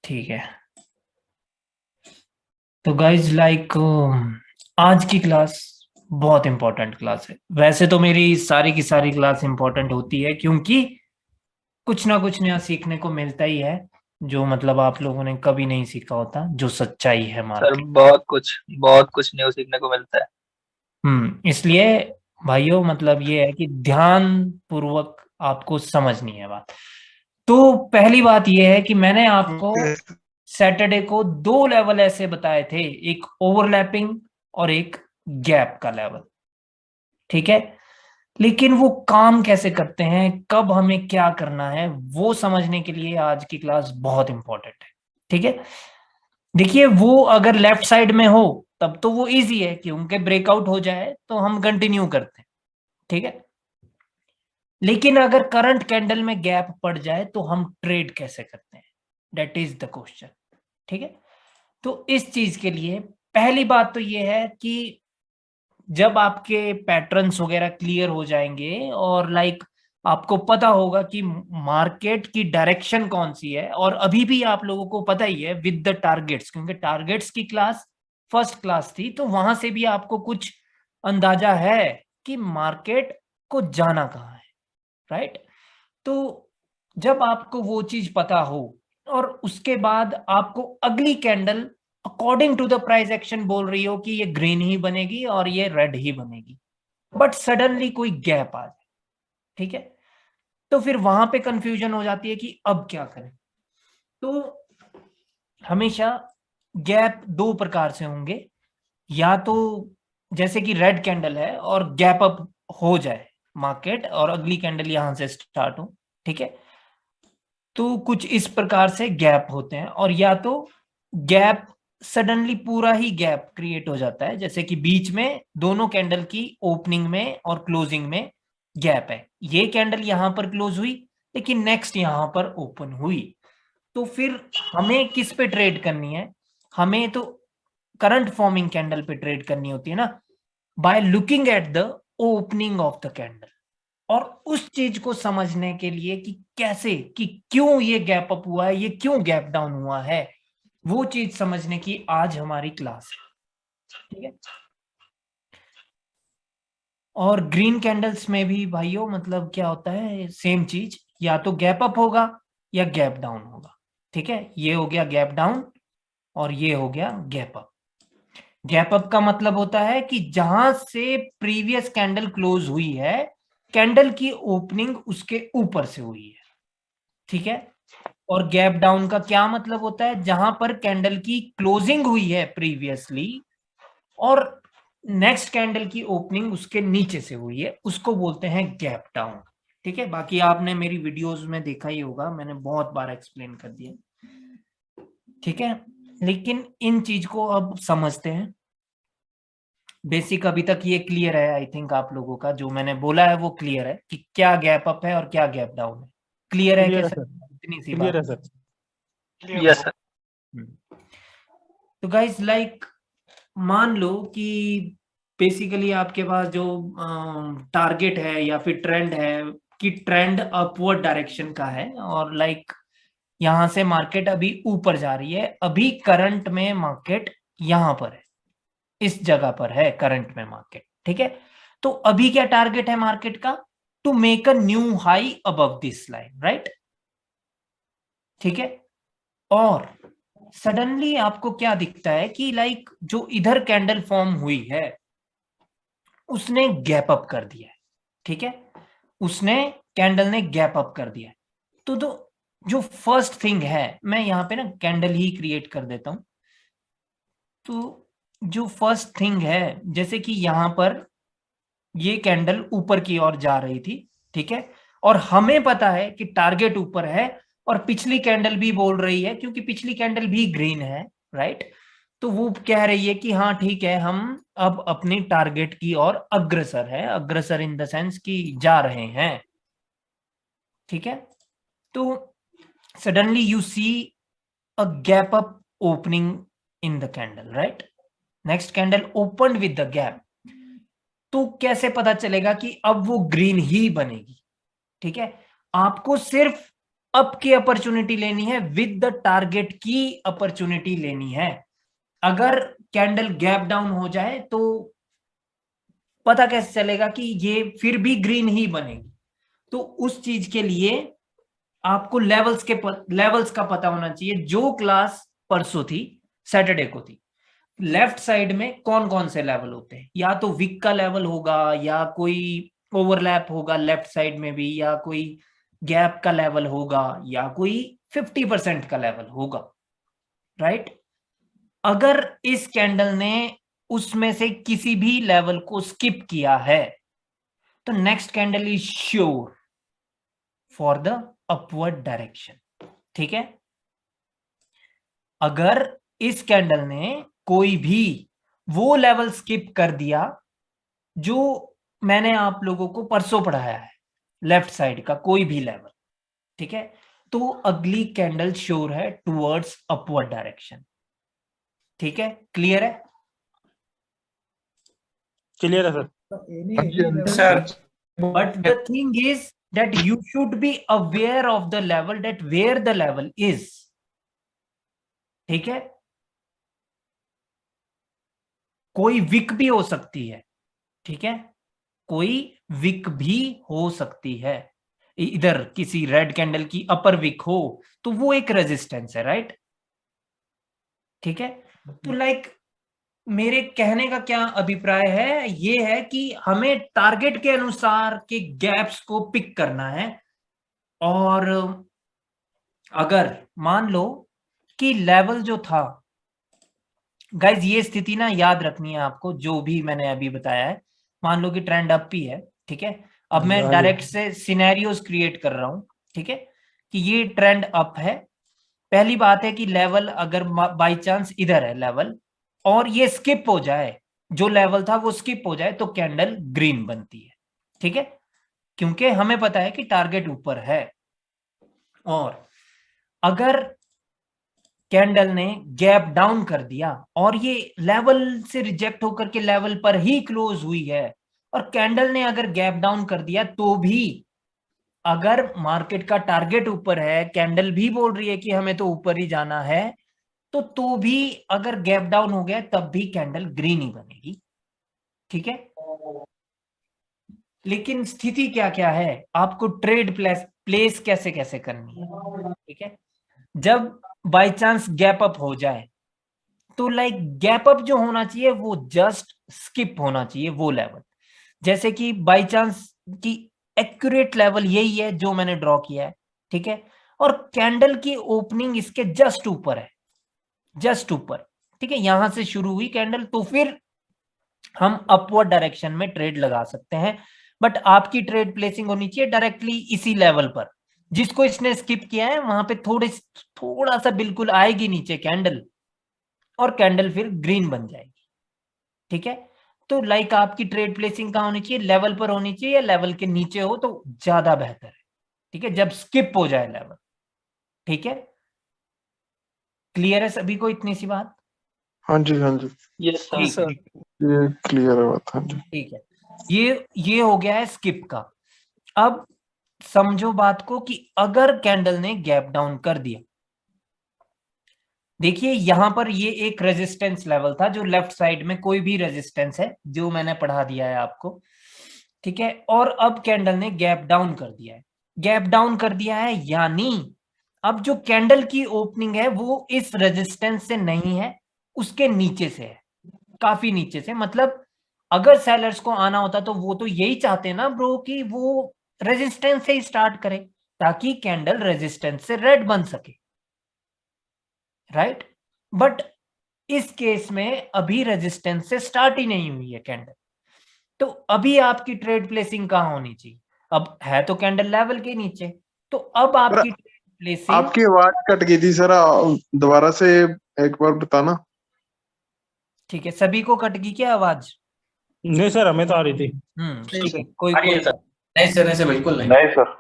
ठीक है। तो गाइज आज की क्लास बहुत इंपॉर्टेंट क्लास है। वैसे तो मेरी सारी की सारी क्लास इंपॉर्टेंट होती है, क्योंकि कुछ ना कुछ नया सीखने को मिलता ही है, जो मतलब आप लोगों ने कभी नहीं सीखा होता, जो सच्चाई है सर मार्केट। बहुत कुछ न्यू सीखने को मिलता है। इसलिए भाइयों मतलब ये है कि ध्यान पूर्वक आपको समझनी है बात। तो पहली बात ये है कि मैंने आपको सैटरडे को दो लेवल ऐसे बताए थे, एक ओवरलैपिंग और एक गैप का लेवल। ठीक है। लेकिन वो काम कैसे करते हैं, कब हमें क्या करना है, वो समझने के लिए आज की क्लास बहुत इंपॉर्टेंट है। ठीक है। देखिए, वो अगर लेफ्ट साइड में हो तब तो वो इजी है कि उनके ब्रेकआउट हो जाए तो हम कंटिन्यू करते हैं। ठीक है। लेकिन अगर करंट कैंडल में गैप पड़ जाए तो हम ट्रेड कैसे करते हैं, दैट इज द क्वेश्चन। ठीक है। तो इस चीज के लिए पहली बात तो ये है कि जब आपके पैटर्न्स वगैरह क्लियर हो जाएंगे और आपको पता होगा कि मार्केट की डायरेक्शन कौन सी है, और अभी भी आप लोगों को पता ही है विद द टारगेट्स, क्योंकि टारगेट्स की क्लास फर्स्ट क्लास थी, तो वहां से भी आपको कुछ अंदाजा है कि मार्केट को जाना कहाँ है। राइट। तो जब आपको वो चीज पता हो और उसके बाद आपको अगली candle according to the price action बोल रही हो कि ये ग्रीन ही बनेगी और ये रेड ही बनेगी, बट सडनली कोई गैप आ जाए, ठीक है, तो फिर वहां पे कंफ्यूजन हो जाती है कि अब क्या करें। तो हमेशा गैप दो प्रकार से होंगे, या तो जैसे कि रेड कैंडल है और गैप अप हो जाए मार्केट और अगली कैंडल यहां से स्टार्ट हो। ठीक है। तो कुछ इस प्रकार से गैप होते हैं, और या तो गैप सडनली पूरा ही गैप क्रिएट हो जाता है, जैसे कि बीच में दोनों कैंडल की ओपनिंग में और क्लोजिंग में गैप है, ये कैंडल यहां पर क्लोज हुई लेकिन नेक्स्ट यहां पर ओपन हुई। तो फिर हमें किस पे ट्रेड करनी है, हमें तो करंट फॉर्मिंग कैंडल पे ट्रेड करनी होती है ना, by looking at the opening of the candle. और उस चीज को समझने के लिए कि कैसे, कि क्यों ये गैप अप हुआ है, ये क्यों गैप डाउन हुआ है, वो चीज समझने की आज हमारी क्लास है। ठीक है। और ग्रीन कैंडल्स में भी भाइयों मतलब क्या होता है, सेम चीज, या तो गैप अप होगा या गैप डाउन होगा। ठीक है। ये हो गया गैप डाउन और ये हो गया गैप अप। गैप अप का मतलब होता है कि जहां से प्रीवियस कैंडल क्लोज हुई है, कैंडल की ओपनिंग उसके ऊपर से हुई है। ठीक है। और गैप डाउन का क्या मतलब होता है, जहां पर कैंडल की क्लोजिंग हुई है प्रीवियसली और नेक्स्ट कैंडल की ओपनिंग उसके नीचे से हुई है, उसको बोलते हैं गैप डाउन। ठीक है। बाकी आपने मेरी वीडियोस में देखा ही होगा, मैंने बहुत बार एक्सप्लेन कर दिया। ठीक है। लेकिन इन चीज को अब समझते हैं। बेसिक अभी तक ये क्लियर है, आई थिंक आप लोगों का जो मैंने बोला है वो क्लियर है कि क्या गैप अप है और क्या गैप डाउन है। क्लियर है क्लियर है कैसे, सर। इतनी सी क्लियर बात। है sir. Yes yes sir. Sir. तो गाइस मान लो कि बेसिकली आपके पास जो टारगेट है या फिर ट्रेंड है, कि ट्रेंड अपवर्ड डायरेक्शन का है, और यहां से मार्केट अभी ऊपर जा रही है, अभी करंट में मार्केट यहां पर है, इस जगह पर है करंट में मार्केट। ठीक है। तो अभी क्या टारगेट है मार्केट का, to make a new high above this line, right. ठीक है। और सडनली आपको क्या दिखता है कि जो इधर कैंडल फॉर्म हुई है उसने गैप अप कर दिया है। ठीक है। उसने कैंडल ने गैप अप कर दिया है। तो जो फर्स्ट थिंग है, मैं यहां पे ना कैंडल ही क्रिएट कर देता हूं। तो जो फर्स्ट थिंग है, जैसे कि यहां पर ये कैंडल ऊपर की ओर जा रही थी। ठीक है। और हमें पता है कि टारगेट ऊपर है, और पिछली कैंडल भी बोल रही है, क्योंकि पिछली कैंडल भी ग्रीन है, राइट। तो वो कह रही है कि हाँ ठीक है, हम अब अपनी टारगेट की ओर अग्रसर है, अग्रसर इन द सेंस कि जा रहे हैं। ठीक है। तो suddenly you see a gap up opening in the candle, right. Next candle open with the gap. तो कैसे पता चलेगा कि अब वो ग्रीन ही बनेगी। ठीक है। आपको सिर्फ अप की अपॉर्चुनिटी लेनी है, विद द टारगेट की अपॉर्चुनिटी लेनी है। अगर कैंडल गैप डाउन हो जाए तो पता कैसे चलेगा कि ये फिर भी ग्रीन ही बनेगी? तो उस चीज के लिए आपको लेवल्स का पता होना चाहिए। जो क्लास परसों थी, सैटरडे को थी, लेफ्ट साइड में कौन कौन से लेवल होते हैं? या तो विक का लेवल होगा, या कोई ओवरलैप होगा लेफ्ट साइड में भी, या कोई गैप का लेवल होगा, या कोई 50% का लेवल होगा, राइट? अगर इस कैंडल ने उसमें से किसी भी लेवल को स्किप किया है तो next candle is sure for the upward direction. ठीक है? अगर इस कैंडल ने कोई भी वो लेवल स्किप कर दिया जो मैंने आप लोगों को परसों पढ़ाया है, लेफ्ट साइड का कोई भी लेवल, ठीक है, तो अगली कैंडल श्योर है टुवर्ड्स अपवर्ड डायरेक्शन। ठीक है? क्लियर है? क्लियर है sir. Sir, but the thing is that you should be aware of the level, that where the level is. ठीक है? कोई विक भी हो सकती है, ठीक है, कोई विक भी हो सकती है। इधर किसी रेड कैंडल की अपर विक हो तो वो एक रेजिस्टेंस है, राइट? ठीक है? तो लाइक मेरे कहने का क्या अभिप्राय है, ये है कि हमें टारगेट के अनुसार के गैप्स को पिक करना है। और अगर मान लो कि लेवल जो था, गाइज ये स्थिति ना याद रखनी है आपको, जो भी मैंने अभी बताया है। मान लो कि ट्रेंड अप ही है, ठीक है, अब मैं डायरेक्ट से सिनेरियोस क्रिएट कर रहा हूं, ठीक है, कि ये ट्रेंड अप है। पहली बात है कि लेवल अगर बाय चांस इधर है लेवल और ये स्किप हो जाए, जो लेवल था वो स्किप हो जाए, तो कैंडल ग्रीन बनती है। ठीक है? क्योंकि हमें पता है कि टारगेट ऊपर है। और अगर कैंडल ने गैप डाउन कर दिया और ये लेवल से रिजेक्ट होकर के लेवल पर ही क्लोज हुई है, और कैंडल ने अगर गैप डाउन कर दिया तो भी, अगर मार्केट का टारगेट ऊपर है, कैंडल भी बोल रही है कि हमें तो ऊपर ही जाना है, तो भी अगर गैप डाउन हो गया तब भी कैंडल ग्रीन ही बनेगी। ठीक है? लेकिन स्थिति क्या क्या है, आपको ट्रेड प्लेस कैसे कैसे करनी है, ठीक है? जब बाय चांस गैप अप हो जाए तो लाइक गैप अप जो होना चाहिए वो जस्ट स्किप होना चाहिए वो लेवल। जैसे कि बाय चांस की एक्यूरेट लेवल यही है जो मैंने ड्रॉ किया है, ठीक है, और कैंडल की ओपनिंग इसके जस्ट ऊपर है, जस्ट ऊपर, ठीक है, यहां से शुरू हुई कैंडल, तो फिर हम अपवर्ड डायरेक्शन में ट्रेड लगा सकते हैं। बट आपकी ट्रेड प्लेसिंग होनी चाहिए डायरेक्टली इसी लेवल पर, जिसको इसने स्किप किया है वहां पे थोड़ा सा बिल्कुल आएगी नीचे कैंडल, और कैंडल फिर ग्रीन बन जाएगी। ठीक है? तो लाइक आपकी ट्रेड प्लेसिंग कहां होनी चाहिए? लेवल पर होनी चाहिए, या लेवल के नीचे हो तो ज्यादा बेहतर है। ठीक है? जब स्किप हो जाए लेवल। ठीक है? क्लियर है सभी को इतनी सी बात? हाँ जी, हाँ जी, यस सर। ये क्लियर है बात। हाँ जी, ठीक है, ये हो गया है स्किप का। अब समझो बात को कि अगर कैंडल ने गैप डाउन कर दिया, देखिए यहां पर ये एक रेजिस्टेंस लेवल था, जो लेफ्ट साइड में कोई भी रेजिस्टेंस है जो मैंने पढ़ा दिया है आपको, ठीक है, और अब कैंडल ने गैप डाउन कर दिया है। गैप डाउन कर दिया है यानी अब जो कैंडल की ओपनिंग है वो इस रेजिस्टेंस से नहीं है, उसके नीचे से है, काफी नीचे से। मतलब अगर सेलर्स को आना होता तो वो तो यही चाहते ना ब्रो कि वो रेजिस्टेंस से ही स्टार्ट करे, ताकि कैंडल रेजिस्टेंस से रेड बन सके, राइट? बट इस केस में अभी रेजिस्टेंस से स्टार्ट ही नहीं हुई है कैंडल, तो अभी आपकी ट्रेड प्लेसिंग कहां होनी चाहिए? अब है तो कैंडल लेवल के नीचे, तो अब आपकी ट्रेड प्लेसिंग। आपकी आवाज कट गई थी सर, दोबारा से एक बार बताना। ठीक है, सभी को कट गई क्या आवाज? नहीं सर, हमें तो आ रही थी। ठीक है, कोई नहीं सर, ऐसे बिल्कुल नहीं। नहीं सर।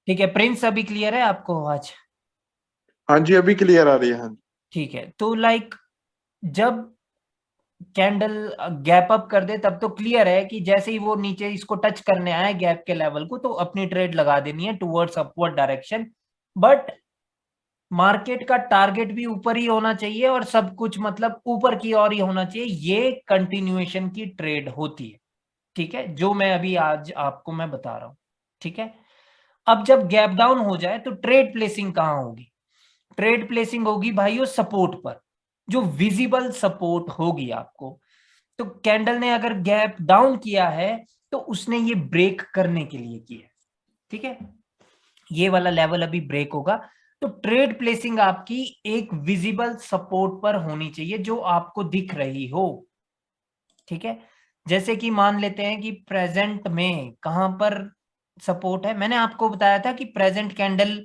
ठीक है, प्रिंस अभी क्लियर है आपको आवाज? हाँ जी, अभी क्लियर आ रही है। हाँ जी, ठीक है, तो लाइक जब कैंडल गैप अप कर दे तब तो क्लियर है कि जैसे ही वो नीचे इसको टच करने आए गैप के लेवल को, तो अपनी ट्रेड लगा देनी है towards upward direction, but market का टारगेट भी ऊपर ही होना चाहिए और सब कुछ मतलब ऊपर की ओर ही होना चाहिए। ये कंटिन्यूएशन की ट्रेड होती है, ठीक है, जो मैं अभी आज आपको मैं बता रहा हूं, ठीक है। अब जब गैप डाउन हो जाए तो ट्रेड प्लेसिंग कहां होगी? ट्रेड प्लेसिंग होगी भाइयों सपोर्ट पर, जो विजिबल सपोर्ट होगी आपको। तो कैंडल ने अगर गैप डाउन किया है तो उसने ये ब्रेक करने के लिए किया, ठीक है। ये वाला लेवल अभी ब्रेक होगा, तो ट्रेड प्लेसिंग आपकी एक विजिबल सपोर्ट पर होनी चाहिए जो आपको दिख रही हो, ठीक है। जैसे कि मान लेते हैं कि प्रेजेंट में कहां पर सपोर्ट है। मैंने आपको बताया था कि प्रेजेंट कैंडल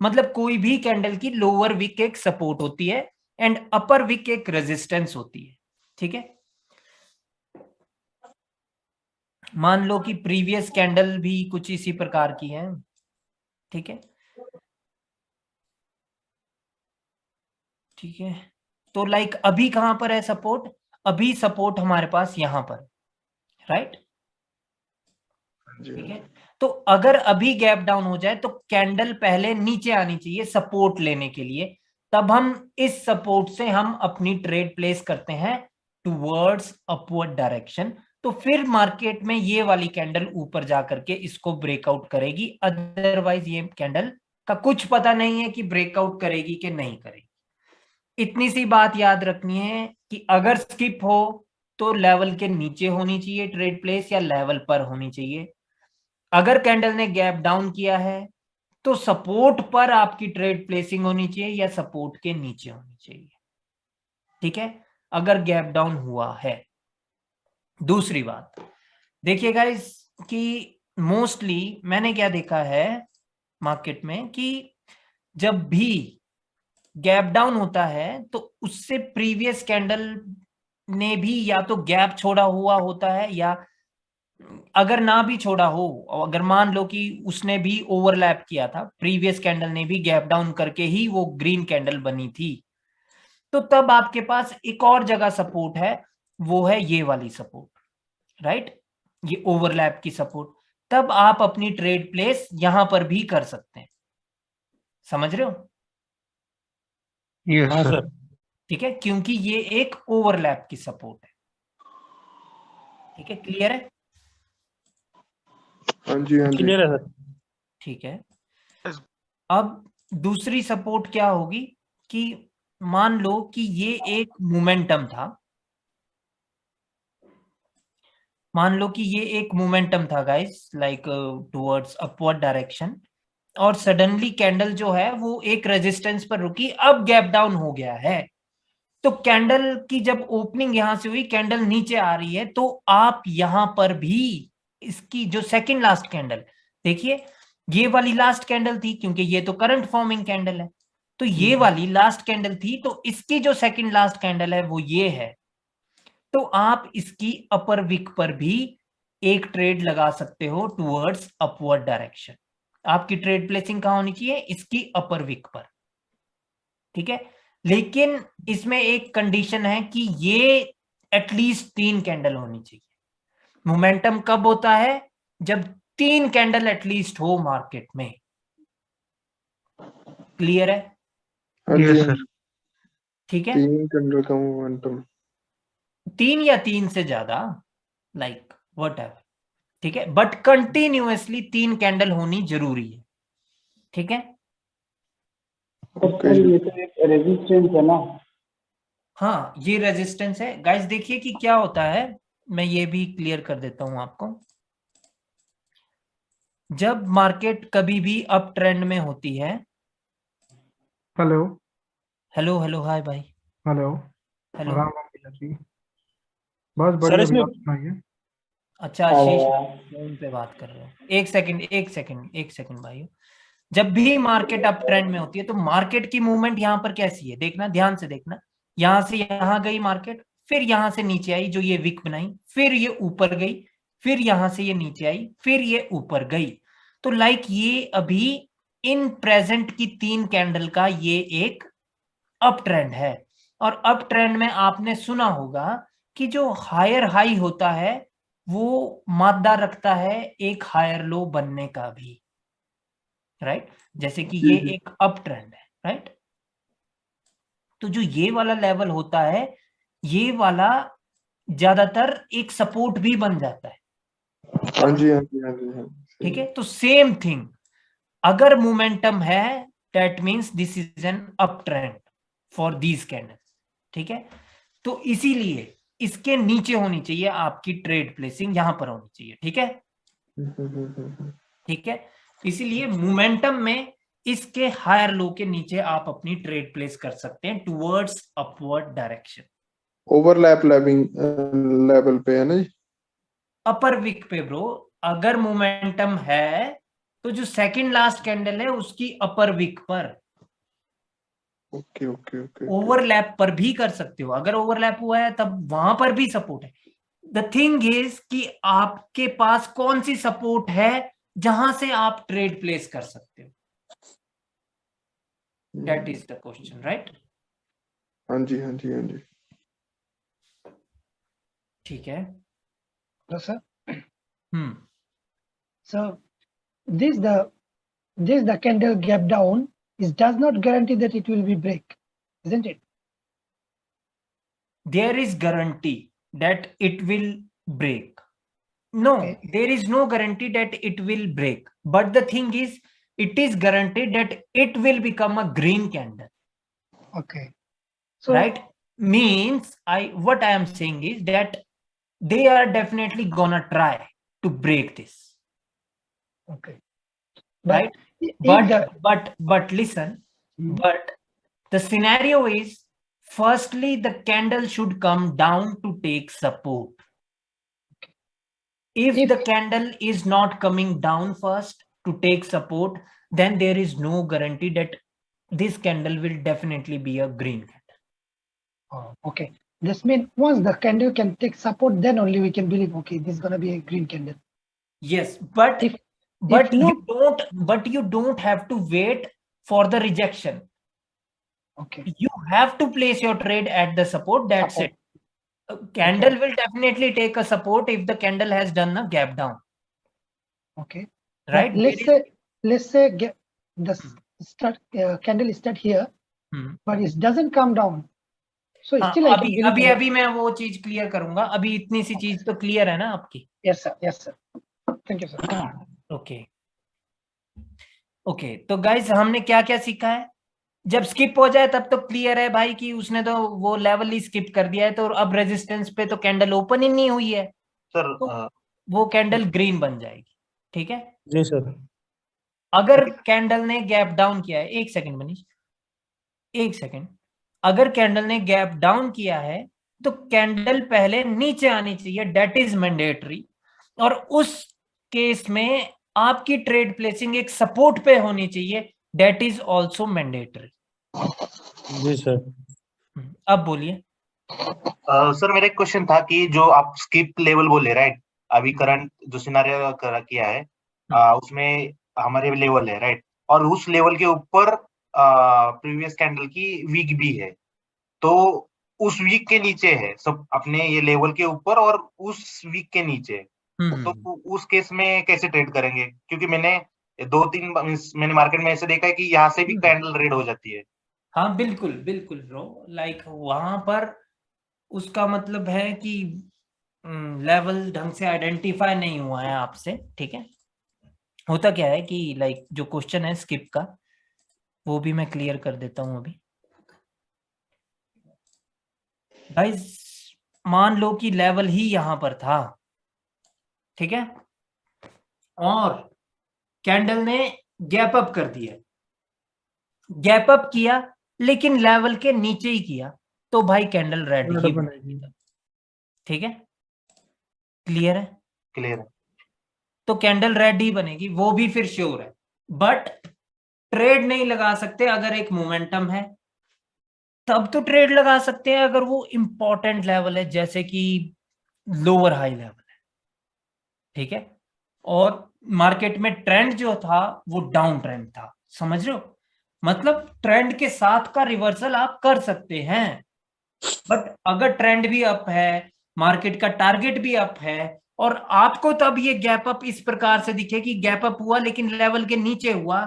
मतलब कोई भी कैंडल की लोअर विक एक सपोर्ट होती है एंड अपर विक एक रेजिस्टेंस होती है, ठीक है। मान लो कि प्रीवियस कैंडल भी कुछ इसी प्रकार की है, ठीक है, ठीक है। तो लाइक अभी कहां पर है सपोर्ट? अभी सपोर्ट हमारे पास यहां पर, राइट, ठीक है। तो अगर अभी गैप डाउन हो जाए तो कैंडल पहले नीचे आनी चाहिए सपोर्ट लेने के लिए, तब हम इस सपोर्ट से हम अपनी ट्रेड प्लेस करते हैं टुवर्ड्स अपवर्ड डायरेक्शन। तो फिर मार्केट में ये वाली कैंडल ऊपर जाकर के इसको ब्रेकआउट करेगी, अदरवाइज ये कैंडल का कुछ पता नहीं है कि ब्रेकआउट करेगी कि नहीं करेगी। इतनी सी बात याद रखनी है कि अगर स्किप हो तो लेवल के नीचे होनी चाहिए ट्रेड प्लेस या लेवल पर होनी चाहिए। अगर कैंडल ने गैप डाउन किया है तो सपोर्ट पर आपकी ट्रेड प्लेसिंग होनी चाहिए या सपोर्ट के नीचे होनी चाहिए, ठीक है, अगर गैप डाउन हुआ है। दूसरी बात देखिए गाइस कि मोस्टली मैंने क्या देखा है मार्केट में कि जब भी गैप डाउन होता है तो उससे प्रीवियस कैंडल ने भी या तो गैप छोड़ा हुआ होता है, या अगर ना भी छोड़ा हो, अगर मान लो कि उसने भी ओवरलैप किया था, प्रीवियस कैंडल ने भी गैप डाउन करके ही वो ग्रीन कैंडल बनी थी, तो तब आपके पास एक और जगह सपोर्ट है, वो है ये वाली सपोर्ट, राइट, ये ओवरलैप की सपोर्ट। तब आप अपनी ट्रेड प्लेस यहां पर भी कर सकते हैं, समझ रहे हो? हाँ सर। ठीक है, क्योंकि ये एक ओवरलैप की सपोर्ट है, ठीक है, क्लियर है? हाँ जी, हाँ जी। क्लियर है सर। ठीक है। अब दूसरी सपोर्ट क्या होगी कि मान लो कि ये एक मोमेंटम था, मान लो कि ये एक मोमेंटम था guys like towards upward direction, और सडनली कैंडल जो है वो एक रेजिस्टेंस पर रुकी, अब गैप डाउन हो गया है। तो कैंडल की जब ओपनिंग यहां से हुई, कैंडल नीचे आ रही है, तो आप यहां पर भी इसकी जो सेकंड लास्ट कैंडल, देखिए ये वाली लास्ट कैंडल थी क्योंकि ये तो करंट फॉर्मिंग कैंडल है, तो ये वाली लास्ट कैंडल थी, तो इसकी जो सेकंड लास्ट कैंडल है वो ये है। तो आप इसकी अपर विक पर भी एक ट्रेड लगा सकते हो टुवर्ड्स अपवर्ड डायरेक्शन। आपकी ट्रेड प्लेसिंग कहां होनी चाहिए? इसकी अपर विक पर, ठीक है। लेकिन इसमें एक कंडीशन है कि ये एटलीस्ट 3 कैंडल होनी चाहिए। मोमेंटम कब होता है? जब 3 कैंडल एटलीस्ट हो मार्केट में। क्लियर है? हाँ जी, हाँ जी। ठीक है, 3 कैंडल का मोमेंटम। 3 या 3 से ज्यादा, लाइक व्हाटएवर, ठीक है, बट कंटिन्यूअसली 3 कैंडल होनी जरूरी है, ठीक है। ओके ये तो एक रेजिस्टेंस है ना? हाँ ये रेजिस्टेंस है गाइस। देखिए कि क्या होता है, मैं ये भी क्लियर कर देता हूं आपको। जब मार्केट कभी भी अप ट्रेंड में होती है, हेलो हेलो हेलो हाय भाई, हेलो। हेलो, राम राम भैया जी। बस सर बढ़िया इसमें भैया, आप सुनाइए। अच्छा आशीष फोन पे बात कर रहे हो? एक सेकंड एक सेकंड एक सेकंड भाई। जब भी मार्केट अप ट्रेंड में होती है तो मार्केट की मूवमेंट यहां पर कैसी है देखना, ध्यान से देखना। यहां से यहां गई मार्केट, फिर यहां से नीचे आई जो ये विक बनाई, फिर ये ऊपर गई, फिर यहां से ये नीचे आई, फिर ये ऊपर गई। तो लाइक ये अभी इन प्रेजेंट की 3 कैंडल का ये एक अप ट्रेंड है। और अप ट्रेंड में आपने सुना होगा कि जो हायर हाई होता है वो मादा रखता है एक हायर लो बनने का भी, राइट, जैसे कि ये एक अप ट्रेंड है, राइट। तो जो ये वाला लेवल होता है, ये वाला ज्यादातर एक सपोर्ट भी बन जाता है। हाँ जी, हाँ जी, हाँ जी, हाँ जी, ठीक है, तो सेम थिंग, अगर मोमेंटम है that means this is an up trend for these candles. ठीक है, तो इसीलिए इसके नीचे होनी चाहिए आपकी ट्रेड प्लेसिंग, यहां पर होनी चाहिए। ठीक है, ठीक है, इसीलिए मोमेंटम में इसके हायर लो के नीचे आप अपनी ट्रेड प्लेस कर सकते हैं towards upward direction. Overlap level पे है ना जी? अपर विक पे ब्रो, अगर मोमेंटम है तो जो सेकंड लास्ट कैंडल है उसकी अपर विक पर, ओके ओके ओके। ओवरलैप पर भी कर सकते हो। अगर ओवरलैप हुआ है तब वहां पर भी सपोर्ट है। द थिंग इज कि आपके पास कौन सी सपोर्ट है जहां से आप ट्रेड प्लेस कर सकते हो, that is the question, right. हाँ जी, हाँ जी, हाँ जी। ठीक है, Hello, sir. Hmm, So this the candle gap down is does not guarantee that it will be break, isn't it? there is guarantee that it will break. No, Okay. there is no guarantee that it will break, but the thing is it is guaranteed that it will become a green candle. Okay. So Right, means what I am saying is that they are definitely gonna try to break this. okay. Right, but listen, but the scenario is, firstly the candle should come down to take support. If the candle is not coming down first to take support, then there is no guarantee that this candle will definitely be a green candle. Oh, okay. This means once the candle can take support, then only we can believe, okay, this is gonna be a green candle. Yes, but If not, you don't have to wait for the rejection. okay. You have to place your trade at the support. That's Support. it. A candle will definitely take a support if the candle has done a gap down. Okay. Right. But let's say the candle start here, but it doesn't come down. So still I can believe. अभी मैं वो चीज clear करूंगा। अभी इतनी सी चीज तो clear है ना आपकी? Yes sir. Yes sir. Thank you sir. Okay okay, तो गाइस हमने क्या क्या सीखा है? जब स्किप हो जाए तब तो क्लियर है भाई कि उसने तो वो लेवल ही स्किप कर दिया है, तो अब रेजिस्टेंस पे तो कैंडल ओपन ही नहीं हुई है सर, तो वो कैंडल ग्रीन बन जाएगी। ठीक है जी सर। अगर कैंडल ने गैप डाउन किया है, एक सेकंड मनीष, एक सेकंड, अगर कैंडल ने गैप डाउन किया है तो कैंडल पहले नीचे आनी चाहिए, दैट इज मैंडेटरी। और उस केस में आपकी ट्रेड प्लेसिंग एक सपोर्ट पे होनी चाहिए, दैट इज ऑल्सो मैंडेटरी। जी सर। अब बोलिए। सर मेरा एक क्वेश्चन था कि जो आप स्किप लेवल बोले, राइट, अभी करंट जो सिनारियो किया है उसमें हमारे लेवल है, राइट, और उस लेवल के ऊपर प्रीवियस कैंडल की वीक भी है, तो उस वीक के नीचे है सब अपने ये लेवल के ऊपर और उस वीक के नीचे, तो उस केस में कैसे ट्रेड करेंगे? क्योंकि मैंने 2-3 मैंने मार्केट में ऐसे देखा है कि यहाँ से भी कैंडल रेड हो जाती है। हाँ बिल्कुल बिल्कुल ब्रो, लाइक वहां पर उसका मतलब है कि लेवल ढंग से आइडेंटिफाई नहीं हुआ है आपसे। ठीक है, होता क्या है कि लाइक जो क्वेश्चन है स्किप का, वो भी मैं क्लियर कर देता हूं अभी। गाइस मान लो कि लेवल ही यहां पर था, ठीक है, और कैंडल ने गैप अप कर दिया, गैप अप किया लेकिन लेवल के नीचे ही किया, तो भाई कैंडल रेड ही बनेगी। ठीक है, क्लियर है? क्लियर है। तो कैंडल रेड ही बनेगी, वो भी फिर श्योर है। बट ट्रेड नहीं लगा सकते अगर एक मोमेंटम है, तब तो ट्रेड लगा सकते हैं अगर वो इंपॉर्टेंट लेवल है, जैसे कि लोअर हाई लेवल है। ठीक है, और मार्केट में ट्रेंड जो था वो डाउन ट्रेंड था, समझ रहे हो? मतलब ट्रेंड के साथ का रिवर्सल आप कर सकते हैं, बट अगर ट्रेंड भी अप है, मार्केट का टारगेट भी अप है, और आपको तब ये गैप अप इस प्रकार से दिखे कि गैप अप हुआ लेकिन लेवल के नीचे हुआ,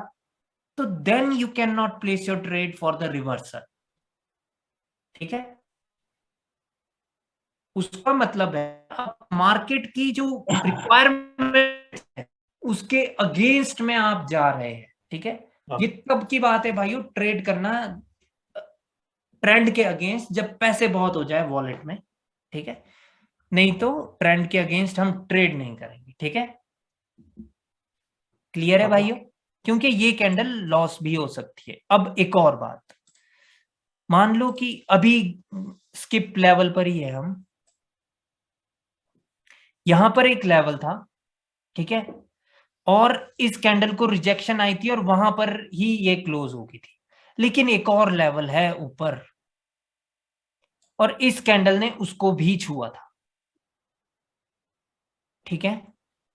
तो then you can not place your trade for the reversal. ठीक है, उसका मतलब है मार्केट की जो रिक्वायरमेंट है उसके अगेंस्ट में आप जा रहे हैं। ठीक है, ये तब की बात है भाइयों, ट्रेड करना ट्रेंड के अगेंस्ट जब पैसे बहुत हो जाए वॉलेट में। ठीक है, नहीं तो ट्रेंड के अगेंस्ट हम ट्रेड नहीं करेंगे। ठीक है, क्लियर है भाइयों, क्योंकि ये कैंडल लॉस भी हो सकती है। अब एक और बात, मान लो कि अभी स्किप लेवल पर ही है हम, यहां पर एक लेवल था। ठीक है, और इस कैंडल को रिजेक्शन आई थी और वहां पर ही ये क्लोज हो गई थी, लेकिन एक और लेवल है ऊपर और इस कैंडल ने उसको भी छुआ था। ठीक है,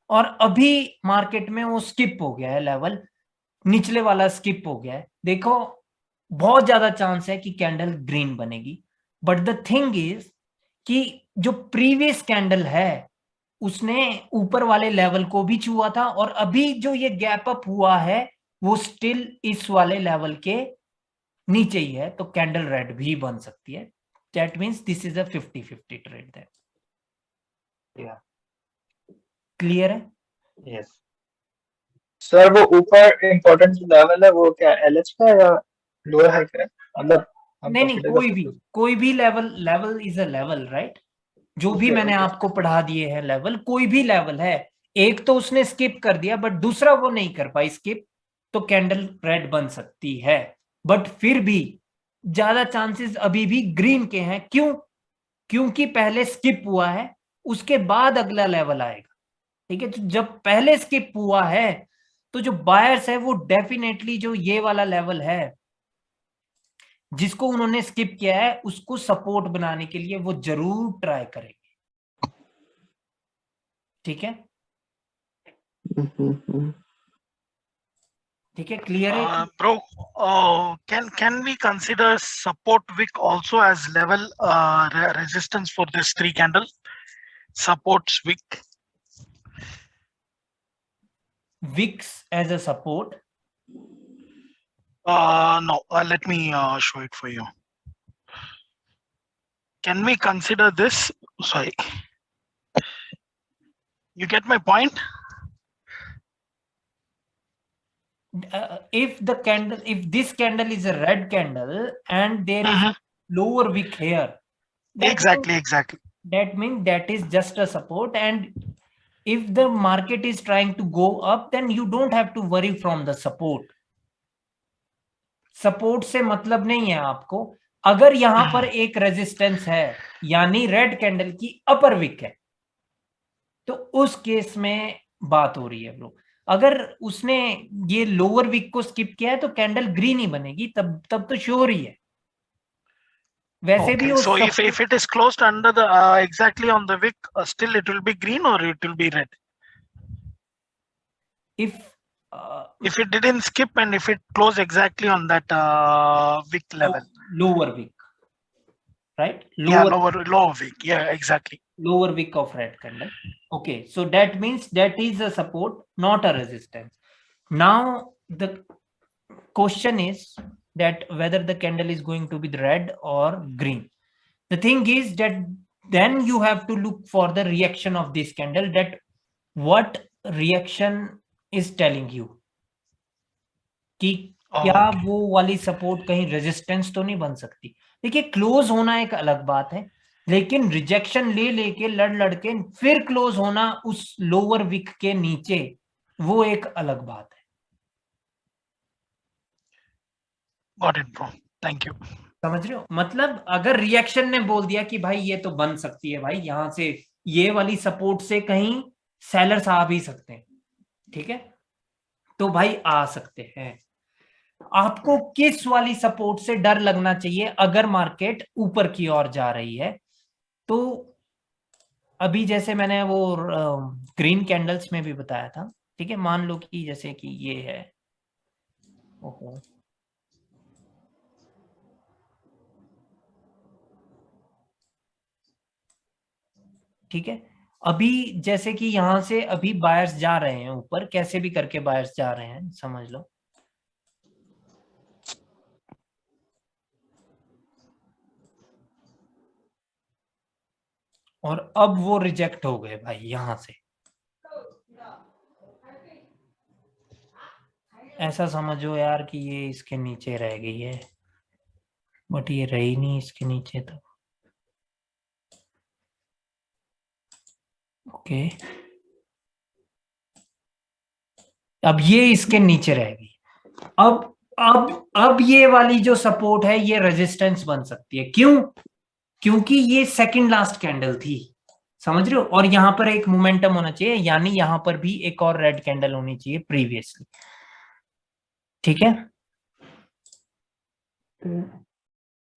और अभी मार्केट में वो स्किप हो गया है लेवल, निचले वाला स्किप हो गया है। देखो बहुत ज्यादा चांस है कि कैंडल ग्रीन बनेगी, बट द थिंग इज कि जो प्रीवियस कैंडल है उसने ऊपर वाले लेवल को भी छुआ था और अभी जो ये गैप अप हुआ है वो स्टिल इस वाले लेवल के नीचे ही है, तो कैंडल रेड भी बन सकती है। That means this is a 50-50 trade. That clear है? यस सर वो ऊपर इम्पोर्टेंट लेवल है वो क्या एलएच का या लोअर हाई का है? मतलब हम नहीं consider कर कोई सकते भी हैं। कोई भी level is a level, right? जो भी Okay, मैंने okay. आपको पढ़ा दिए हैं लेवल, कोई भी लेवल है। एक तो उसने स्किप कर दिया बट दूसरा वो नहीं कर पाई स्किप, तो कैंडल रेड बन सकती है। बट फिर भी ज्यादा चांसेस अभी भी ग्रीन के हैं। क्यों? क्योंकि पहले स्किप हुआ है, उसके बाद अगला लेवल आएगा। ठीक है, तो जब पहले स्किप हुआ है तो जो बायर्स है वो डेफिनेटली जो ये वाला लेवल है जिसको उन्होंने स्किप किया है उसको सपोर्ट बनाने के लिए वो जरूर ट्राई करेंगे। ठीक है, ठीक है, क्लियर है? Bro, can we consider support wick also as level resistance for this three candle? Supports wick. Wicks as a support? No, let me show it for you. Can we consider this? Sorry. You get my point? If this candle is a red candle and there is a lower wick here, Exactly. that means that is just a support, and if the market is trying to go up then you don't have to worry from the support से मतलब नहीं है आपको। अगर यहां पर एक resistance है यानी रेड कैंडल की अपर विक है तो उस केस में बात हो रही है ब्रो। अगर उसने ये लोअर विक को स्किप किया है तो कैंडल ग्रीन ही बनेगी, तब तो श्योर ही है। वैसे भी So if it is closed under the exactly on the wick, still it will be green or it will be red? If it didn't skip and if it closed exactly on that wick level. Lower wick, right? Lower wick. Yeah, exactly. Lower wick of red candle. Okay, so that means that is a support, not a resistance. Now the question is that whether the candle is going to be red or green. The thing is that then you have to look for the reaction of this candle, that what reaction is telling you कि क्या वो वाली support कहीं resistance तो नहीं बन सकती। देखिए क्लोज होना एक अलग बात है, लेकिन रिजेक्शन लेके लड़ के फिर क्लोज होना उस लोअर विक के नीचे, वो एक अलग बात है। Got it, bro. Thank you. समझ रहे हो? मतलब अगर रिएक्शन ने बोल दिया कि भाई ये तो बन सकती है, भाई यहां से ये वाली सपोर्ट से कहीं सेलर्स आ भी सकते हैं, ठीक है, तो भाई आ सकते हैं। आपको किस वाली सपोर्ट से डर लगना चाहिए अगर मार्केट ऊपर की ओर जा रही है? तो अभी जैसे मैंने वो ग्रीन कैंडल्स में भी बताया था, ठीक है, मान लो कि जैसे कि ये है, ओहो ठीक है, अभी जैसे कि यहां से अभी बायर्स जा रहे हैं ऊपर, कैसे भी करके बायर्स जा रहे हैं, समझ लो। और अब वो रिजेक्ट हो गए भाई यहां से। ऐसा समझो यार कि ये इसके नीचे रह गई है, बट ये रही नहीं इसके नीचे तो। ओके, अब ये इसके नीचे रह गई। अब ये वाली जो सपोर्ट है ये रेजिस्टेंस बन सकती है। क्यों? क्योंकि ये सेकंड लास्ट कैंडल थी, समझ रहे हो? और यहां पर एक मोमेंटम होना चाहिए, यानी यहां पर भी एक और रेड कैंडल होनी चाहिए प्रीवियसली। ठीक है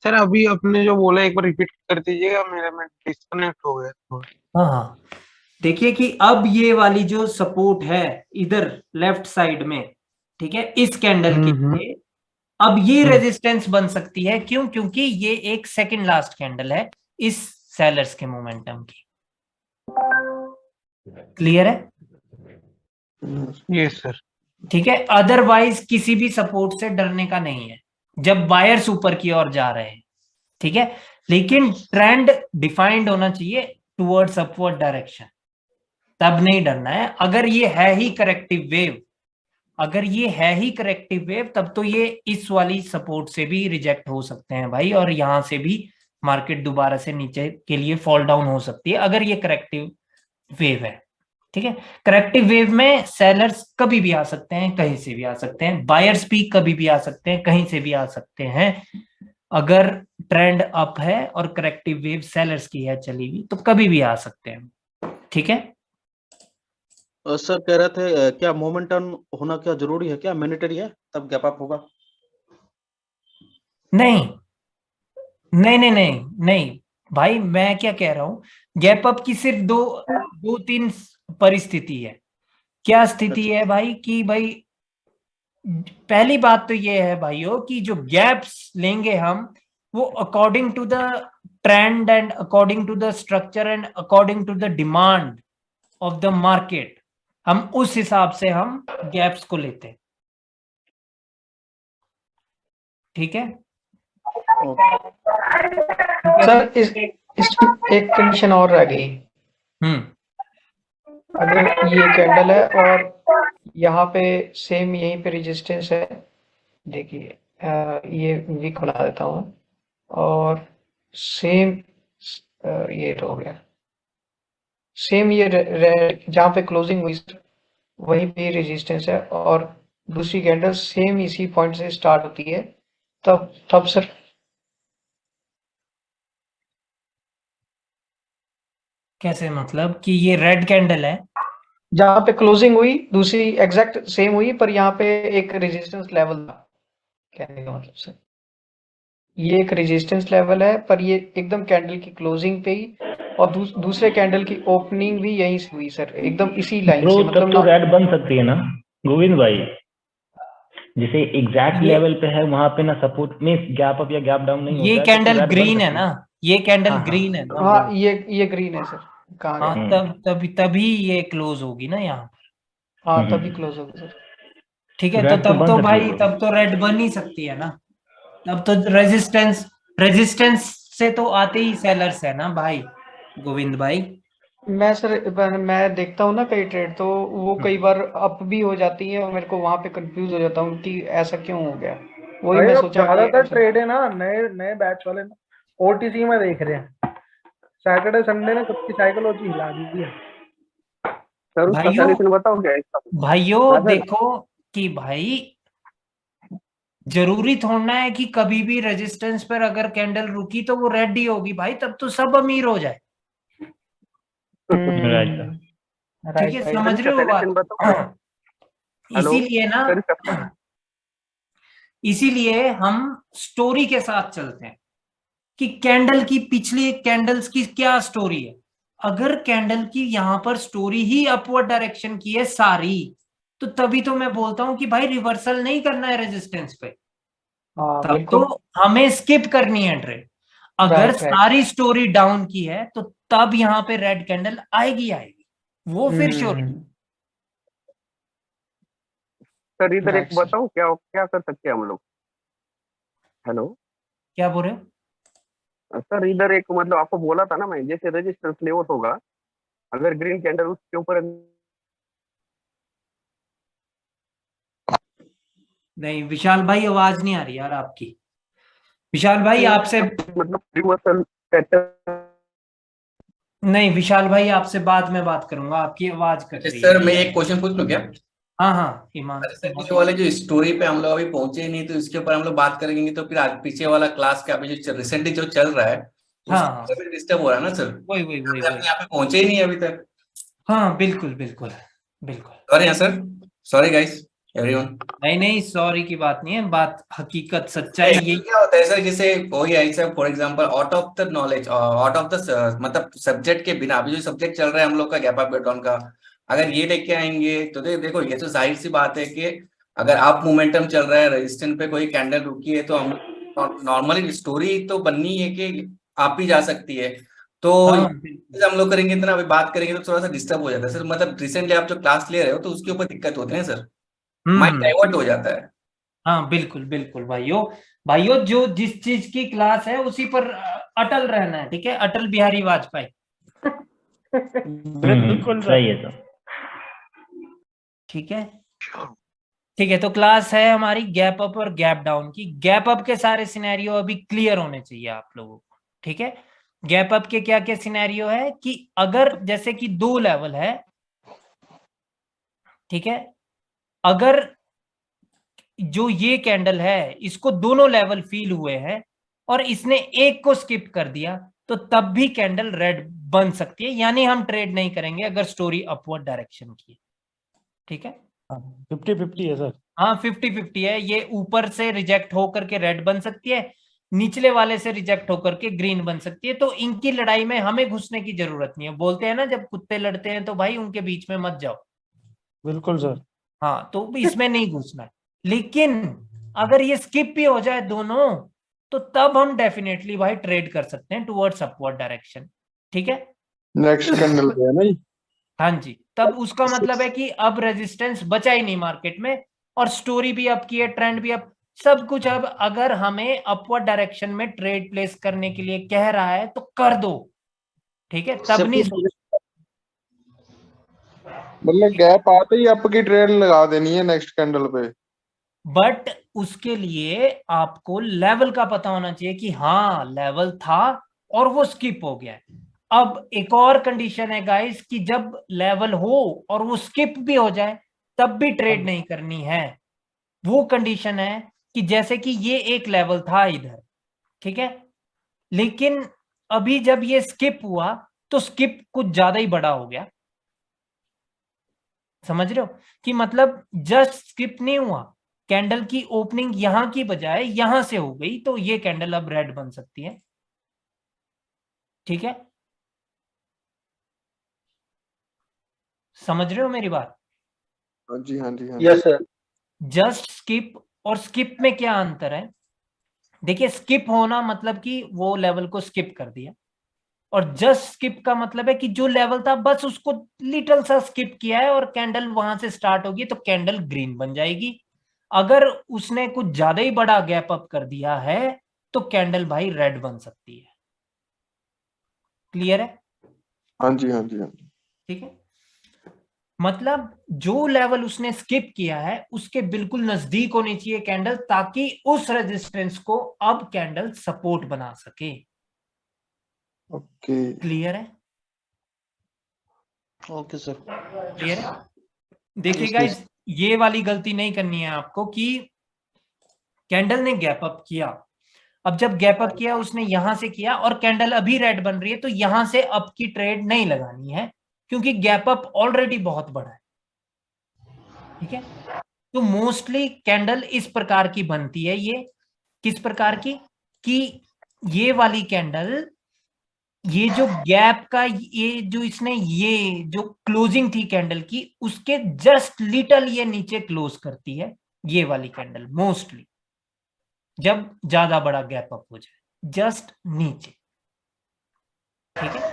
सर अभी आपने जो बोला एक बार रिपीट कर दीजिएगा, मेरा में डिस्कनेक्ट हो गया थोड़ा। हाँ हाँ, देखिए कि अब ये वाली जो सपोर्ट है इधर लेफ्ट साइड में, ठीक है, इस कैंडल के लिए अब ये रेजिस्टेंस बन सकती है। क्यों? क्योंकि ये एक सेकंड लास्ट कैंडल है इस सेलर्स के मोमेंटम की। क्लियर है? Yes sir. ठीक है, अदरवाइज किसी भी सपोर्ट से डरने का नहीं है जब बायर्स ऊपर की ओर जा रहे हैं। ठीक है, लेकिन ट्रेंड डिफाइंड होना चाहिए टुवर्ड्स अपवर्ड डायरेक्शन, तब नहीं डरना है। अगर ये है ही करेक्टिव वेव, अगर ये है ही करेक्टिव वेव, तब तो ये इस वाली सपोर्ट से भी रिजेक्ट हो सकते हैं भाई, और यहां से भी मार्केट दोबारा से नीचे के लिए फॉल डाउन हो सकती है अगर ये करेक्टिव वेव है। ठीक है, करेक्टिव वेव में सेलर्स कभी भी आ सकते हैं, कहीं से भी आ सकते हैं, बायर्स भी कभी भी आ सकते हैं, कहीं से भी आ सकते हैं। अगर ट्रेंड अप है और करेक्टिव वेव सेलर्स की है चली हुई, तो कभी भी आ सकते हैं। ठीक है सर कह रहे थे क्या मोमेंटम होना क्या जरूरी है, क्या मैंडेटरी है तब गैप अप होगा? नहीं नहीं नहीं नहीं नहीं भाई, मैं क्या कह रहा हूं, गैप अप की सिर्फ दो तीन परिस्थिति है। क्या स्थिति है भाई? कि भाई पहली बात तो ये है भाइयों कि जो गैप्स लेंगे हम, वो according to the trend and according to the structure and according to the demand of the market, हम उस हिसाब से हम गैप्स को लेते हैं। ठीक है सर इसमें एक कंडीशन और रह गई। अगर ये कैंडल है और यहाँ पे सेम यहीं पे रेजिस्टेंस है, देखिए ये वीक बना देता हूँ, और सेम ये हो गया, सेम ये जहाँ पे क्लोजिंग हुई वहीं पे रेजिस्टेंस है, और दूसरी कैंडल सेम इसी पॉइंट से स्टार्ट होती है, तब सर कैसे? मतलब कि ये रेड कैंडल है, जहाँ पे क्लोजिंग हुई दूसरी एग्जैक्ट सेम हुई, पर यहाँ पे एक रेजिस्टेंस लेवल था, कहने का मतलब सर ये एक रेजिस्टेंस लेवल है, पर ये एकदम कैंडल की क्लोजिंग पे ही, और दूसरे कैंडल की ओपनिंग भी यहीं से हुई सर, एकदम इसी लाइन से। मतलब तो रेड बन सकती है ना गोविंद भाई, जिसे एग्जैक्ट लेवल पे है वहां पे ना सपोर्ट में गैप अप या गैप डाउन नहीं ये होता कैंडल ग्रीन है ना, ये कैंडल हाँ, ग्रीन है ना। हाँ ये ग्रीन है सर, कहाँ हाँ, गया? तभी ये क्लोज होगी ना यहाँ पर। हाँ तभी क्लोज होगा सर। ठीक है, तो तब तो भाई तब तो रेड बन ही सकती है ना, तब तो रेजिस्टेंस से तो आते ही सेलर्स है ना भाई गोविंद भाई। मैं देखता हूँ ना कई ट्रेड, तो वो कई बार अप भी हो जाती है, और मेरे को वहां पे कंफ्यूज हो जाता हूँ कि ऐसा क्यों हो गया। वही मैं सोचा ज्यादातर ट्रेड है ना नए नए बैच वाले ओटीसी में देख रहे हैं, सैटरडे संडे ने सबकी साइकोलॉजी हिला दी है। सर उसका सॉल्यूशन बताओ क्या इसका? भाइयों देखो कि भाई जरूरी थोड़ा है कि कभी भी रेजिस्टेंस पर अगर कैंडल रुकी तो वो रेड ही होगी भाई, तब तो सब अमीर हो जाए। ठीक है, समझ रहे हो बात? इसीलिए ना, इसीलिए हम स्टोरी के साथ चलते हैं कि कैंडल की पिछली कैंडल्स की क्या स्टोरी है। अगर कैंडल की यहां पर स्टोरी ही अपवर्ड डायरेक्शन की है सारी, तो तभी तो मैं बोलता हूं कि भाई रिवर्सल नहीं करना है रेजिस्टेंस पे, तब तो हमें स्किप करनी है ट्रेड। अगर सारी स्टोरी डाउन की है तो तब यहां पे रेड कैंडल आएगी, वो फिर श्योर। सर इधर एक बताओ क्या क्या कर सकते हैं हम लोग? हेलो, क्या बोल रहे हो? सर इधर एक मतलब आपको बोला था ना मैं, जैसे रेजिस्टेंस लेआउट होगा, अगर ग्रीन कैंडल उसके ऊपर नहीं विशाल भाई, आवाज नहीं आ रही यार आपकी। विशाल भाई आपसे, मतलब रिवर्सल पैटर्न। नहीं विशाल भाई आपसे बाद में बात करूंगा, आपकी आवाज कट रही है। सर मैं एक क्वेश्चन पूछ लूं क्या? हाँ हाँ ईमान। अरे सर, पीछे वाले जो स्टोरी पे हम लोग अभी पहुंचे ही नहीं, तो इसके ऊपर हम लोग बात करेंगे तो फिर आज पीछे वाला क्लास का अभी जो रिसेंटली जो चल रहा है हाँ उसमें डिस्टर्ब हो रहा है ना सर। वही वही वही हम वही। यहाँ पे पहुंचे ही नहीं अभी तक। हाँ बिल्कुल बिल्कुल बिल्कुल। Sorry sir, sorry guys everyone. नहीं नहीं सॉरी की बात नहीं है, बात हकीकत सच्चाई यही। क्या होता है सर, जैसे कोई ऐसा for example out of the knowledge, out of the मतलब सब्जेक्ट के बिना, अभी जो सब्जेक्ट चल रहा है हम लोग का गैप अप डाउन का, अगर ये लेके आएंगे तो देखो ये तो जाहिर सी बात है कि अगर आप मोमेंटम चल रहा है, रेजिस्टेंस पे कोई कैंडल रुकी है, तो हम नॉर्मली स्टोरी तो बननी है कि आप ही जा सकती है। तो हाँ, हम लोग करेंगे इतना, अभी बात करेंगे तो थोड़ा सा डिस्टर्ब हो जाता है सर। मतलब रिसेंटली आप जो क्लास ले रहे हो तो उसके ऊपर दिक्कत होती है सर, माइंड डाइवर्ट हो जाता है। हाँ बिल्कुल बिल्कुल भाइयों, भाइयों जो जिस चीज की क्लास है उसी पर अटल रहना है, ठीक है? अटल बिहारी वाजपेयी। बिल्कुल सही है सर। ठीक है ठीक है। तो क्लास है हमारी गैप अप और गैप डाउन की। गैप अप के सारे सिनेरियो अभी क्लियर होने चाहिए आप लोगों को, ठीक है? गैप अप के क्या क्या सिनेरियो है कि अगर जैसे कि 2 लेवल है, ठीक है, अगर जो ये कैंडल है इसको दोनों लेवल फील हुए हैं और इसने एक को स्किप कर दिया, तो तब भी कैंडल रेड बन सकती है, यानी हम ट्रेड नहीं करेंगे अगर स्टोरी अपवर्ड डायरेक्शन की है, ठीक है? 50-50 है सर। हाँ 50-50 है। ये ऊपर से रिजेक्ट होकर के रेड बन सकती है, निचले वाले से रिजेक्ट होकर के ग्रीन बन सकती है। तो इनकी लड़ाई में हमें घुसने की जरूरत नहीं है। बोलते हैं ना जब कुत्ते लड़ते हैं तो भाई उनके बीच में मत जाओ। बिल्कुल सर। हाँ तो इसमें नहीं घुसना है। लेकिन अगर ये स्किप भी हो जाए दोनों, तो तब हम डेफिनेटली भाई ट्रेड कर सकते हैं टुवर्ड्स अपवर्ड डायरेक्शन, ठीक है? नेक्स्ट कैंडल पे है ना जी? हाँ जी, तब उसका मतलब है कि अब रेजिस्टेंस बचा ही नहीं मार्केट में, और स्टोरी भी अप की है, ट्रेंड भी अप, सब कुछ अब अगर हमें अपवर्ड डायरेक्शन में ट्रेड प्लेस करने के लिए कह रहा है तो कर दो, ठीक है? तब नहीं सोच, मतलब गैप आते ही आपकी ट्रेड लगा देनी है नेक्स्ट कैंडल पे। बट उसके लिए आपको लेवल का पता होना चाहिए कि हाँ लेवल था और वो स्किप हो गया है। अब एक और कंडीशन है गाइस कि जब लेवल हो और वो स्किप भी हो जाए तब भी ट्रेड नहीं करनी है। वो कंडीशन है कि जैसे कि ये एक लेवल था इधर, ठीक है, लेकिन अभी जब ये स्किप हुआ तो स्किप कुछ ज्यादा ही बड़ा हो गया। समझ रहे हो कि मतलब जस्ट स्किप नहीं हुआ, कैंडल की ओपनिंग यहां की बजाय यहां से हो गई, तो ये कैंडल अब रेड बन सकती है, ठीक है? समझ रहे हो मेरी बात? हाँ जी हाँ जी हाँ यस सर। जस्ट स्किप और स्किप में क्या अंतर है? देखिए स्किप होना मतलब कि वो लेवल को स्किप कर दिया, और जस्ट स्किप का मतलब है कि जो लेवल था बस उसको लिटिल सा स्किप किया है और कैंडल वहां से स्टार्ट होगी तो कैंडल ग्रीन बन जाएगी। अगर उसने कुछ ज्यादा ही बड़ा गैप अप कर दिया है तो कैंडल भाई रेड बन सकती है। क्लियर है? हाँ जी हाँ जी हाँ जी। ठीक है, मतलब जो लेवल उसने स्किप किया है उसके बिल्कुल नजदीक होनी चाहिए कैंडल, ताकि उस रेजिस्टेंस को अब कैंडल सपोर्ट बना सके। ओके क्लियर है? Okay sir. क्लियर है? देखिए गाइस, ये वाली गलती नहीं करनी है आपको कि कैंडल ने गैप अप किया, अब जब गैप अप किया उसने यहां से किया और कैंडल अभी रेड बन रही है, तो यहां से अप की ट्रेड नहीं लगानी है क्योंकि गैप अप ऑलरेडी बहुत बड़ा है, ठीक है? तो मोस्टली कैंडल इस प्रकार की बनती है। ये किस प्रकार की कि ये वाली कैंडल, ये जो गैप का, ये जो इसने ये जो क्लोजिंग थी कैंडल की उसके जस्ट लिटल ये नीचे क्लोज करती है, ये वाली कैंडल मोस्टली जब ज्यादा बड़ा गैप अप हो जाए जस्ट नीचे, ठीक है?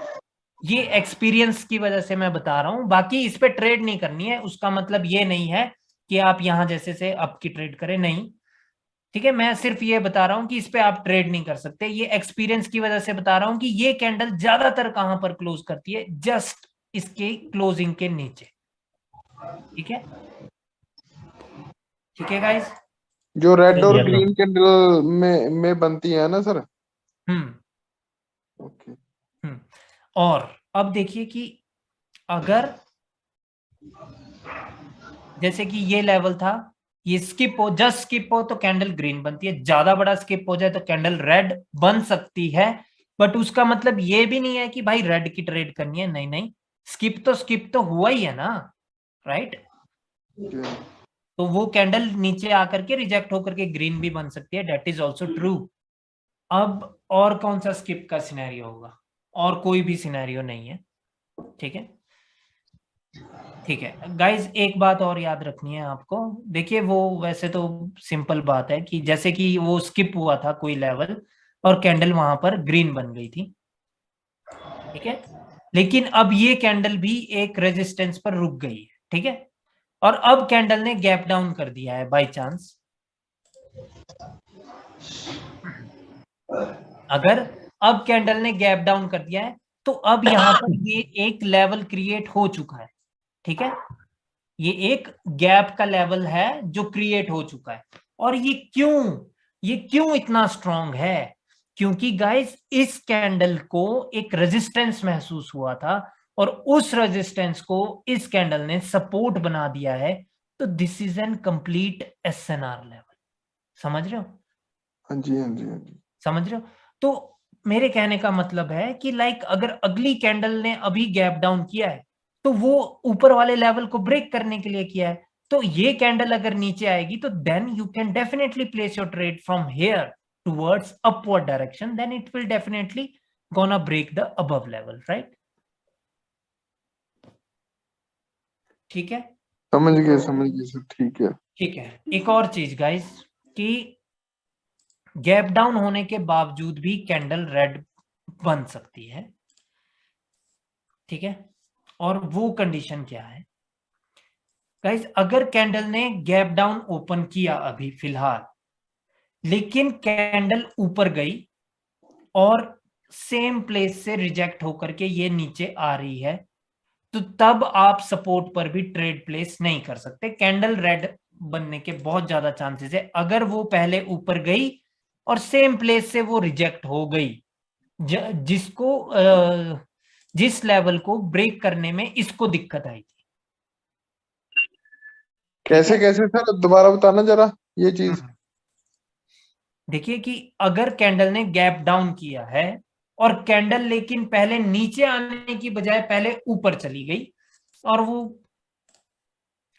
ये एक्सपीरियंस की वजह से मैं बता रहा हूं, बाकी इस पे ट्रेड नहीं करनी है। उसका मतलब ये नहीं है कि आप यहां जैसे से अप की ट्रेड करें, नहीं, ठीक है, मैं सिर्फ ये बता रहा हूं कि इस पे आप ट्रेड नहीं कर सकते, ये एक्सपीरियंस की वजह से बता रहा हूं कि ये कैंडल ज्यादातर कहां पर क्लोज करती है, जस्ट इसके क्लोजिंग के नीचे। ठीक है, ठीक है गाइस, जो रेड और Yes, sir. ग्रीन कैंडल में बनती है ना सर। ओके। और अब देखिए कि अगर जैसे कि ये लेवल था, ये स्किप हो, जस्ट स्किप हो तो कैंडल ग्रीन बनती है, ज्यादा बड़ा स्किप हो जाए तो कैंडल रेड बन सकती है, बट उसका मतलब ये भी नहीं है कि भाई रेड की ट्रेड करनी है, नहीं नहीं, स्किप तो हुआ ही है ना, राइट। तो वो कैंडल नीचे आकर के रिजेक्ट होकर के ग्रीन भी बन सकती है, दैट इज ऑल्सो ट्रू। अब और कौन सा स्किप का सिनेरियो होगा, और कोई भी सिनेरियो नहीं है। ठीक है, ठीक है गाइज, एक बात और याद रखनी है आपको। देखिए वो वैसे तो सिंपल बात है कि जैसे कि वो स्किप हुआ था कोई लेवल और कैंडल वहां पर ग्रीन बन गई थी, ठीक है, लेकिन अब ये कैंडल भी एक रेजिस्टेंस पर रुक गई है, ठीक है, और अब कैंडल ने गैप डाउन कर दिया है बाय चांस। अगर अब कैंडल ने गैप डाउन कर दिया है तो अब यहां पर ये एक लेवल क्रिएट हो चुका है, ठीक है, ये एक गैप का लेवल है जो क्रिएट हो चुका है। और ये क्यों इतना स्ट्रांग है, क्योंकि गाइस इस कैंडल को एक रेजिस्टेंस महसूस हुआ था और उस रेजिस्टेंस को इस कैंडल ने सपोर्ट बना दिया है, तो this is an complete SNR level. समझ रहे हो? हाँ जी, हाँ जी, हाँ जी। समझ रहे हो? तो मेरे कहने का मतलब है कि लाइक अगर अगली कैंडल ने अभी गैप डाउन किया है तो वो ऊपर वाले लेवल को ब्रेक करने के लिए किया है, तो ये कैंडल अगर नीचे आएगी तो then you can definitely place your trade from here towards upward direction, then it will definitely gonna break the above level, right? ठीक है, समझ गए सर, ठीक है। ठीक है। एक और चीज गाइस कि गैप डाउन होने के बावजूद भी कैंडल रेड बन सकती है, ठीक है, और वो कंडीशन क्या है गाइस, अगर कैंडल ने गैप डाउन ओपन किया अभी फिलहाल, लेकिन कैंडल ऊपर गई और सेम प्लेस से रिजेक्ट होकर के ये नीचे आ रही है, तो तब आप सपोर्ट पर भी ट्रेड प्लेस नहीं कर सकते, कैंडल रेड बनने के बहुत ज्यादा चांसेस है। अगर वो पहले ऊपर गई और सेम प्लेस से वो रिजेक्ट हो गई, जिस लेवल को ब्रेक करने में इसको दिक्कत आई थी। कैसे सर, दोबारा बताना जरा ये चीज। देखिए कि अगर कैंडल ने गैप डाउन किया है और कैंडल लेकिन पहले नीचे आने की बजाय पहले ऊपर चली गई और वो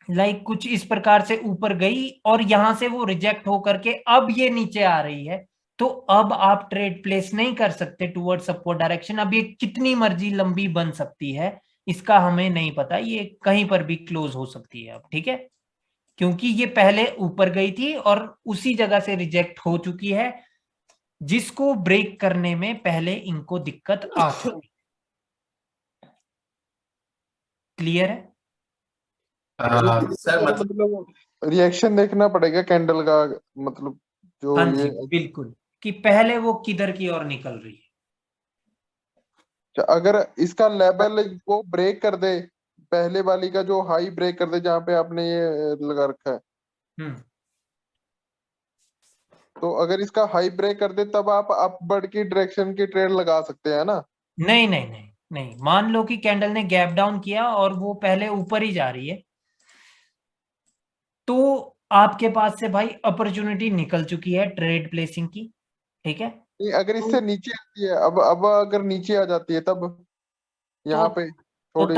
लाइक कुछ इस प्रकार से ऊपर गई और यहां से वो रिजेक्ट होकर के अब ये नीचे आ रही है, तो अब आप ट्रेड प्लेस नहीं कर सकते टुवर्ड्स अपवर्ड डायरेक्शन। अब ये कितनी मर्जी लंबी बन सकती है इसका हमें नहीं पता, ये कहीं पर भी क्लोज हो सकती है अब, ठीक है, क्योंकि ये पहले ऊपर गई थी और उसी जगह से रिजेक्ट हो चुकी है, जिसको ब्रेक करने में पहले इनको दिक्कत आ चुकी। क्लियर है? सर मतलब रिएक्शन देखना पड़ेगा कैंडल का, मतलब जो हाँ ये जी बिल्कुल, कि पहले वो किधर की ओर निकल रही है। अगर इसका लेवल वो ब्रेक कर दे, पहले वाली का जो हाई ब्रेक कर दे जहां पे आपने ये लगा रखा है, तो अगर इसका हाई ब्रेक कर दे तब आप अपवर्ड की डायरेक्शन की ट्रेड लगा सकते हैं ना? नहीं नहीं नहीं नहीं, मान लो कि कैंडल ने गैप डाउन किया और वो पहले ऊपर ही जा रही है, तो आपके पास से भाई अपॉर्चुनिटी निकल चुकी है ट्रेड प्लेसिंग की, ठीक है। नहीं, अगर इससे नीचे आती है, अब अगर नीचे आ जाती है तब यहाँ पे तो थोड़ी,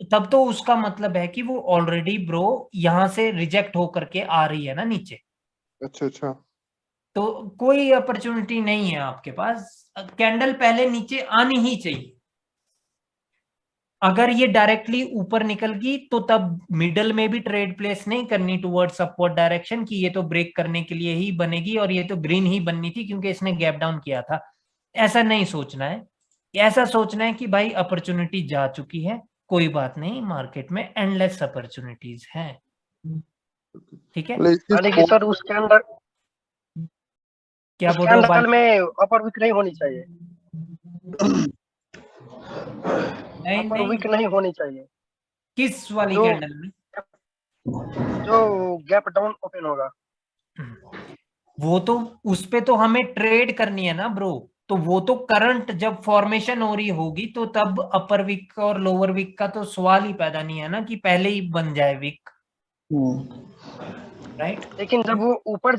तब तो उसका मतलब है कि वो ऑलरेडी ब्रो यहां से रिजेक्ट होकर के आ रही है ना नीचे, अच्छा, तो कोई अपॉर्चुनिटी नहीं है आपके पास, कैंडल पहले नीचे आनी ही चाहिए। अगर ये डायरेक्टली ऊपर निकल गई तो तब मिडल में भी ट्रेड प्लेस नहीं करनी टुवर्ड्स अपवर्ड डायरेक्शन की ये तो ब्रेक करने के लिए ही बनेगी और ये तो ग्रीन ही बननी थी क्योंकि इसने गैप डाउन किया था। ऐसा नहीं सोचना है, ऐसा सोचना है कि भाई अपॉर्चुनिटी जा चुकी है, कोई बात नहीं, मार्केट में एंडलेस अपॉर्चुनिटीज हैं, ठीक है। यानी कि सर क्या उस बोल रहे हो कैंडल भाई? में अपर वीक नहीं होनी चाहिए, नहीं अपर नहीं, वीक नहीं होनी चाहिए, किस वाली जो कैंडल में? जो गैप डाउन ओपन होगा। वो तो उस पे तो हमें ट्रेड करनी है ना ब्रो, तो वो तो करंट जब फॉर्मेशन हो रही होगी तो तब अपर विक और लोअर विक का तो सवाल ही पैदा नहीं है ना कि पहले ही बन जाए विक, राइट? लेकिन जब वो ऊपर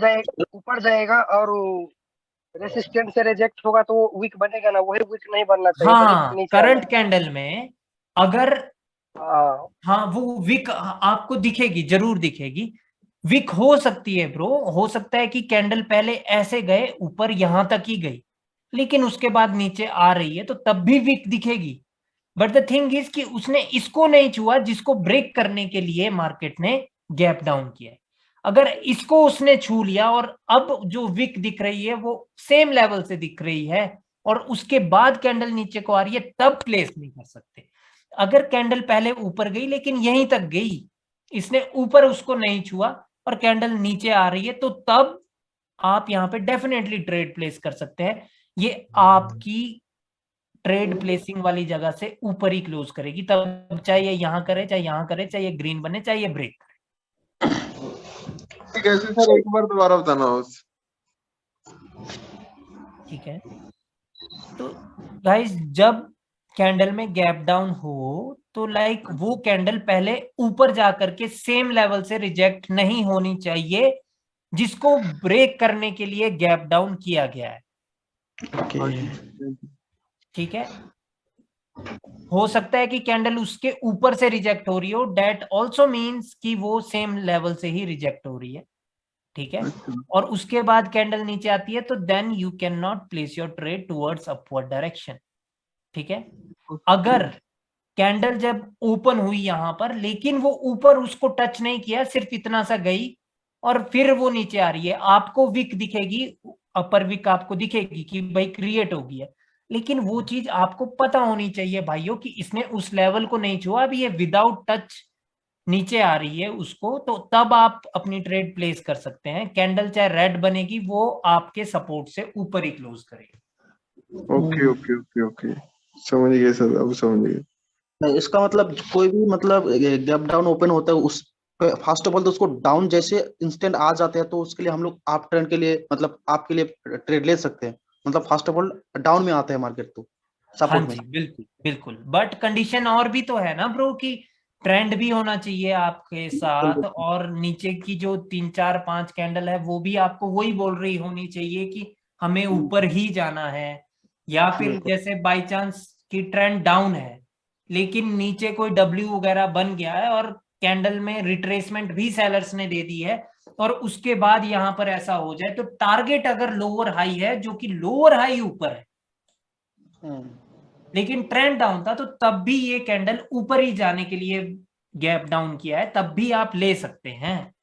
जाएगा और रेसिस्टेंस से रिजेक्ट होगा तो वो वीक बनेगा ना, वही वीक नहीं बनना चाहिए, वही हाँ, नीचे आना करंट है। कैंडल में अगर हाँ, हाँ वो विक आपको दिखेगी, जरूर दिखेगी। विक हो सकती है ब्रो, हो सकता है कि कैंडल पहले ऐसे गए ऊपर यहां तक ही गई, लेकिन उसके बाद नीचे आ रही है तो तब भी विक दिखेगी। बट द थिंग इज कि उसने इसको नहीं छुआ जिसको ब्रेक करने के लिए मार्केट ने गैप डाउन किया है। अगर इसको उसने छू लिया और अब जो विक दिख रही है वो सेम लेवल से दिख रही है और उसके बाद कैंडल नीचे को आ रही है, तब प्लेस नहीं कर सकते। अगर कैंडल पहले ऊपर गई लेकिन यहीं तक गई, इसने ऊपर उसको नहीं छुआ और कैंडल नीचे आ रही है, तो तब आप यहां पे डेफिनेटली ट्रेड प्लेस कर सकते हैं। ये आपकी ट्रेड प्लेसिंग वाली जगह से ऊपर ही क्लोज करेगी, तब चाहे ये यहां करे, चाहे यहां करे, चाहे ये ग्रीन बने, चाहे ये ब्रेक करे। कैसे सर, एक बार दोबारा बताना उस। ठीक है, तो गाइस जब कैंडल में गैप डाउन हो तो लाइक वो कैंडल पहले ऊपर जाकर के सेम लेवल से रिजेक्ट नहीं होनी चाहिए जिसको ब्रेक करने के लिए गैप डाउन किया गया है। ठीक है, हो सकता है कि कैंडल उसके ऊपर से रिजेक्ट हो रही हो, डेट ऑल्सो मीन्स कि वो सेम लेवल से ही रिजेक्ट हो रही है। ठीक है, और उसके बाद कैंडल नीचे आती है तो then you can not place your trade towards upward direction. ठीक है, अगर कैंडल जब ओपन हुई यहां पर लेकिन वो ऊपर उसको टच नहीं किया, सिर्फ इतना सा गई और फिर वो नीचे आ रही है, आपको विक दिखेगी, अपर विक आपको दिखेगी कि भाई क्रिएट हो गई है, लेकिन वो चीज आपको पता होनी चाहिए भाइयों कि इसने उस लेवल को नहीं छुआ, अभी ये विदाउट टच नीचे आ रही है उसको, तो तब आप अपनी ट्रेड प्लेस कर सकते हैं। कैंडल चाहे रेड बनेगी, वो आपके सपोर्ट से ऊपर ही क्लोज करेगी। ओके ओके ओके ओके, समझ गए सर, अब समझ गए। नहीं, इसका मतलब कोई भी मतलब गैप डाउन ओपन होता है उस फर्स्ट ऑफ ऑल तो उसको डाउन जैसे इंस्टेंट आ जाते हैं तो उसके लिए हम लोग आप ट्रेंड के लिए मतलब आपके लिए ट्रेड ले सकते हैं। मतलब फर्स्ट ऑफ ऑल डाउन में आता है मार्केट तो हाँ सपोर्ट में। जी, बिल्कुल बिल्कुल, बट कंडीशन और भी तो है ना ब्रो कि ट्रेंड भी होना चाहिए आपके साथ, और नीचे की जो 3 4 5 कैंडल है वो भी आपको वही बोल रही होनी चाहिए कि हमें ऊपर ही जाना है। या फिर जैसे बाय चांस की ट्रेंड डाउन है लेकिन नीचे कोई डब्ल्यू वगैरह बन गया है और कैंडल में रिट्रेसमेंट भी सेलर्स ने दे दी है और उसके बाद यहां पर ऐसा हो जाए, तो टारगेट अगर लोअर हाई है, जो कि लोअर हाई ऊपर है लेकिन ट्रेंड डाउन था, तो तब भी ये कैंडल ऊपर ही जाने के लिए गैप डाउन किया है, तब भी आप ले सकते हैं।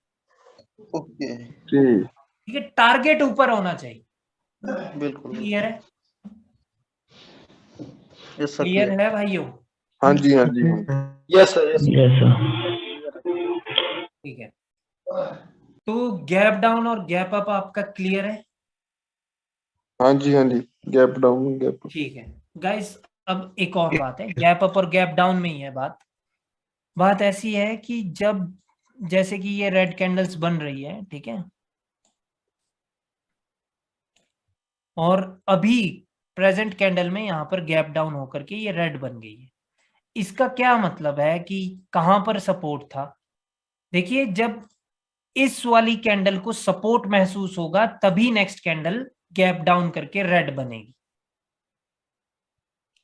ओके, ठीक है, टारगेट ऊपर होना चाहिए। बिल्कुल क्लियर है? यस सर, क्लियर है भाइयों? हाँ जी हाँ जी। यस सर, यस ठीक है, तो गैप डाउन और गैप अप आपका क्लियर है? हाँ जी हाँ जी, गैप डाउन गैप। ठीक है गाइस, अब एक और बात है, गैप अप और गैप डाउन में ही है बात ऐसी है कि जब जैसे कि ये रेड कैंडल्स बन रही है, ठीक है, और अभी प्रेजेंट कैंडल में यहां पर गैप डाउन होकर के ये रेड बन गई है, इसका क्या मतलब है कि कहां पर सपोर्ट था? देखिए, जब इस वाली कैंडल को सपोर्ट महसूस होगा तभी नेक्स्ट कैंडल गैप डाउन करके रेड बनेगी।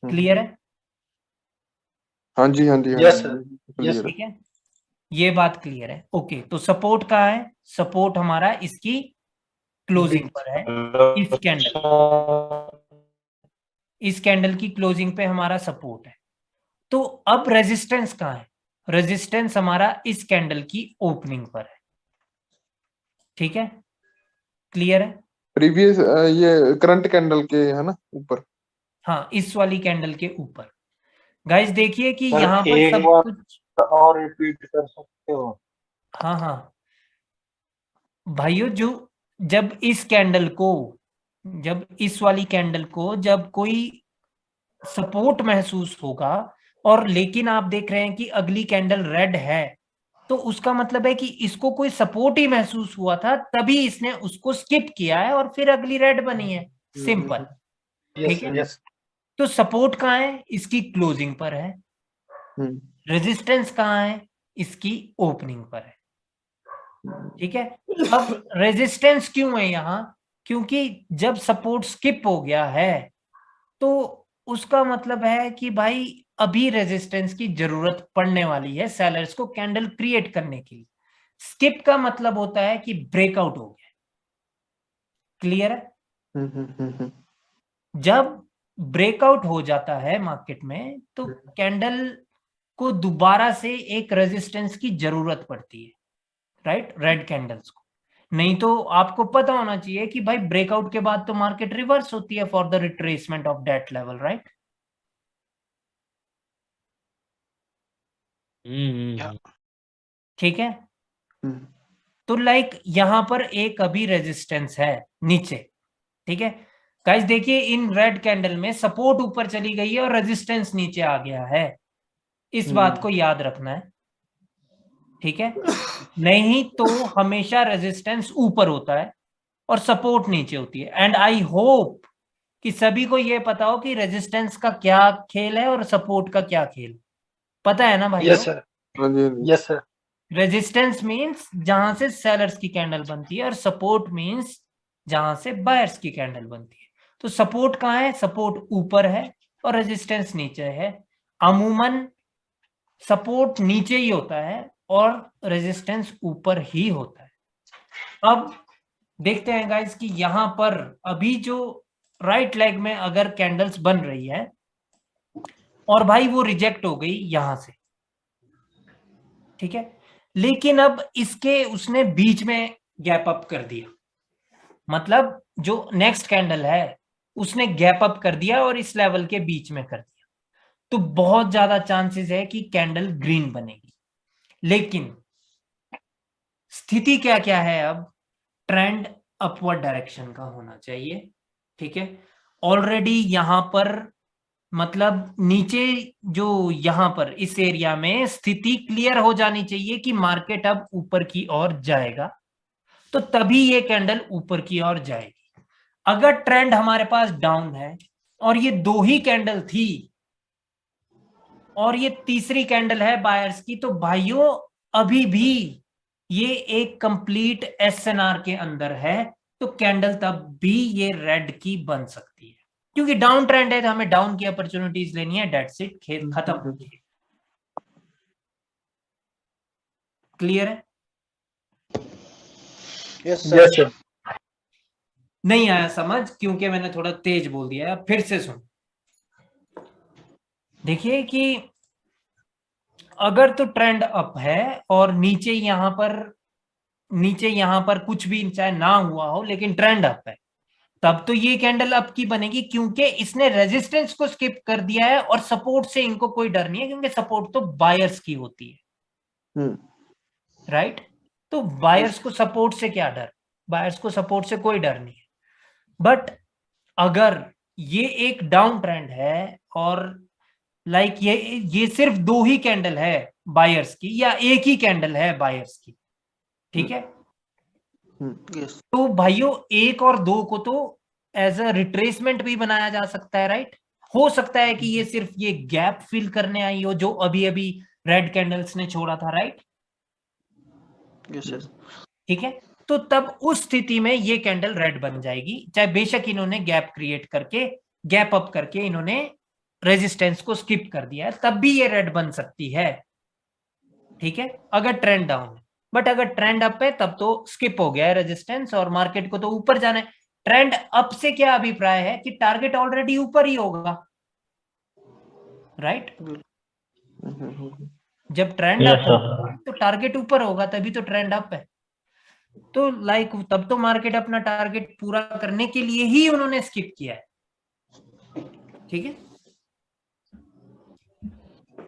क्लियर है? हाँ जी हाँ जी हाँ यस जी, सर, क्लियर है। ठीक है, ये बात क्लियर है। ओके, तो सपोर्ट कहाँ है? सपोर्ट हमारा इसकी क्लोजिंग पर है, इस कैंडल की क्लोजिंग पे हमारा सपोर्ट है। तो अब रेजिस्टेंस कहाँ है? रेजिस्टेंस हमारा इस कैंडल की ओपनिंग पर है। ठीक है, क्लियर है? प्रीवियस ये करंट कैंडल के है ना ऊपर। हाँ, इस वाली कैंडल के ऊपर। गाइस देखिए कि यहाँ पर सब कुछ और रिपीट कर सकते हो? हाँ हाँ भाइयों, जो जब इस कैंडल को जब इस वाली कैंडल को जब कोई सपोर्ट महसूस होगा और लेकिन आप देख रहे हैं कि अगली कैंडल रेड है, तो उसका मतलब है कि इसको कोई सपोर्ट ही महसूस हुआ था, तभी इसने उसको स्किप किया है और फिर अगली रेड बनी है। सिंपल, ठीक है। तो सपोर्ट कहाँ है? इसकी क्लोजिंग पर है। रेजिस्टेंस कहाँ है? इसकी ओपनिंग पर है, ठीक है। अब रेजिस्टेंस क्यों है यहाँ? क्योंकि जब सपोर्ट स्किप हो गया है तो उसका मतलब है कि भाई अभी रेजिस्टेंस की जरूरत पड़ने वाली है सेलर्स को कैंडल क्रिएट करने के लिए। स्किप का मतलब होता है कि ब्रेकआउट हो गया। क्लियर है? जब ब्रेकआउट हो जाता है मार्केट में तो कैंडल को दोबारा से एक रेजिस्टेंस की जरूरत पड़ती है, राइट, रेड कैंडल्स को। नहीं तो आपको पता होना चाहिए कि भाई ब्रेकआउट के बाद तो मार्केट रिवर्स होती है for the retracement of that level, right. ठीक है। तो लाइक यहां पर एक अभी रेजिस्टेंस है नीचे, ठीक है। गाइस देखिए इन रेड कैंडल में सपोर्ट ऊपर चली गई है और रेजिस्टेंस नीचे आ गया है। इस बात को याद रखना है, ठीक है। नहीं तो हमेशा रेजिस्टेंस ऊपर होता है और सपोर्ट नीचे होती है। एंड आई होप कि सभी को यह पता हो कि रेजिस्टेंस का क्या खेल है और सपोर्ट का क्या खेल, पता है ना भाई? Yes sir, yes sir. Resistance means जहां से सेलर्स की कैंडल बनती है और सपोर्ट मींस जहां से बायर्स की कैंडल बनती है। तो सपोर्ट कहाँ है? सपोर्ट ऊपर है और रेजिस्टेंस नीचे है। अमूमन सपोर्ट नीचे ही होता है और रेजिस्टेंस ऊपर ही होता है। अब देखते हैं गाइस कि यहां पर अभी जो राइट लेग में अगर कैंडल्स बन रही है और भाई वो रिजेक्ट हो गई यहां से, ठीक है, लेकिन अब इसके उसने बीच में गैप अप कर दिया, मतलब जो नेक्स्ट कैंडल है उसने गैप अप कर दिया और इस लेवल के बीच में कर दिया, तो बहुत ज्यादा चांसेस है कि कैंडल ग्रीन बनेगी। लेकिन स्थिति क्या क्या है? अब ट्रेंड अपवर्ड डायरेक्शन का होना चाहिए, ठीक है। ऑलरेडी यहां पर मतलब नीचे जो यहां पर इस एरिया में स्थिति क्लियर हो जानी चाहिए कि मार्केट अब ऊपर की ओर जाएगा, तो तभी ये कैंडल ऊपर की ओर जाएगी। अगर ट्रेंड हमारे पास डाउन है और ये दो ही कैंडल थी और ये तीसरी कैंडल है बायर्स की, तो भाइयों अभी भी ये एक कंप्लीट एसएनआर के अंदर है, तो कैंडल तब भी ये रेड की बन सकती है, क्योंकि डाउन ट्रेंड है तो हमें डाउन की अपॉर्चुनिटीज लेनी है। डेट्स इट, खेल खत्म। क्लियर है? Yes sir. नहीं आया समझ? क्योंकि मैंने थोड़ा तेज बोल दिया है। फिर से सुन, देखिए कि अगर तो ट्रेंड अप है और नीचे यहां पर कुछ भी चाहे ना हुआ हो लेकिन ट्रेंड अप है, तब तो ये कैंडल अप की बनेगी, क्योंकि इसने रेजिस्टेंस को स्किप कर दिया है और सपोर्ट से इनको कोई डर नहीं है, क्योंकि सपोर्ट तो बायर्स की होती है, राइट। तो बायर्स को सपोर्ट से क्या डर? बायर्स को सपोर्ट से कोई डर नहीं है। बट अगर ये एक डाउन ट्रेंड है और लाइक ये सिर्फ दो ही कैंडल है बायर्स की या एक ही कैंडल है बायर्स की, ठीक है, तो भाइयों एक और दो को तो एज अ रिट्रेसमेंट भी बनाया जा सकता है, राइट। हो सकता है कि ये सिर्फ ये गैप फिल करने आई हो जो अभी अभी रेड कैंडल्स ने छोड़ा था, राइट। ठीक है, तो तब उस स्थिति में ये कैंडल रेड बन जाएगी, चाहे बेशक इन्होंने गैप क्रिएट करके गैप अप करके इन्होंने रेजिस्टेंस को स्किप कर दिया है, तब भी ये रेड बन सकती है, ठीक है, अगर ट्रेंड डाउन है। बट अगर ट्रेंड अप है तब तो स्किप हो गया है रेजिस्टेंस और मार्केट को तो ऊपर जाना है। ट्रेंड अप से क्या अभिप्राय है कि टारगेट ऑलरेडी ऊपर ही होगा, राइट। जब ट्रेंड अप होगा तो टारगेट ऊपर होगा, तभी तो ट्रेंड अप है। तो लाइक तब तो मार्केट अपना टारगेट पूरा करने के लिए ही उन्होंने स्किप किया है, ठीक है।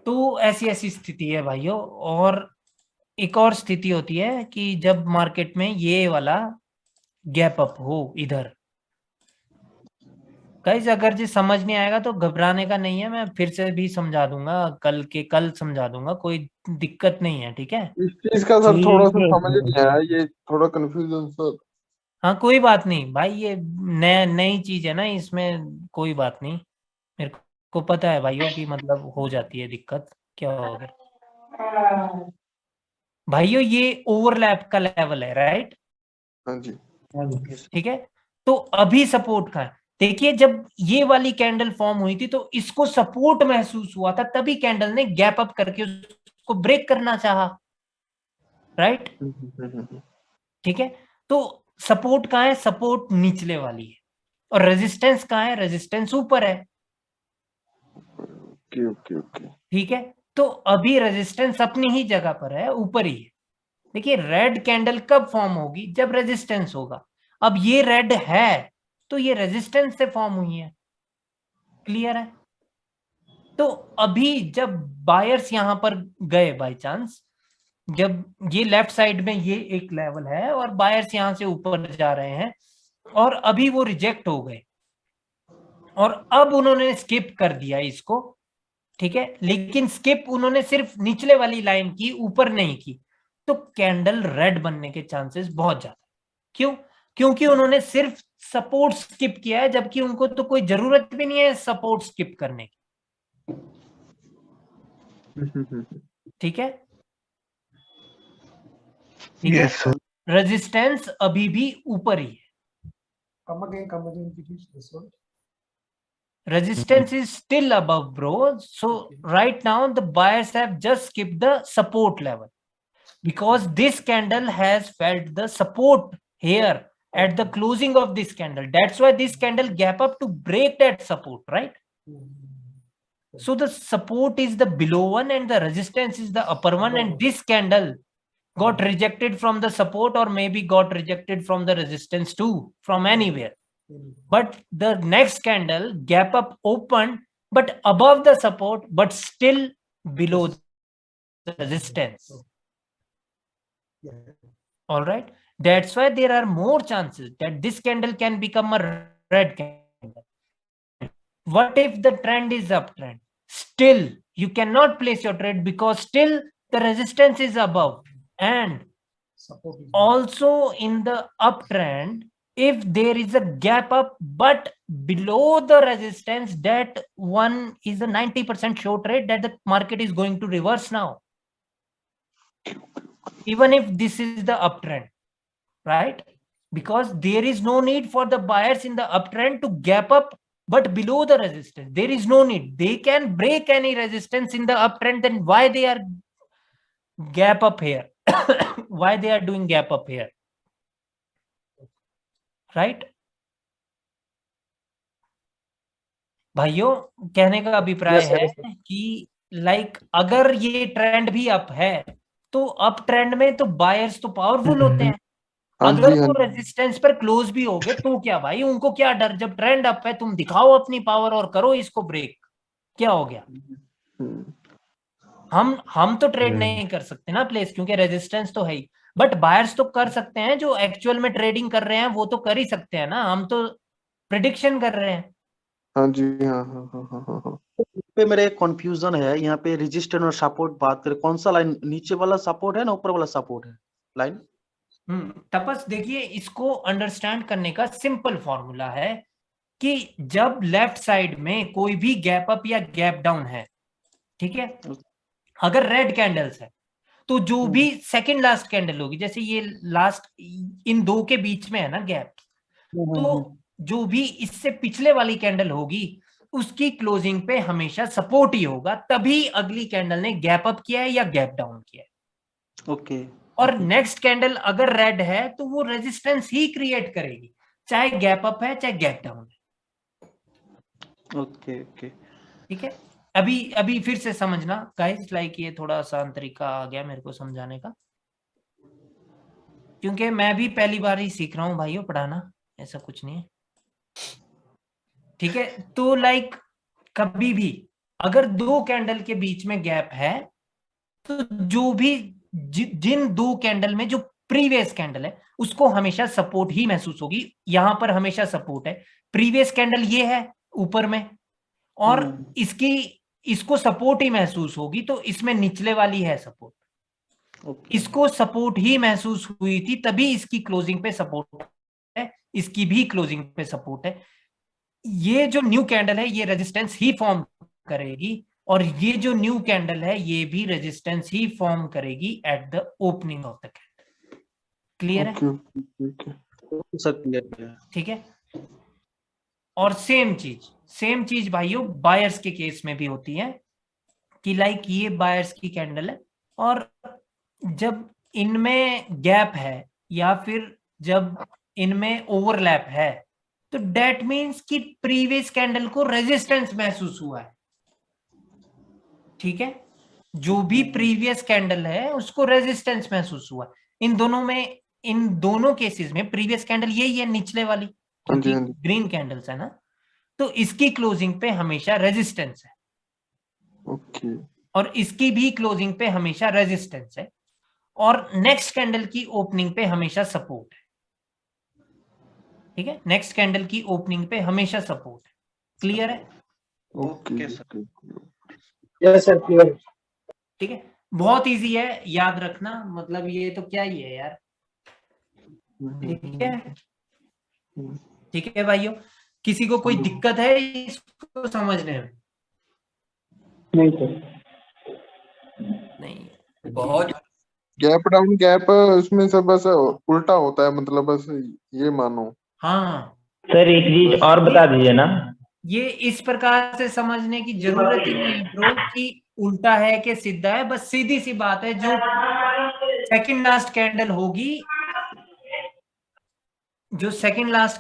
तो ऐसी ऐसी स्थिति है भाइयों। और एक और स्थिति होती है कि जब मार्केट में ये वाला गैप अप हो इधर, गाइस अगर जी समझ नहीं आएगा तो घबराने का नहीं है, मैं फिर से भी समझा दूंगा, कल समझा दूंगा, कोई दिक्कत नहीं है, ठीक है। इस चीज का सर थोड़ा सा ठीक समझ है नहीं आया, ये थोड़ा कंफ्यूजन सर। हाँ कोई बात नहीं भाई, ये नई चीज है ना, इसमें कोई बात नहीं, मेरे को पता है भाइयों की मतलब हो जाती है दिक्कत, क्या हो गया भाइयों, ये ओवरलैप का लेवल है, राइट? हाँ जी। ठीक है, तो अभी सपोर्ट का है, देखिए जब ये वाली कैंडल फॉर्म हुई थी तो इसको सपोर्ट महसूस हुआ था, तभी कैंडल ने गैप अप करके उसको ब्रेक करना चाहा, राइट? ठीक है, तो सपोर्ट कहाँ है? सपोर्ट निचले वाली है, और रेजिस्टेंस कहाँ है? रेजिस्टेंस ऊपर है। Okay okay okay. ठीक है, तो अभी रेजिस्टेंस अपनी ही जगह पर है, ऊपर ही है। देखिए रेड कैंडल कब फॉर्म होगी? जब रेजिस्टेंस होगा। अब ये रेड है तो ये रेजिस्टेंस से फॉर्म हुई है, क्लियर है? तो अभी जब बायर्स यहां पर गए बाय चांस, जब ये लेफ्ट साइड में ये एक लेवल है और बायर्स यहां से ऊपर जा रहे हैं और अभी वो रिजेक्ट हो गए और अब उन्होंने स्किप कर दिया इसको, ठीक है, लेकिन स्किप उन्होंने सिर्फ निचले वाली लाइन की, ऊपर नहीं की, तो कैंडल रेड बनने के चांसेस बहुत ज्यादा। क्यों? क्योंकि उन्होंने सिर्फ सपोर्ट स्किप किया है, जबकि उनको तो कोई जरूरत भी नहीं है सपोर्ट स्किप करने की। ठीक है, ठीक है, रेजिस्टेंस अभी भी ऊपर ही है। Come again, please. This one. Resistance is still above, bro. So right now the buyers have just skipped the support level because this candle has felt the support here at the closing of this candle. That's why this candle gap up to break that support, right? So the support is the below one and the resistance is the upper one, and this candle got rejected from the support or maybe got rejected from the resistance too, from anywhere. But the next candle gap up opened but above the support but still below the resistance. All right, that's why there are more chances that this candle can become a red candle. What if the trend is uptrend? Still you cannot place your trade because still the resistance is above, and also in the uptrend, if there is a gap up but below the resistance, that one is a 90% sure trade that the market is going to reverse now, even if this is the uptrend, right? Because there is no need for the buyers in the uptrend to gap up but below the resistance. There is no need. They can break any resistance in the uptrend, then why they are gap up here? Why they are doing gap up here, right? भाइयों कहने का अभिप्राय है कि like अगर ये trend भी up है तो अप ट्रेंड में तो बायर्स तो पावरफुल होते हैं, अगर वो रेजिस्टेंस पर क्लोज भी हो गए तो क्या भाई, उनको क्या डर? जब ट्रेंड अप है तुम दिखाओ अपनी पावर और करो इसको ब्रेक, क्या हो गया? हम तो ट्रेड नहीं कर सकते ना प्लेस, क्योंकि रेजिस्टेंस तो है ही, बट बायर्स तो कर सकते हैं, जो एक्चुअल में ट्रेडिंग कर रहे हैं वो तो कर ही सकते हैं ना, हम तो प्रिडिक्शन कर रहे हैं। हाँ जी, हाँ। पे मेरे एक कंफ्यूजन है, यहाँ पे रेजिस्टेंस और सपोर्ट बात करें, कौन सा लाइन नीचे वाला सपोर्ट है ना ऊपर वाला सपोर्ट है लाइन? तपस देखिए, इसको अंडरस्टैंड करने का सिंपल फॉर्मूला है कि जब लेफ्ट साइड में कोई भी गैप अप या गैप डाउन है, ठीक है, अगर रेड कैंडल्स है तो जो भी सेकंड लास्ट कैंडल होगी, जैसे ये लास्ट इन दो के बीच में है ना गैप, तो जो भी इससे पिछले वाली कैंडल होगी उसकी क्लोजिंग पे हमेशा सपोर्ट ही होगा, तभी अगली कैंडल ने गैप अप किया है या गैप डाउन किया है। ओके। और नेक्स्ट कैंडल अगर रेड है तो वो रेजिस्टेंस ही क्रिएट करेगी, चाहे गैप अप है चाहे गैप डाउन है। ओके ओके, ठीक है, अभी फिर से समझना गाइस, लाइक ये थोड़ा आसान तरीका आ गया मेरे को समझाने का, क्योंकि मैं भी पहली बार ही सीख रहा हूँ भाइयों पढ़ाना, ऐसा कुछ नहीं है। ठीक है, तो लाइक कभी भी अगर दो कैंडल के बीच में गैप है तो जो भी जिन दो कैंडल में जो प्रीवियस कैंडल है उसको हमेशा सपोर्ट ही महसूस होगी। यहां पर हमेशा सपोर्ट है, प्रीवियस कैंडल ये है ऊपर में, और इसको सपोर्ट ही महसूस होगी, तो इसमें निचले वाली है सपोर्ट, इसको सपोर्ट ही महसूस हुई थी, तभी इसकी क्लोजिंग पे सपोर्ट है, इसकी भी क्लोजिंग पे सपोर्ट है। ये जो न्यू कैंडल है ये रेजिस्टेंस ही फॉर्म करेगी, और ये जो न्यू कैंडल है ये भी रेजिस्टेंस ही फॉर्म करेगी at the opening of the candle. Clear है? ठीक है। और सेम चीज भाइयों बायर्स के केस में भी होती है कि लाइक ये बायर्स की कैंडल है, और जब इनमें गैप है या फिर जब इनमें ओवरलैप है, तो डेट मीन्स कि प्रीवियस कैंडल को रेजिस्टेंस महसूस हुआ है। ठीक है, जो भी प्रीवियस कैंडल है उसको रेजिस्टेंस महसूस हुआ। इन दोनों केसेस में प्रीवियस कैंडल यही है, निचले वाली, क्योंकि ग्रीन कैंडल्स है ना, तो इसकी क्लोजिंग पे हमेशा रेजिस्टेंस है। ओके। और इसकी भी क्लोजिंग पे हमेशा रेजिस्टेंस है, और नेक्स्ट कैंडल की ओपनिंग पे हमेशा सपोर्ट है। ठीक है, नेक्स्ट कैंडल की ओपनिंग पे हमेशा सपोर्ट है। क्लियर है? Okay sir. Yes sir, clear. ठीक है, बहुत इजी है, याद रखना, मतलब ये तो क्या ही है यार। ठीक है, ठीक है भाइयों, किसी को कोई दिक्कत है इसको समझने में? नहीं सर, नहीं। बहुत गैप डाउन गैप उसमें सब बस उल्टा होता है, मतलब बस ये मानो। हाँ सर एक चीज और बता दीजिए ना। ये इस प्रकार से समझने की जरूरत ही नहीं है ब्रो कि उल्टा है कि सीधा है, बस सीधी सी बात है, जो सेकंड लास्ट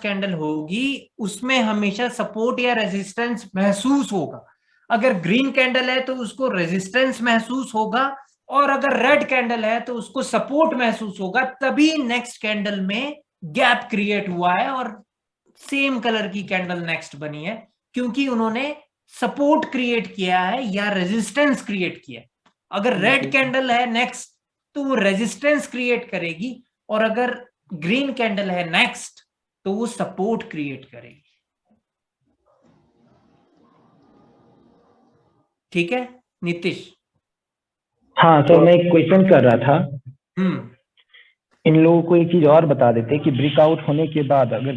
कैंडल होगी उसमें हमेशा सपोर्ट या रेजिस्टेंस महसूस होगा। अगर ग्रीन कैंडल है तो उसको रेजिस्टेंस महसूस होगा, और अगर रेड कैंडल है तो उसको सपोर्ट महसूस होगा। तभी नेक्स्ट कैंडल में गैप क्रिएट हुआ है और सेम कलर की कैंडल नेक्स्ट बनी है, क्योंकि उन्होंने सपोर्ट क्रिएट किया है या रेजिस्टेंस क्रिएट किया है। अगर रेड कैंडल है नेक्स्ट तो वो रेजिस्टेंस क्रिएट करेगी, और अगर ग्रीन कैंडल है नेक्स्ट तो वो सपोर्ट क्रिएट करेगी। ठीक है नीतीश? हाँ सर, मैं एक क्वेश्चन कर रहा था। इन लोगों को एक चीज और बता देते कि ब्रेकआउट होने के बाद अगर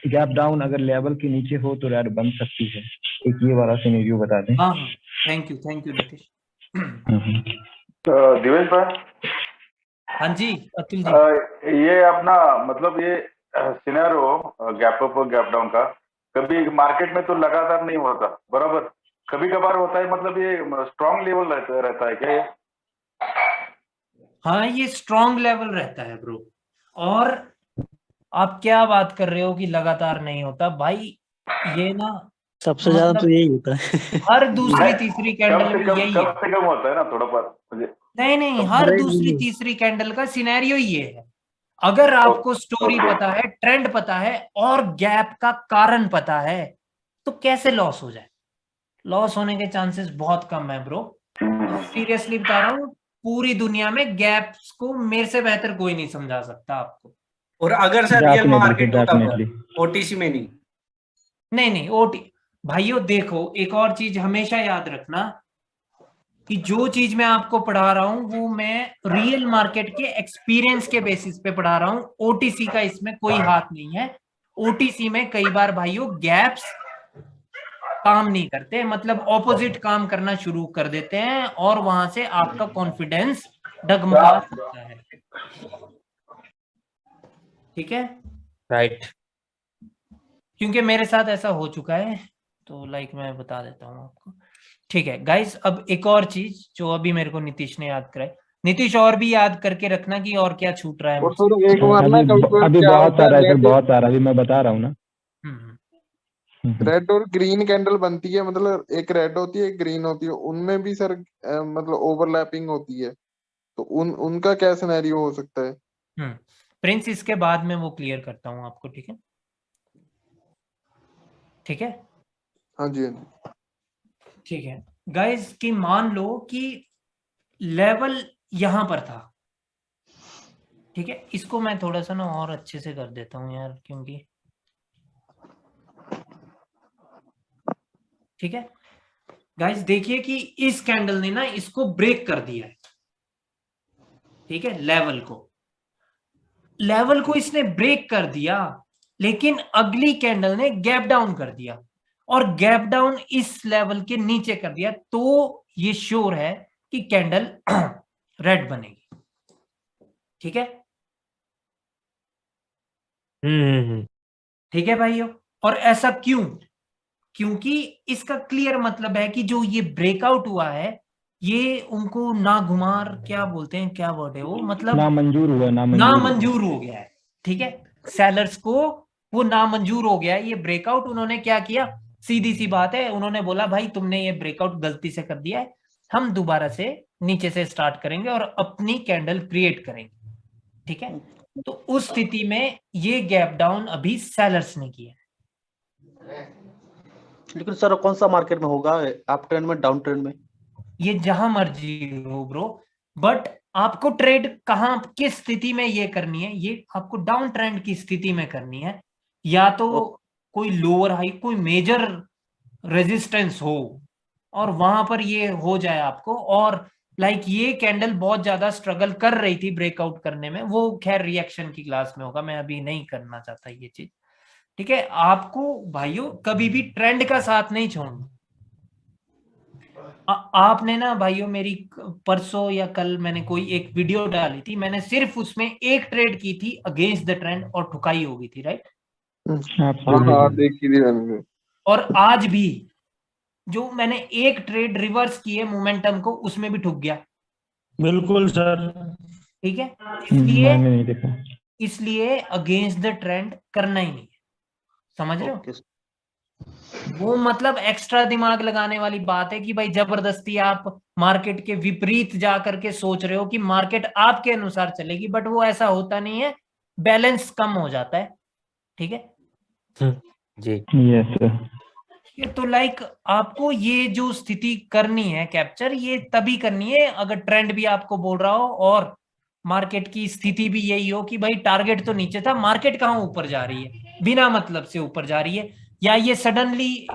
गैप डाउन अगर लेवल के नीचे हो तो रेड बन सकती है। एक ये वाला सिनेरियो बता दें। हाँ, थैंक यू नीतीश। दिवेश भाई। हाँ जी अतुल जी। ये अपना मतलब ये सिनेरियो गैप अप और गैप डाउन का कभी मार्केट में तो लगातार नहीं होता, बराबर, कभी कभार होता है, मतलब ये स्ट्रॉन्ग लेवल रहता है क्या ये? हाँ ये स्ट्रॉन्ग लेवल रहता है ब्रो। और आप क्या बात कर रहे हो कि लगातार नहीं होता भाई, ये ना सबसे ज्यादा तो यही होता है। हर दूसरी तीसरी कैंडल में यही है। कम से कम होता है ना थोड़ा पर मुझे। नहीं, हर दूसरी तीसरी कैंडल का सिनेरियो ये है। अगर आपको स्टोरी पता है, ट्रेंड पता है और गैप का कारण पता है, तो कैसे लॉस हो जाए? लॉस होने के चांसेस बहुत कम है ब्रो। सीरियसली बता रहा हूँ, पूरी दुनिया में गैप्स को मेरे से बेहतर कोई नहीं समझा सकता आपको। और अगर सर रियल मार्केट होता ओटीसी में नहीं ओटी भाइयों देखो, एक और चीज हमेशा याद रखना कि जो चीज मैं आपको पढ़ा रहा हूं वो मैं रियल मार्केट के एक्सपीरियंस के बेसिस पे पढ़ा रहा हूं। ओटीसी का इसमें कोई हाथ नहीं है। ओटीसी में कई बार भाइयों गैप्स काम नहीं करते, मतलब ऑपोजिट काम करना शुरू कर देते हैं, और वहां से आपका कॉन्फिडेंस डगमगा सकता है। ठीक है, राइट। क्योंकि मेरे साथ ऐसा हो चुका है, तो लाइक मैं बता देता हूँ आपको। ठीक है गाइस, अब एक और चीज जो अभी मेरे को नीतीश ने याद कराई। नीतीश और भी याद करके रखना कि और क्या छूट रहा है। एक बार ना अभी बहुत सारा है, बहुत सारा, अभी मैं बता रहा हूँ ना। रेड और ग्रीन कैंडल बनती है, मतलब एक रेड होती है एक ग्रीन होती है, उनमें भी सर मतलब ओवरलैपिंग होती है, तो उनका क्या सिनेरियो हो सकता है? प्रिंस इसके बाद में वो क्लियर करता हूँ आपको। ठीक है, ठीक है, हाँ जी ठीक है गाइस, कि मान लो कि लेवल यहां पर था। ठीक है, इसको मैं थोड़ा सा ना और अच्छे से कर देता हूं यार, क्योंकि ठीक है गाइस, देखिए कि इस कैंडल ने ना इसको ब्रेक कर दिया है, ठीक है, लेवल को इसने ब्रेक कर दिया, लेकिन अगली कैंडल ने गैप डाउन कर दिया और गैप डाउन इस लेवल के नीचे कर दिया, तो ये श्योर है कि कैंडल रेड बनेगी। ठीक है, ठीक है भाइयों। और ऐसा क्यों? क्योंकि इसका क्लियर मतलब है कि जो ये ब्रेकआउट हुआ है ये उनको नागुमार, क्या बोलते हैं, क्या वर्ड है वो, मतलब नामंजूर हुआ, नामंजूर हो गया है। ठीक है, सेलर्स को वो नामंजूर हो गया है ये ब्रेकआउट। उन्होंने क्या किया, सीधी सी बात है, उन्होंने बोला भाई तुमने ये ब्रेकआउट गलती से कर दिया है, हम दोबारा से नीचे से स्टार्ट करेंगे और अपनी कैंडल क्रिएट करेंगे। ठीक है, तो उस स्थिति में ये गैप डाउन अभी सेलर्स ने किया। लेकिन सर कौन सा मार्केट में होगा, अप ट्रेंड में, डाउन ट्रेंड में? ये जहां मर्जी हो ब्रो, बट आपको ट्रेड कहां, किस स्थिति में ये करनी है, ये आपको डाउन ट्रेंड की स्थिति में करनी है, या तो कोई लोअर हाई, कोई मेजर रेजिस्टेंस हो और वहां पर ये हो जाए आपको, और लाइक ये कैंडल बहुत ज्यादा स्ट्रगल कर रही थी ब्रेकआउट करने में, वो खैर रिएक्शन की क्लास में होगा, मैं अभी नहीं करना चाहता ये चीज। ठीक है, आपको भाइयों कभी भी ट्रेंड का साथ नहीं छोड़ना। आपने ना भाइयों, मेरी परसों या कल मैंने कोई एक वीडियो डाली थी, मैंने सिर्फ उसमें एक ट्रेड की थी अगेंस्ट द ट्रेंड और ठुकाई हो गई थी, राइट? हाँ देखी थी मैंने। और आज भी जो मैंने एक ट्रेड रिवर्स की है मोमेंटम को, उसमें भी ठुक गया। बिल्कुल सर। ठीक है, इसलिए अगेंस्ट द ट्रेंड करना ही नहीं है, समझ रहे हो? वो मतलब एक्स्ट्रा दिमाग लगाने वाली बात है कि भाई जबरदस्ती आप मार्केट के विपरीत जा करके सोच रहे हो कि मार्केट आपके अनुसार चलेगी, बट वो ऐसा होता नहीं है, बैलेंस कम हो जाता है। ठीक है जी, यस सर। तो लाइक आपको ये जो स्थिति करनी है कैप्चर, ये तभी करनी है अगर ट्रेंड भी आपको बोल रहा हो और मार्केट की स्थिति भी यही हो कि भाई टारगेट तो नीचे था, मार्केट कहाँ ऊपर जा रही है, बिना मतलब से ऊपर जा रही है, या ये सडनली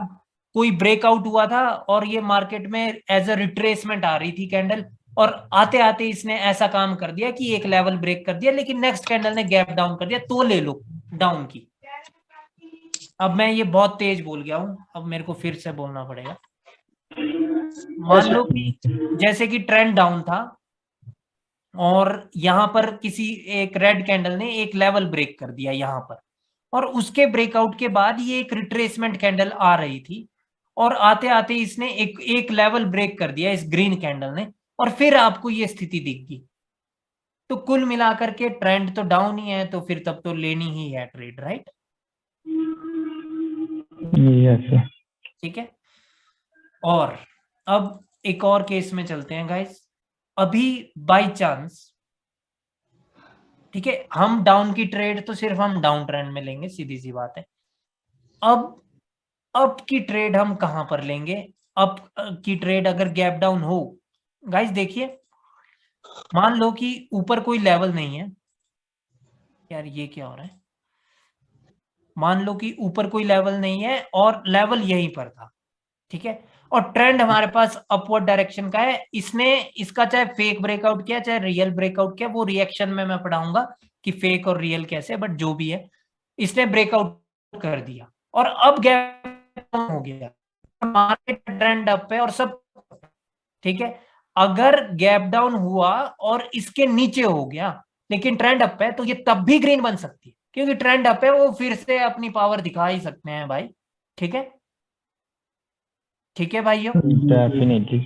कोई ब्रेकआउट हुआ था और ये मार्केट में एज अ रिट्रेसमेंट आ रही थी कैंडल, और आते आते इसने ऐसा काम कर दिया कि एक लेवल ब्रेक कर दिया, लेकिन नेक्स्ट कैंडल ने गैप डाउन कर दिया, तो ले लो डाउन की। अब मैं ये बहुत तेज बोल गया हूं, अब मेरे को फिर से बोलना पड़ेगा। मान लो कि जैसे कि ट्रेंड डाउन था और यहां पर किसी एक रेड कैंडल ने एक लेवल ब्रेक कर दिया यहां पर, और उसके ब्रेकआउट के बाद ये एक रिट्रेसमेंट कैंडल आ रही थी और आते आते इसने एक लेवल ब्रेक कर दिया इस ग्रीन कैंडल ने, और फिर आपको ये स्थिति दिख गई, तो कुल मिलाकर के ट्रेंड तो डाउन ही है, तो फिर तब तो लेनी ही है ट्रेड, राइट? यस। ठीक है, और अब एक और केस में चलते हैं गाइस। अभी बाय चांस, ठीक है, हम डाउन की ट्रेड तो सिर्फ हम डाउन ट्रेंड में लेंगे, सीधी सी बात है। अब की ट्रेड हम कहां पर लेंगे? अप की ट्रेड अगर गैप डाउन हो, गाइस देखिए, मान लो कि ऊपर कोई लेवल नहीं है, यार ये क्या हो रहा है, मान लो कि ऊपर कोई लेवल नहीं है और लेवल यहीं पर था, ठीक है, और ट्रेंड हमारे पास अपवर्ड डायरेक्शन का है, इसने इसका चाहे फेक ब्रेकआउट किया चाहे रियल ब्रेकआउट किया, वो रिएक्शन में मैं पढ़ाऊंगा कि फेक और रियल कैसे, बट जो भी है इसने ब्रेकआउट कर दिया और अब गैप हो गया, मार्केट ट्रेंड अप है और सब ठीक है। अगर गैप डाउन हुआ और इसके नीचे हो गया लेकिन ट्रेंड अप है, तो ये तब भी ग्रीन बन सकती है, क्योंकि ट्रेंड अप है, वो फिर से अपनी पावर दिखा ही सकते हैं भाई। ठीक है, ठीक है भाइयों, डेफिनेटली।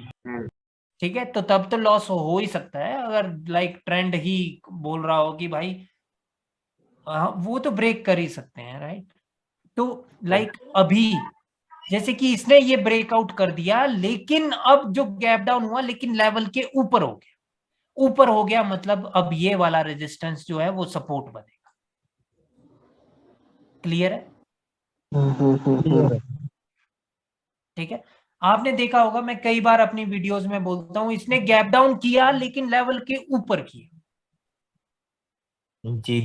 ठीक है, तो तब तो लॉस हो ही सकता है अगर लाइक ट्रेंड ही बोल रहा हो कि भाई वो तो ब्रेक कर ही सकते हैं, राइट? तो लाइक अभी जैसे कि इसने ये ब्रेकआउट कर दिया, लेकिन अब जो गैप डाउन हुआ लेकिन लेवल के ऊपर हो गया, ऊपर हो गया मतलब अब ये वाला रेजिस्टेंस जो है वो सपोर्ट बनेगा। क्लियर है? ठीक है, आपने देखा होगा, मैं कई बार अपनी वीडियोस में बोलता हूं, इसने गैप डाउन किया लेकिन लेवल के ऊपर किया जी,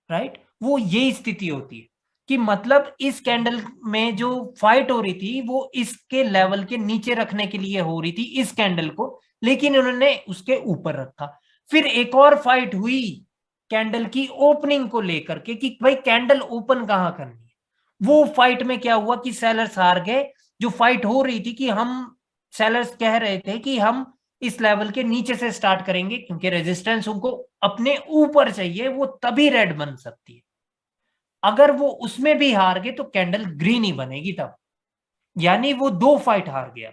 राइट? वो यही स्थिति होती है। कि मतलब इस कैंडल में जो फाइट हो रही थी वो इसके लेवल के नीचे रखने के लिए हो रही थी इस कैंडल को, लेकिन उन्होंने उसके ऊपर रखा। फिर एक और फाइट हुई कैंडल की ओपनिंग को लेकर के कि भाई कैंडल ओपन कहां करनी है। वो फाइट में क्या हुआ कि सेलर्स हार गए। जो फाइट हो रही थी कि हम सेलर्स कह रहे थे कि हम इस लेवल के नीचे से स्टार्ट करेंगे क्योंकि रेजिस्टेंस उनको अपने ऊपर चाहिए, वो तभी रेड बन सकती है। अगर वो उसमें भी हार गए तो कैंडल ग्रीन ही बनेगी तब। यानी वो दो फाइट हार गया,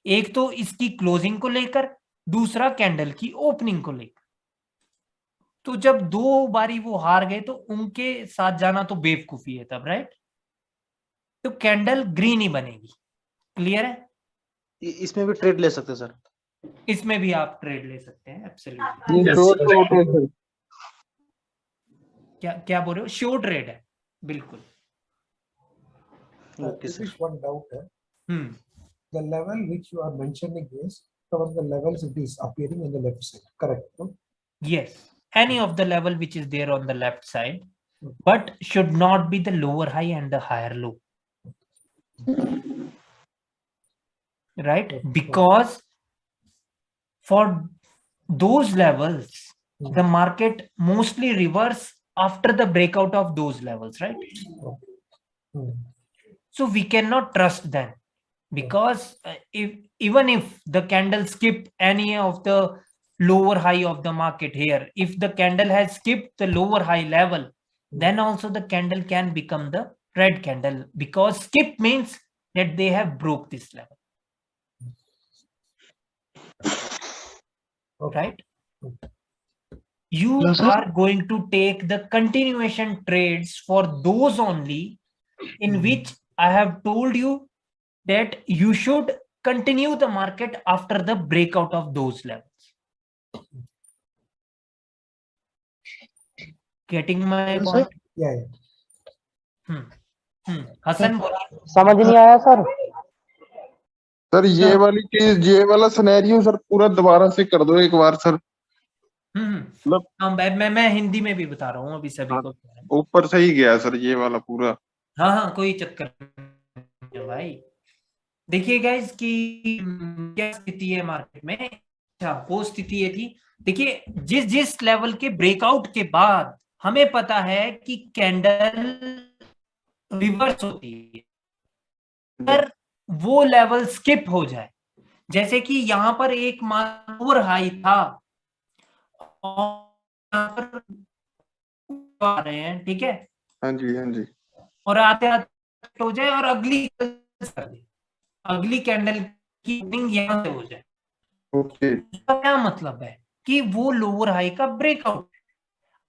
एक तो इसकी क्लोजिंग को लेकर, दूसरा कैंडल की ओपनिंग को लेकर। तो जब दो बारी वो हार गए तो उनके साथ जाना तो बेवकूफी है तब, राइट। तो कैंडल ग्रीन ही बनेगी। क्लियर है? इसमें भी ट्रेड ले सकते हैं सर? इसमें भी आप ट्रेड ले सकते हैं, ये एब्सोल्युटली। शॉर्ट होता है सर। क्या क्या बोल रहे हो? शो ट्रेड है, बिल्कुल। Okay, This sir. is one doubt. Hmm. The level which you are mentioning is some of the levels it is appearing in the left side, correct? No? Yes, any of the level which is there on the left side, but should not be the lower high and the higher low. Right? Because for those levels, the market mostly reverse after the breakout of those levels, right? So we cannot trust them because even if the candle skip any of the lower high of the market here, if the candle has skipped the lower high level, then also the candle can become the red candle, because skip means that they have broke this level. Right? You are going to take the continuation trades for those only in which I have told you that you should continue the market after the breakout of those levels. Getting my point? Yeah. Hasan समझ नहीं आया sir. Sir ये वाली चीज, ये वाला scenario sir पूरा दोबारा से कर दो एक बार सर। मैं हिंदी में भी बता रहा हूँ अभी सभी को। ऊपर से ही गया सर ये वाला पूरा। हाँ, कोई चक्कर नहीं भाई। देखिए गाइस कि क्या स्थिति है मार्केट में। अच्छा, वो स्थिति ये थी, देखिए जिस लेवल के ब्रेकआउट के बाद हमें पता है कि कैंडल रिवर्स होती है, अगर वो लेवल स्किप हो जाए, जैसे कि यहाँ पर एक लोअर हाई था और आ रहे हैं, ठीक है। हाँ जी। और आते आते हो जाए और अगली कैंडल की ओपनिंग यहाँ से हो जाए। ओके। इसका क्या मतलब है कि वो लोअर हाई का ब्रेकआउट।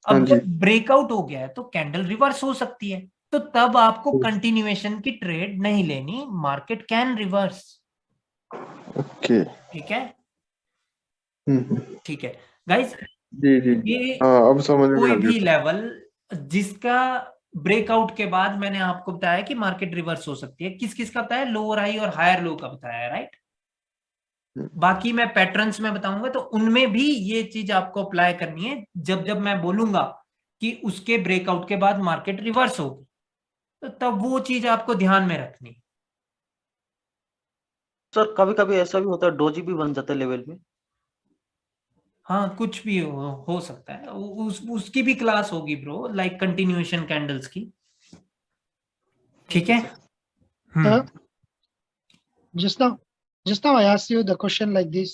अब जब ब्रेकआउट हो गया है तो कैंडल रिवर्स हो सकती है, तो तब आपको कंटिन्यूएशन की ट्रेड नहीं लेनी, मार्केट कैन रिवर्स। ओके, ठीक है। ठीक है गाइस। जी ये अब समझ में कोई आ गया। भी लेवल जिसका ब्रेकआउट के बाद मैंने आपको बताया कि मार्केट रिवर्स हो सकती है, किस किस का बताया? लोअर हाई और हायर लो का बताया, राइट। बाकी मैं पैटर्न्स में बताऊंगा तो उनमें भी ये चीज आपको अप्लाई करनी है। जब मैं बोलूंगा कि उसके ब्रेकआउट के बाद मार्केट रिवर्स होगी तो तब वो चीज आपको ध्यान में रखनी। सर कभी कभी ऐसा भी होता है, डोजी भी बन जाता है लेवल में। हाँ, कुछ भी हो सकता है। उसकी भी क्लास होगी ब्रो, लाइक कंटिन्यूएशन कैंडल्स की। ठीक है। Just now I asked you the question like this: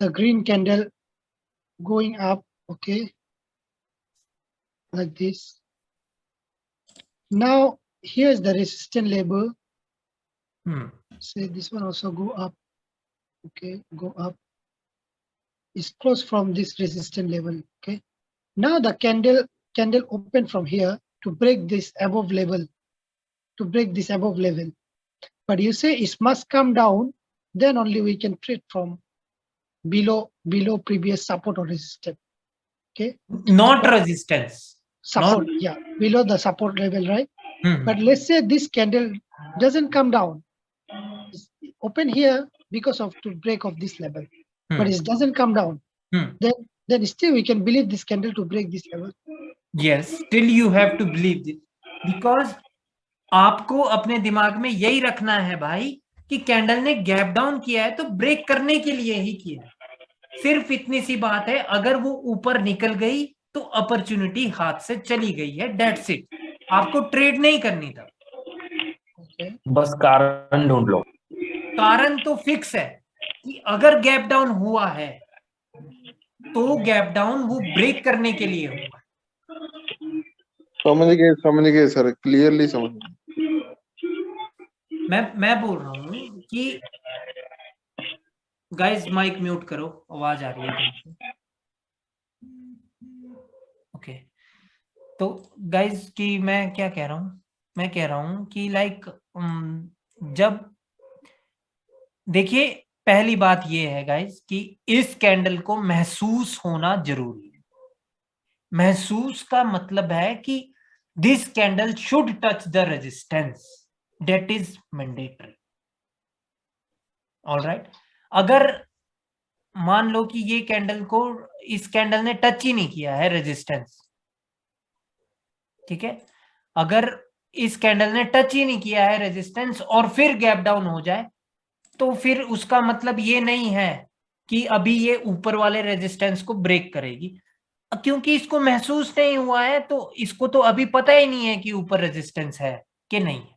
the green candle going up, okay, like this. Now here is the resistance level. Say this one also go up, okay, go up. Is close from this resistance level, okay. Now the candle open from here to break this above level, but you say it must come down, then only we can trade from below previous support or resistance, okay. Not resistance, support. Yeah, below the support level, right? But let's say this candle doesn't come down, it's open here because of to break of this level, but it doesn't come down. Then still we can believe this candle to break this level. Yes, still you have to believe this. Because आपको अपने दिमाग में यही रखना है भाई कि candle ने गैप डाउन किया है तो ब्रेक करने के लिए ही किया है। सिर्फ इतनी सी बात है, अगर वो ऊपर निकल गई तो अपॉर्चुनिटी हाथ से चली गई है, डेट्स इट। आपको ट्रेड नहीं करनी था। बस कारण ढूंढ लो। कारण तो फिक्स है कि अगर गैप डाउन हुआ है तो गैप डाउन वो ब्रेक करने के लिए हुआ। समझ गए सर, क्लियरली समझ गए। मैं बोल रहा हूं कि गाइस माइक म्यूट करो, आवाज आ रही है। ओके, तो गाइस कि मैं क्या कह रहा हूं, मैं कह रहा हूं कि लाइक जब देखिए पहली बात ये है गाइस कि इस कैंडल को महसूस होना जरूरी है। महसूस का मतलब है कि this candle should touch the resistance, that is mandatory. Alright, अगर मान लो कि ये कैंडल को, इस कैंडल ने टच ही नहीं किया है रेजिस्टेंस, ठीक है, अगर इस कैंडल ने टच ही नहीं किया है रेजिस्टेंस और फिर गैप डाउन हो जाए तो फिर उसका मतलब ये नहीं है कि अभी ये ऊपर वाले रेजिस्टेंस को ब्रेक करेगी, क्योंकि इसको महसूस नहीं हुआ है तो इसको तो अभी पता ही नहीं है कि ऊपर रेजिस्टेंस है कि नहीं है।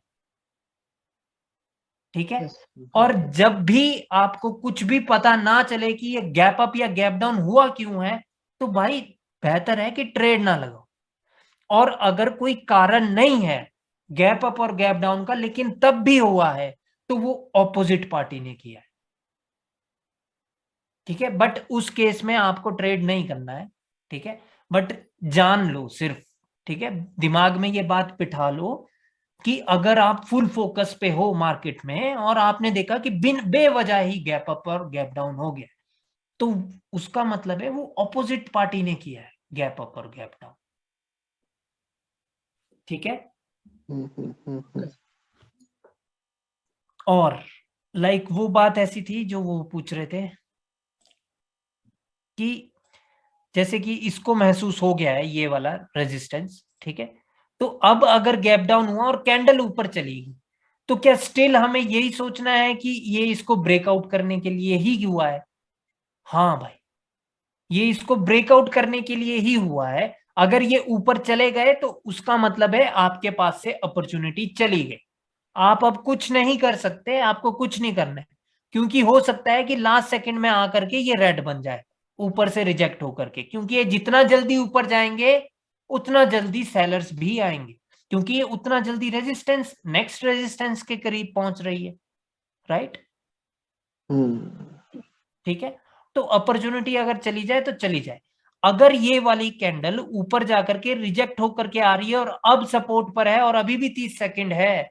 ठीक है, और जब भी आपको कुछ भी पता ना चले कि ये गैप अप या गैप डाउन हुआ क्यों है, तो भाई बेहतर है कि ट्रेड ना लगाओ। और अगर कोई कारण नहीं है गैप अप और गैप डाउन का, लेकिन तब भी हुआ है, तो वो ऑपोजिट पार्टी ने किया है। ठीक है, बट उस केस में आपको ट्रेड नहीं करना है। ठीक है, बट जान लो सिर्फ, ठीक है, दिमाग में ये बात बिठा लो कि अगर आप फुल फोकस पे हो मार्केट में और आपने देखा कि बिन बेवजह ही गैप अप और गैप डाउन हो गया, तो उसका मतलब है वो ऑपोजिट पार्टी ने किया है गैप अप और गैप डाउन। ठीक है, और लाइक वो बात ऐसी थी जो वो पूछ रहे थे कि जैसे कि इसको महसूस हो गया है ये वाला रेजिस्टेंस, ठीक है, तो अब अगर गैप डाउन हुआ और कैंडल ऊपर चलेगी तो क्या स्टिल हमें यही सोचना है कि ये इसको ब्रेकआउट करने के लिए ही हुआ है? हाँ भाई, ये इसको ब्रेकआउट करने के लिए ही हुआ है। अगर ये ऊपर चले गए तो उसका मतलब है आपके पास से अपॉर्चुनिटी चली गई। आप अब कुछ नहीं कर सकते, आपको कुछ नहीं करना है, क्योंकि हो सकता है कि लास्ट सेकंड में आकर के ये रेड बन जाए ऊपर से रिजेक्ट होकर के, क्योंकि ये जितना जल्दी ऊपर जाएंगे उतना जल्दी सेलर्स भी आएंगे, क्योंकि ये उतना जल्दी रेजिस्टेंस, नेक्स्ट रेजिस्टेंस के करीब पहुंच रही है। राइट, ठीक है, तो अपॉर्चुनिटी अगर चली जाए तो चली जाए। अगर ये वाली कैंडल ऊपर जाकर के रिजेक्ट होकर के आ रही है और अब सपोर्ट पर है और अभी भी 30 सेकंड है,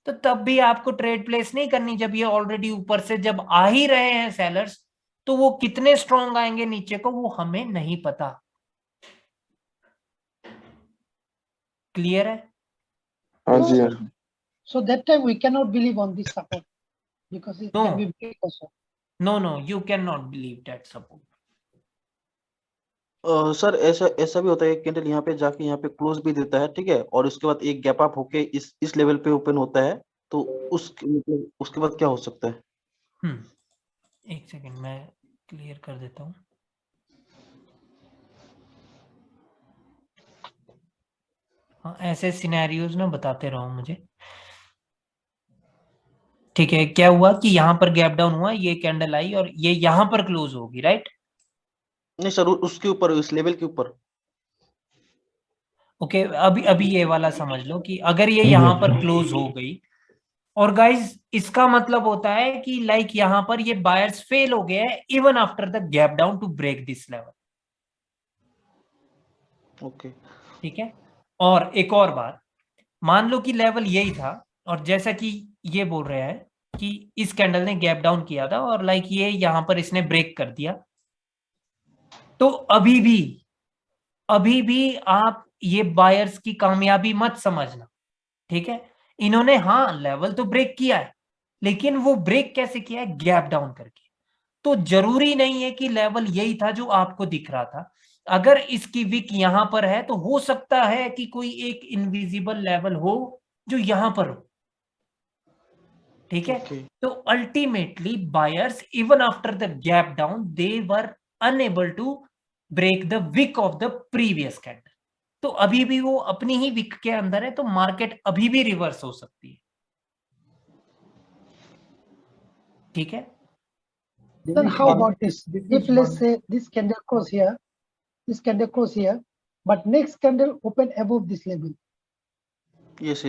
तो तब भी आपको ट्रेड प्लेस नहीं करनी। जब ये ऑलरेडी ऊपर से जब आ ही रहे हैं सेलर्स, तो वो कितने स्ट्रॉन्ग आएंगे नीचे को वो हमें नहीं पता। क्लियर है? हाँ जी, हाँ। So that time we cannot believe on this support because it can be break also. No, you cannot believe that support. Sir ऐसा भी होता है, कैंडल यहाँ पे जाके यहाँ पे क्लोज भी देता है, ठीक है, और उसके बाद एक गैप अप होके इस लेवल पे ओपन होता है, तो उसके बाद क्या हो सकता है? एक सेकंड मैं क्लियर कर देता हूँ। हाँ, ऐसे सिनेरियोज ना बताते रहो मुझे। ठीक है, क्या हुआ कि यहाँ पर गैप डाउन हुआ, ये कैंडल आई और ये यहाँ पर क्लोज होगी, राइट? नहीं सर, उसके ऊपर, उस लेवल के ऊपर। ओके, अभी ये वाला समझ लो कि अगर ये यहाँ पर क्लोज हो गई और गाइस इसका मतलब होता है कि लाइक यहाँ पर ये बायर्स फेल हो गए हैं even after the gap down to break this level. Okay, ठीक है, और एक और बात, मान लो कि लेवल यही था और जैसा कि ये बोल रहे हैं कि इस कैंडल ने गैप डाउन किया था और लाइक ये यहां पर इसने ब्रेक कर दिया, तो अभी भी आप ये बायर्स की कामयाबी मत समझना। ठीक है, इन्होंने हाँ लेवल तो ब्रेक किया है, लेकिन वो ब्रेक कैसे किया है? गैप डाउन करके। तो जरूरी नहीं है कि लेवल यही था जो आपको दिख रहा था, अगर इसकी विक यहां पर है तो हो सकता है कि कोई एक इनविजिबल लेवल हो जो यहां पर हो, ठीक है। तो ultimately buyers even after the gap down they were unable to break the wick of the previous candle. तो अभी भी वो अपनी ही विक के अंदर है, तो मार्केट अभी भी रिवर्स हो सकती है, ठीक है। Then how about this? If let's say this candle close here, this candle close here, but next candle open above this level. Yes.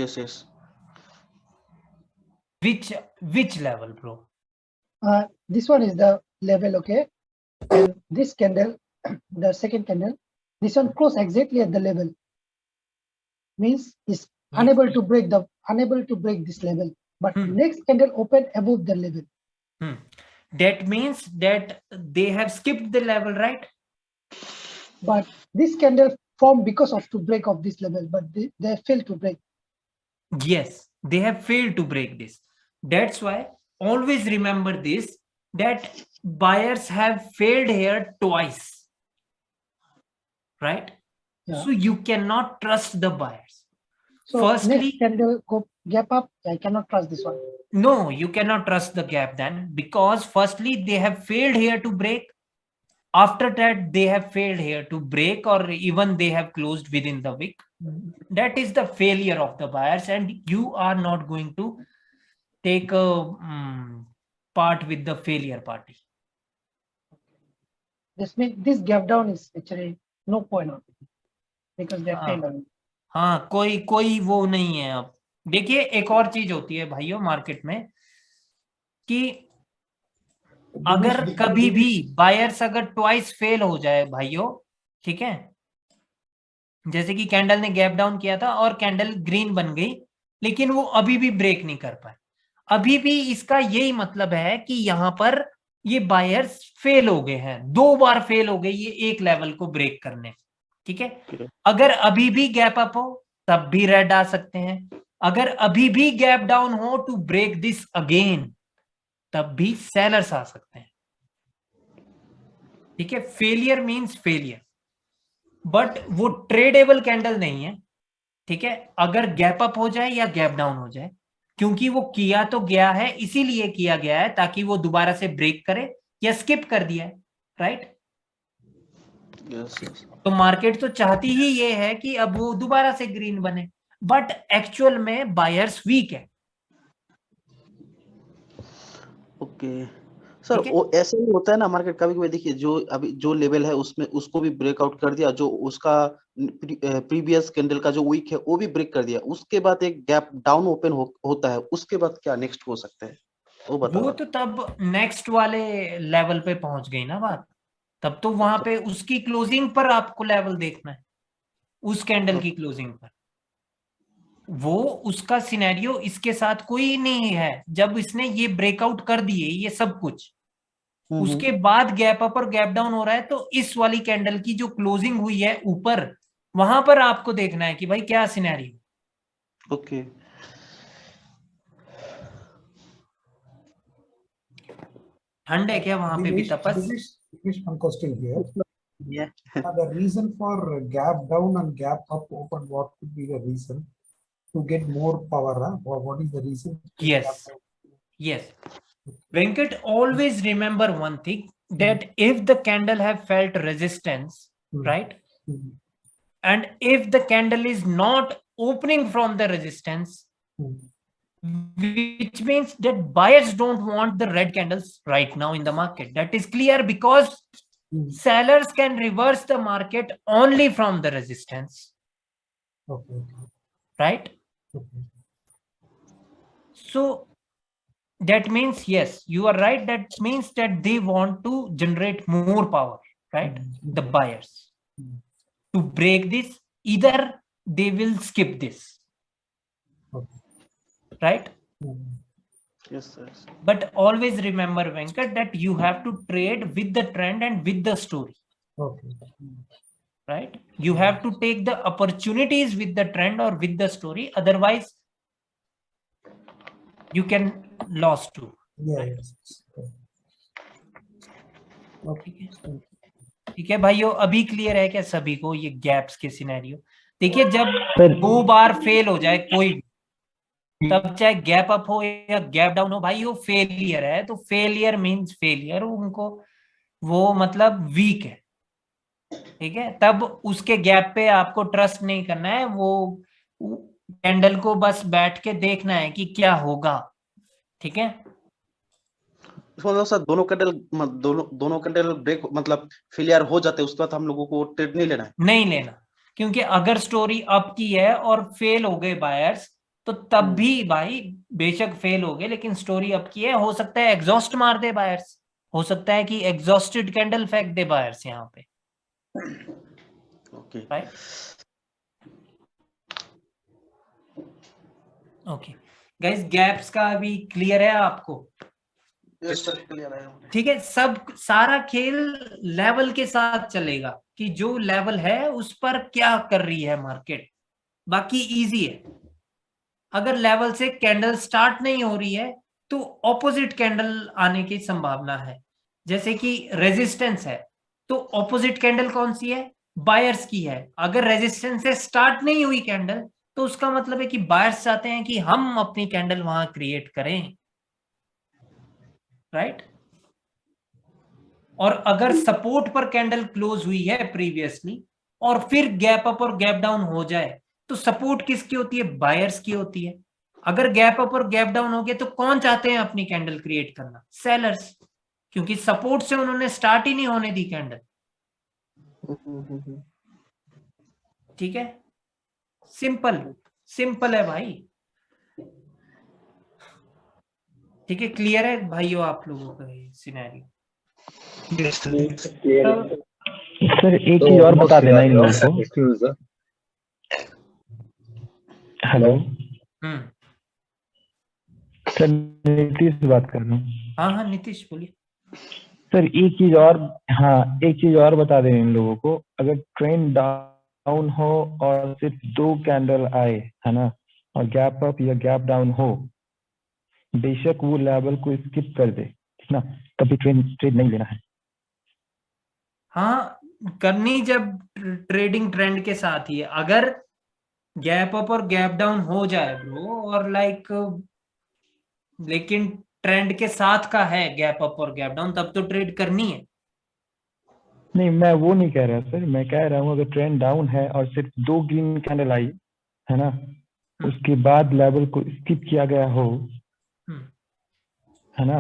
Which level, bro? This one is the level, okay, and this candle, the second candle, this one close exactly at the level, means is unable to break this level, but next candle open above the level. That means that they have skipped the level, right? But this candle formed because of to break of this level, but they failed to break. Yes, they have failed to break this. That's why always remember this, that buyers have failed here twice, right? Yeah. So you cannot trust the buyers. So Firstly, next candle go gap up, I cannot trust this one. no, you cannot trust the gap then, because firstly they have failed here to break. After that they have failed here to break, or even they have closed within the wick. That is the failure of the buyers, and you are not going to take a part with the failure party. This means this gap down is actually no point on it, because they failed on it. हाँ, कोई वो नहीं है। अब देखिए एक और चीज होती है भाइयों मार्केट में, कि अगर कभी भी बायर्स अगर ट्वाइस फेल हो जाए भाइयों, ठीक है, जैसे कि कैंडल ने गैप डाउन किया था और कैंडल ग्रीन बन गई, लेकिन वो अभी भी ब्रेक नहीं कर पाए, अभी भी इसका यही मतलब है कि यहां पर ये बायर्स फेल हो गए हैं, 2 बार फेल हो गए ये एक लेवल को ब्रेक करने, ठीक है। अगर अभी भी गैप अप हो तब भी रेड आ सकते हैं, अगर अभी भी गैप डाउन हो टू ब्रेक दिस अगेन तब भी सेलर्स आ सकते हैं, ठीक है। फेलियर मींस फेलियर, बट वो ट्रेडेबल कैंडल नहीं है, ठीक है, अगर गैप अप हो जाए या गैप डाउन हो जाए, क्योंकि वो किया तो गया है, इसीलिए किया गया है ताकि वो दोबारा से ब्रेक करे या स्किप कर दिया है, राइट। तो मार्केट तो चाहती ही ये है कि अब वो दोबारा से ग्रीन बने, बट एक्चुअल में बायर्स वीक है। ओके सर, वो ऐसे ही होता है ना मार्केट, कभी कभी देखिए जो अभी जो लेवल है उसमें उसको भी ब्रेकआउट कर दिया, जो उसका प्रीवियस कैंडल का जो वीक है वो भी ब्रेक कर दिया, उसके बाद एक गैप डाउन ओपन होता है, उसके बाद क्या नेक्स्ट हो सकता है वो बताओ। वो तो तब नेक्स्ट वाले लेवल पे पहुंच गई ना बात, तब तो वहां पे उसकी क्लोजिंग पर आपको लेवल देखना है, उस कैंडल की क्लोजिंग पर। वो उसका सिनेरियो इसके साथ कोई नहीं है, जब इसने ये ब्रेकआउट कर दिए ये सब कुछ, उसके बाद गैप अप और गैप डाउन हो रहा है, तो इस वाली कैंडल की जो क्लोजिंग हुई है ऊपर, वहां पर आपको देखना है कि भाई क्या सिनेरियो। ओके ठंड है क्या वहां पे भी तपस? One question here. Yeah. The reason for gap down and gap up open, what could be the reason to get more power? Or what is the reason? Yes. Venkat, always remember one thing, that if the candle have felt resistance, right? And if the candle is not opening from the resistance, which means that buyers don't want the red candles right now in the market. That is clear, because sellers can reverse the market only from the resistance. Okay. Right? Okay. So that means, yes, you are right. That means that they want to generate more power, right? The buyers. To break this, either they will skip this. Okay. Right? Yes, sir. But always remember, Venkat, that you have to trade with the trend and with the story. Okay. Right? You have to take the opportunities with the trend or with the story. Otherwise, you can lose too. Yeah. Right? Yes. Okay. ठीक है भाइयों, अभी clear है क्या सभी को ये gaps के सिनेरियो? देखिए जब सर 2 बार फेल हो जाए कोई भी, तब चाहे गैप अप हो या गैप डाउन हो, भाई वो फेलियर है। तो फेलियर मींस फेलियर, उनको वो मतलब वीक है, ठीक है। तब उसके गैप पे आपको ट्रस्ट नहीं करना है, वो कैंडल को बस बैठ के देखना है कि क्या होगा, ठीक है। इसमें मतलब सर दोनों कैंडल ब्रेक मतलब फेलियर हो जाते हैं, उसके बाद हम लोगों को ट्रेड नहीं लेना है? नहीं लेना, क्योंकि अगर स्टोरी अप की है और फेल हो गए बायर्स, तो तब भी भाई बेशक फेल हो गए लेकिन स्टोरी अप की है, हो सकता है एग्जॉस्ट मार दे बायर्स, हो सकता है कि एग्जॉस्टेड कैंडल फेंक दे बायर्स यहाँ पे, okay right. Okay guys, gaps का अभी क्लियर है आपको? ठीक है, सब सारा खेल लेवल के साथ चलेगा कि जो लेवल है उस पर क्या कर रही है मार्केट, बाकी इजी है। अगर लेवल से कैंडल स्टार्ट नहीं हो रही है तो ऑपोजिट कैंडल आने की संभावना है। जैसे कि रेजिस्टेंस है तो ऑपोजिट कैंडल कौन सी है? बायर्स की है। अगर रेजिस्टेंस से स्टार्ट नहीं हुई कैंडल तो उसका मतलब है कि बायर्स चाहते हैं कि हम अपनी कैंडल वहां क्रिएट करें, राइट। और अगर सपोर्ट पर कैंडल क्लोज हुई है प्रीवियसली और फिर गैप अप और गैप डाउन हो जाए तो सपोर्ट किसकी होती है? बायर्स की होती है। अगर गैप अप और गैप डाउन हो गया तो कौन चाहते हैं अपनी कैंडल क्रिएट करना? सेलर्स, क्योंकि सपोर्ट से उन्होंने स्टार्ट ही नहीं होने दी कैंडल, ठीक है। सिंपल सिंपल है भाई, ठीक है। क्लियर है भाइयों आप लोगों का ये सिनेरियो? सर एक चीज और बता देना इन लोगों को। हेलो सर, नीतीश बात कर रहा हूँ। हाँ हाँ नीतीश बोलिए। सर एक चीज और, हाँ एक चीज और बता दें इन लोगों को। अगर ट्रेंड डाउन हो और सिर्फ 2 कैंडल आए, है ना, और गैप अप या गैप डाउन हो, बेशक वो लेवल को स्किप कर दे, ठीक ना, कभी ट्रेड नहीं लेना है। हाँ करनी जब ट्रेडिंग ट्रेंड के साथ ही है। अगर गैप अप और गैप डाउन हो जाए ब्रो और लेकिन ट्रेंड के साथ का है गैप अप और गैप डाउन, तब तो ट्रेड करनी है। नहीं मैं वो नहीं कह रहा सर, मैं कह रहा हूँ अगर ट्रेंड डाउन है और सिर्फ 2 ग्रीन कैंडल आई, है ना, उसके बाद लेवल को स्किप किया गया हो, है ना,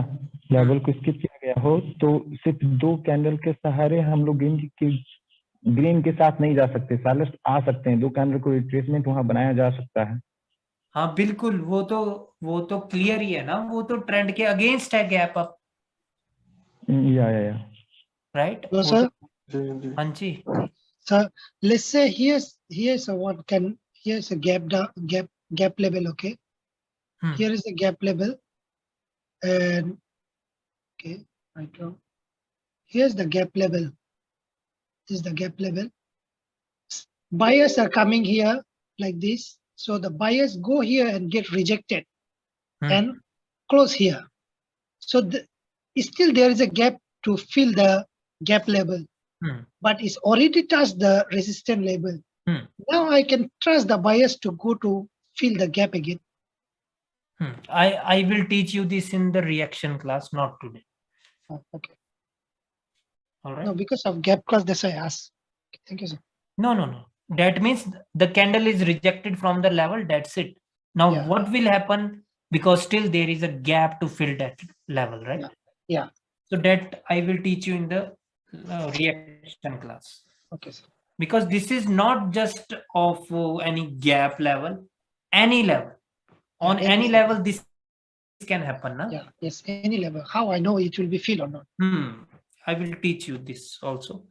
लेवल को स्किप किया गया हो, तो सिर्फ 2 कैंडल के सहारे हम लोग ग्रीन के साथ नहीं जा सकते, सेलर्स आ सकते हैं, 2 कैंडल को रिट्रेसमेंट वहां बनाया जा सकता है। हाँ बिल्कुल, वो तो क्लियर ही है ना, वो तो ट्रेंड के अगेंस्ट है गैप अप, या राइट। Hello, sir. हाँ जी। So let's say here's a gap level, okay? Here is the gap level, and okay, right now here's the gap level. This is the gap level. Buyers are coming here like this, so the buyers go here and get rejected and close here. So still there is a gap to fill the gap level. But it's already touched the resistance level. Now I can trust the buyers to go to fill the gap again. I will teach you this in the reaction class, not today. Oh, okay. All right. No, because of gap class, that's why I asked. Okay, thank you, sir. No. That means the candle is rejected from the level. That's it. Now what will happen? Because still there is a gap to fill that level, right? Yeah. So that I will teach you in the reaction class. Okay, sir. Because this is not just of any gap level, any level. On any level this can happen, na? Yeah, yes, any level. How I know it will be filled or not? I will teach you this also.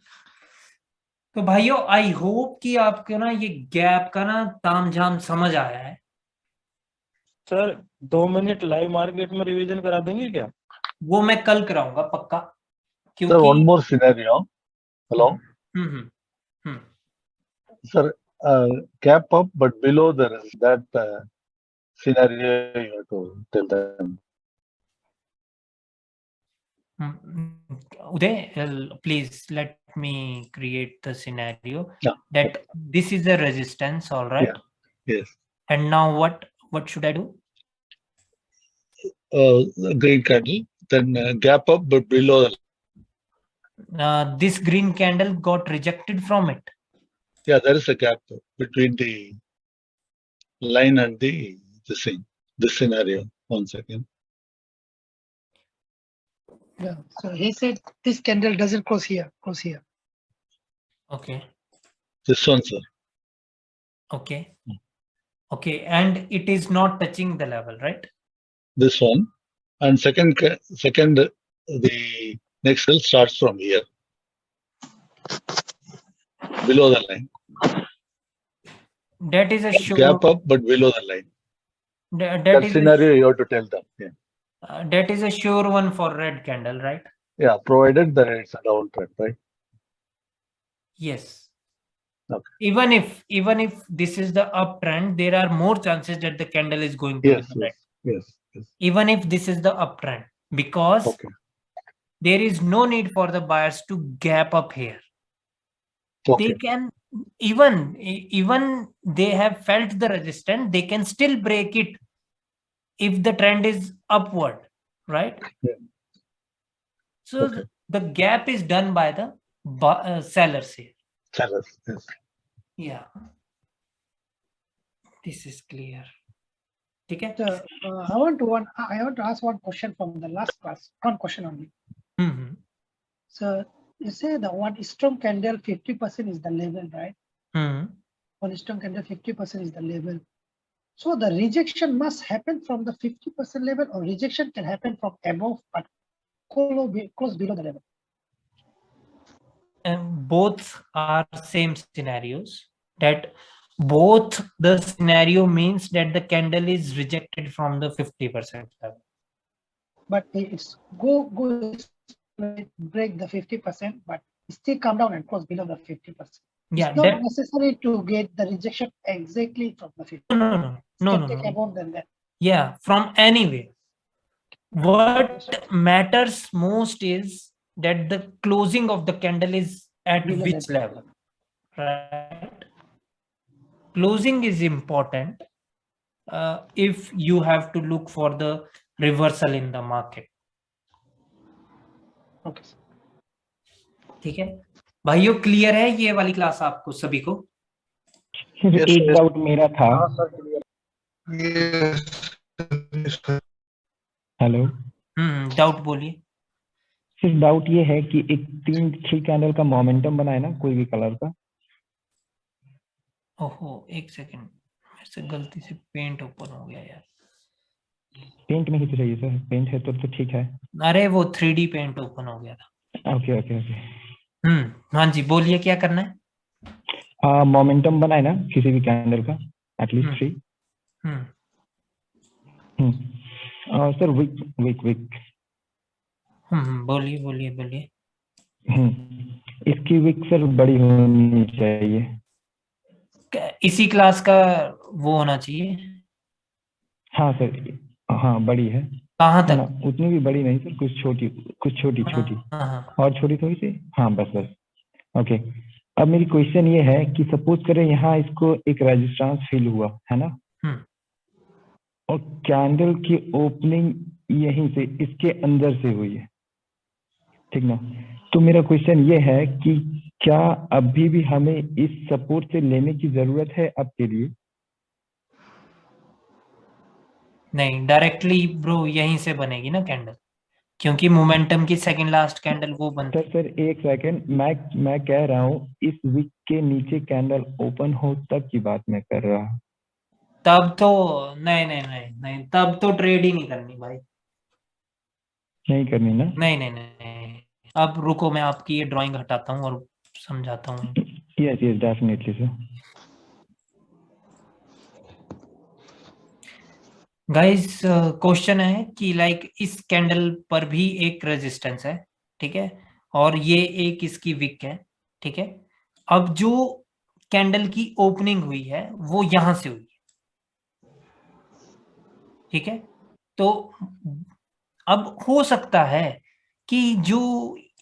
तो भाइयों I hope कि आपको ना ये gap का ना तामझाम समझ आया है। सर 2 मिनट लाइव मार्केट में रिवीजन करा देंगे क्या? वो मैं कल कराऊंगा पक्का, क्योंकि Sir, one more scenario. Hello. Sir, gap up but below that scenario you have to tell them. Uday, please let let me create the scenario Yeah. that this is a resistance, all right? Yeah. Yes. And now what should I do? Green candle, then gap up but below the. This green candle got rejected from it. Yeah, there is a gap between the line and the thing. This scenario. 1 second. Yeah. So he said this candle doesn't close here, close here. Okay. This one, sir. Okay. Okay, and it is not touching the level, right? This one, and second, the next cell starts from here, below the line. That is a sure Gap up, but below the line. That is scenario you have to tell them. Yeah. That is a sure one for red candle, right? Yeah, provided that it's a downtrend, right? Yes. Okay. Even if this is the uptrend, there are more chances that the candle is going to Yes, be red. yes. Even if this is the uptrend, because there is no need for the buyers to gap up here. Okay. They can even they have felt the resistance, they can still break it if the trend is upward, right? Yeah. So the gap is done by the sellers here. Sellers, yes. Yeah. This is clear. Okay. So, I want to ask one question from the last class. One question only. Mm-hmm. So you say the one strong candle 50% is the level, right? Mm-hmm. One strong candle 50% is the level. So the rejection must happen from the 50% level, or rejection can happen from above but close below the level. And both are same scenarios. That both the scenario means that the candle is rejected from the 50% level. But it's go break the 50%, but still come down and close below the 50%. Yeah, it's not necessary to get the rejection exactly from the 50%. No. Take more than that. Yeah, from anywhere. What matters most is that the closing of the candle is at which level, right? Closing is important if you have to look for the reversal in the market. Okay. ठीक है भाइयों, clear है ये वाली class आपको सभी को? एक डाउट मेरा था। हेलो। डाउट बोलिए। सिर्फ डाउट ये है कि एक 3 कैंडल का मोमेंटम बनाए ना कोई भी कलर का। ओहो, एक सेकंड, मेरे से गलती से पेंट ओपन हो गया यार। पेंट में ही तो चाहिए सर, पेंट है तो ठीक है। अरे वो 3D पेंट ओपन हो गया था। ओके। हाँ जी, बोलिए क्या करना है? मोमेंटम बनाए ना किसी भी कैंडल का, एटलीस्ट 3। Sir Wick. बोलिए। इसकी विक सर बड़ी होनी चाहिए। इसी क्लास का वो होना चाहिए। हाँ सर, हाँ बड़ी है। कहाँ तक? उतनी भी बड़ी नहीं सर, कुछ छोटी। हाँ। और छोटी थोड़ी सी। हाँ बस। ओके। अब मेरी क्वेश्चन ये है कि सपोज करें यहाँ इसको एक रेजिस्टेंस फील हुआ है ना, और कैंडल की ओपनिंग यहीं से इसके अंदर से हुई है, ठीक ना? तो मेरा क्वेश्चन ये है कि क्या अभी भी हमें इस सपोर्ट से लेने की जरूरत है अब के लिए? नहीं, डायरेक्टली ब्रो यहीं से बनेगी ना कैंडल, क्योंकि मोमेंटम की सेकंड लास्ट कैंडल वो बनती है। सर एक सेकंड, मैं कह रहा हूँ इस वीक के नीचे कैंडल ओपन हो तब की बात मैं कर रहा हूँ। तब तो नहीं, तब तो ट्रेड ही नहीं करनी भाई। नहीं करनी ना? नहीं। अब रुको, मैं आपकी ये ड्राइंग हटाता हूँ और समझाता हूँ। Yes definitely sir. Guys, question है कि लाइक इस कैंडल पर भी एक रेजिस्टेंस है, ठीक है, और ये एक इसकी विक है, ठीक है। अब जो कैंडल की ओपनिंग हुई है वो यहां से हुई है, ठीक है। तो अब हो सकता है कि जो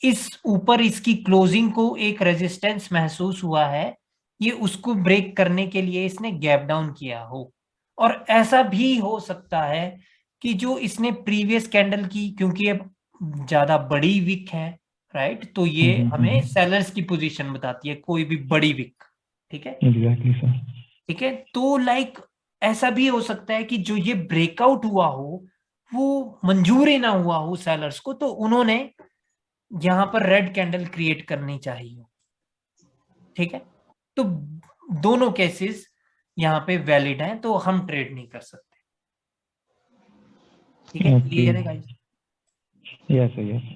इस ऊपर इसकी क्लोजिंग को एक रेजिस्टेंस महसूस हुआ है, ये उसको ब्रेक करने के लिए इसने गैप डाउन किया हो। और ऐसा भी हो सकता है कि जो इसने प्रीवियस कैंडल की, क्योंकि अब ज्यादा बड़ी विक है, राइट, तो ये हमें सेलर्स की पोजीशन बताती है, कोई भी बड़ी विक, ठीक है, एग्जैक्टली सर। ठीक है। तो लाइक ऐसा भी हो सकता है कि जो ये ब्रेकआउट हुआ हो वो मंजूर ही ना हुआ हो सेलर्स को, तो उन्होंने यहां पर रेड कैंडल क्रिएट करनी चाहिए, ठीक है। तो दोनों केसेस यहाँ पे वैलिड हैं, तो हम ट्रेड नहीं कर सकते, ठीक है। क्लियर है गाइस? यस यस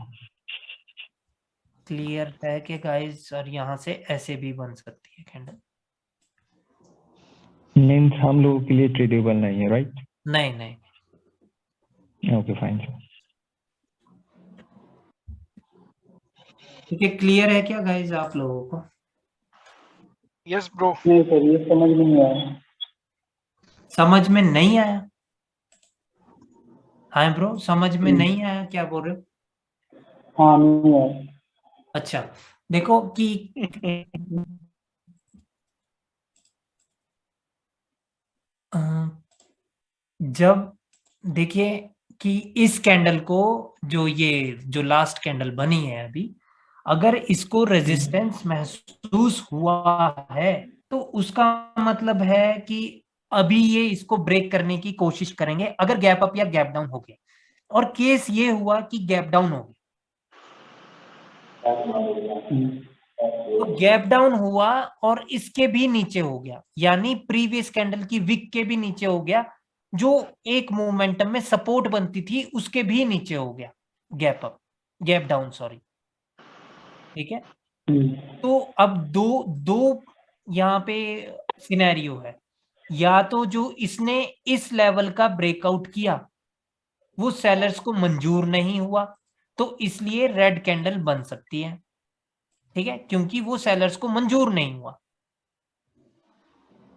क्लियर है कि गाइस? और यहाँ से ऐसे भी बन सकती है कैंडल। मींस हम लोगों के लिए ट्रेडेबल नहीं है, राइट? नहीं नहीं, ओके फाइन सर। ठीक है, क्लियर है क्या गाइस आप लोगों को? Yes bro. नहीं सर, ये समझ नहीं आया। समझ में नहीं आया? हाँ ब्रो, समझ में नहीं आया, क्या बोल रहे हो? हाँ नहीं आया। अच्छा, देखो कि जब देखिए कि इस कैंडल को, जो लास्ट कैंडल बनी है अभी, अगर इसको रेजिस्टेंस महसूस हुआ है तो उसका मतलब है कि अभी ये इसको ब्रेक करने की कोशिश करेंगे, अगर गैप अप या गैप डाउन हो गया। और केस ये हुआ कि गैप डाउन हो गया, तो गैप डाउन हुआ और इसके भी नीचे हो गया, यानी प्रीवियस कैंडल की विक के भी नीचे हो गया, जो एक मोमेंटम में सपोर्ट बनती थी उसके भी नीचे हो गया, गैप डाउन सॉरी, ठीक है। तो अब दो यहाँ पे सिनेरियो है, या तो जो इसने इस लेवल का ब्रेकआउट किया वो सेलर्स को मंजूर नहीं हुआ, तो इसलिए रेड कैंडल बन सकती है, ठीक है, क्योंकि वो सेलर्स को मंजूर नहीं हुआ,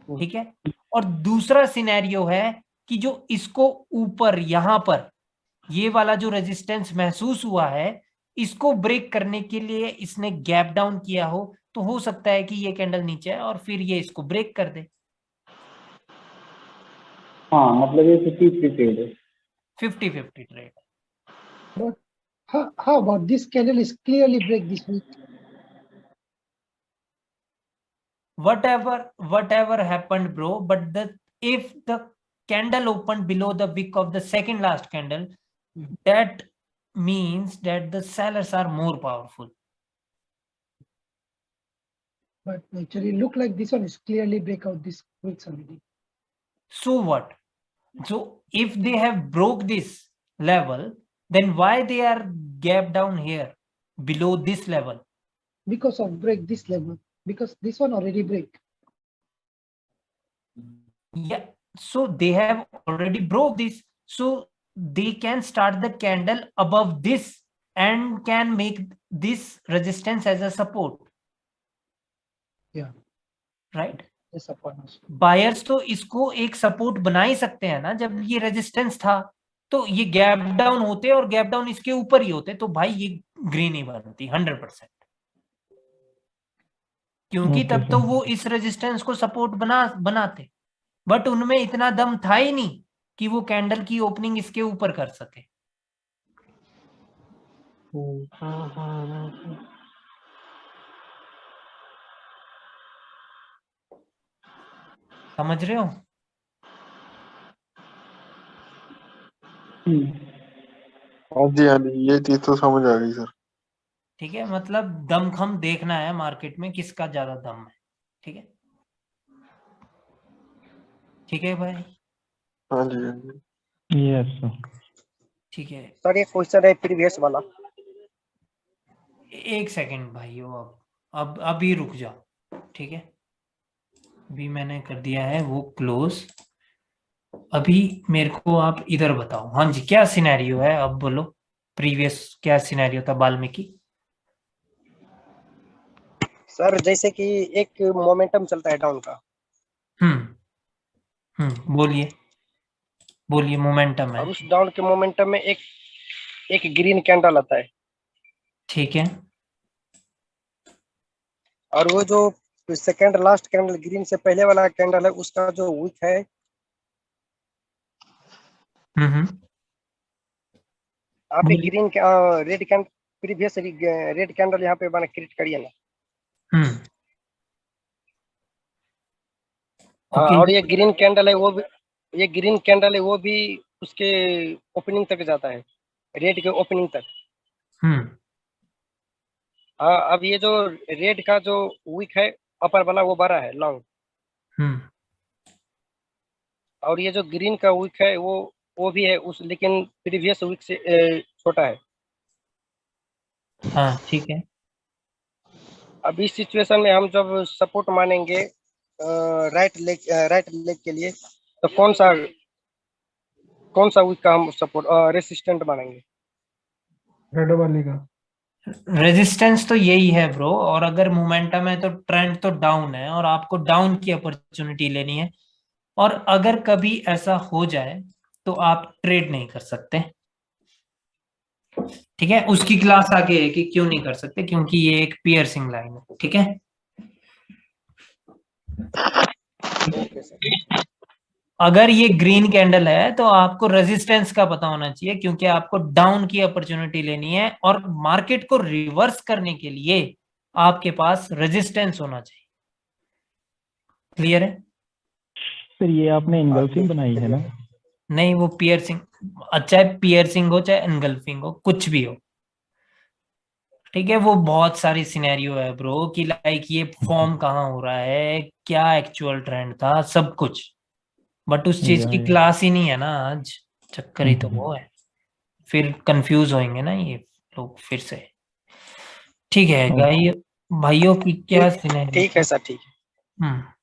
ठीक है। और दूसरा सिनेरियो है कि जो इसको ऊपर यहां पर ये वाला जो रेजिस्टेंस महसूस हुआ है, इसको ब्रेक करने के लिए इसने गैप डाउन किया हो, तो हो सकता है कि ये कैंडल नीचे है और फिर ये इसको ब्रेक कर दे। हाँ मतलब ये 50-50 ट्रेड है। 50-50 trade. But how about this candle is clearly break this week? Whatever happened, bro, but if the candle opened below the wick of the second last candle, that means that the sellers are more powerful. But actually look like this one is clearly break out this week already. So what? So if they have broke this level, then why they are gap down here below this level? Because of break this level, because this one already break. Yeah, so they have already broke this, so they can start the candle above this and can make this resistance as a support. Yeah, right. yes, buyers तो इसको एक support बना ही सकते हैं ना, जब ये resistance था तो ये गैप डाउन होते और गैप डाउन इसके ऊपर ही होते, तो भाई ये ग्रीन ही बनती 100%, क्योंकि तब तो वो इस रेजिस्टेंस को सपोर्ट बनाते, बट उनमें इतना दम था ही नहीं कि वो कैंडल की ओपनिंग इसके ऊपर कर सके। समझ रहे हो? हाँ जी हाँ जी, ये चीज तो समझ आ गई सर। ठीक है, मतलब दमखम देखना है मार्केट में किसका ज्यादा दम है, ठीक है, ठीक है भाई। हाँ जी हाँ जी, यस सर, ठीक है सर। ये क्वेश्चन है प्रीवियस वाला। एक सेकंड भाइयों, अब अभी रुक जाओ, ठीक है, अभी मैंने कर दिया है वो क्लोज। अभी मेरे को आप इधर बताओ, हाँ जी, क्या सिनेरियो है अब बोलो। प्रीवियस क्या सिनेरियो था वाल्मीकि? सर जैसे कि एक मोमेंटम चलता है डाउन का। बोलिए मोमेंटम है। और उस डाउन के मोमेंटम में एक ग्रीन कैंडल आता है। ठीक है, और वो जो सेकंड लास्ट कैंडल ग्रीन से पहले वाला कैंडल है उसका जो विक है आप एक green red candle previous red candle यहाँ पे बना क्रिएट करिए ना। और ये ग्रीन कैंडल है वो भी, ये ग्रीन कैंडल है वो भी उसके ओपनिंग तक जाता है, रेड के ओपनिंग तक। हाँ, अब ये जो रेड का जो विक है अपर वाला वो बड़ा है लॉन्ग, और ये जो ग्रीन का विक है वो भी है उस, लेकिन प्रीवियस विक से छोटा है। हाँ ठीक है। अब इस सिचुएशन में हम जब सपोर्ट मानेंगे राइट लेग के लिए, तो कौन सा विक का हम सपोर्ट रेसिस्टेंट मानेंगे? रेड वाली का रेजिस्टेंस तो यही है ब्रो, और अगर मोमेंटम है तो ट्रेंड तो डाउन है और आपको डाउन की अपॉर्चुनिटी लेनी है। और अगर कभी ऐसा हो जाए तो आप ट्रेड नहीं कर सकते, ठीक है। उसकी क्लास आगे है कि क्यों नहीं कर सकते, क्योंकि ये एक पियर्सिंग लाइन है, ठीक है। अगर ये ग्रीन कैंडल है तो आपको रेजिस्टेंस का पता होना चाहिए, क्योंकि आपको डाउन की अपॉर्चुनिटी लेनी है और मार्केट को रिवर्स करने के लिए आपके पास रेजिस्टेंस होना चाहिए। क्लियर है? फिर ये आपने इनगल्फिंग बनाई है ना? नहीं, वो पियर्सिंग, चाहे पियर्सिंग हो चाहे एनगल्फिंग हो, कुछ भी हो, ठीक है। वो बहुत सारी सिनेरियो है ब्रो कि लाइक ये फॉर्म कहाँ हो रहा है, क्या एक्चुअल ट्रेंड था, सब कुछ, बट उस चीज की क्लास ही नहीं है ना आज। चक्कर ही तो वो है, फिर कंफ्यूज होंगे ना ये लोग फिर से। ठीक है भाइयों की क्या सिनेरियो? ठीक है सर, ठीक है।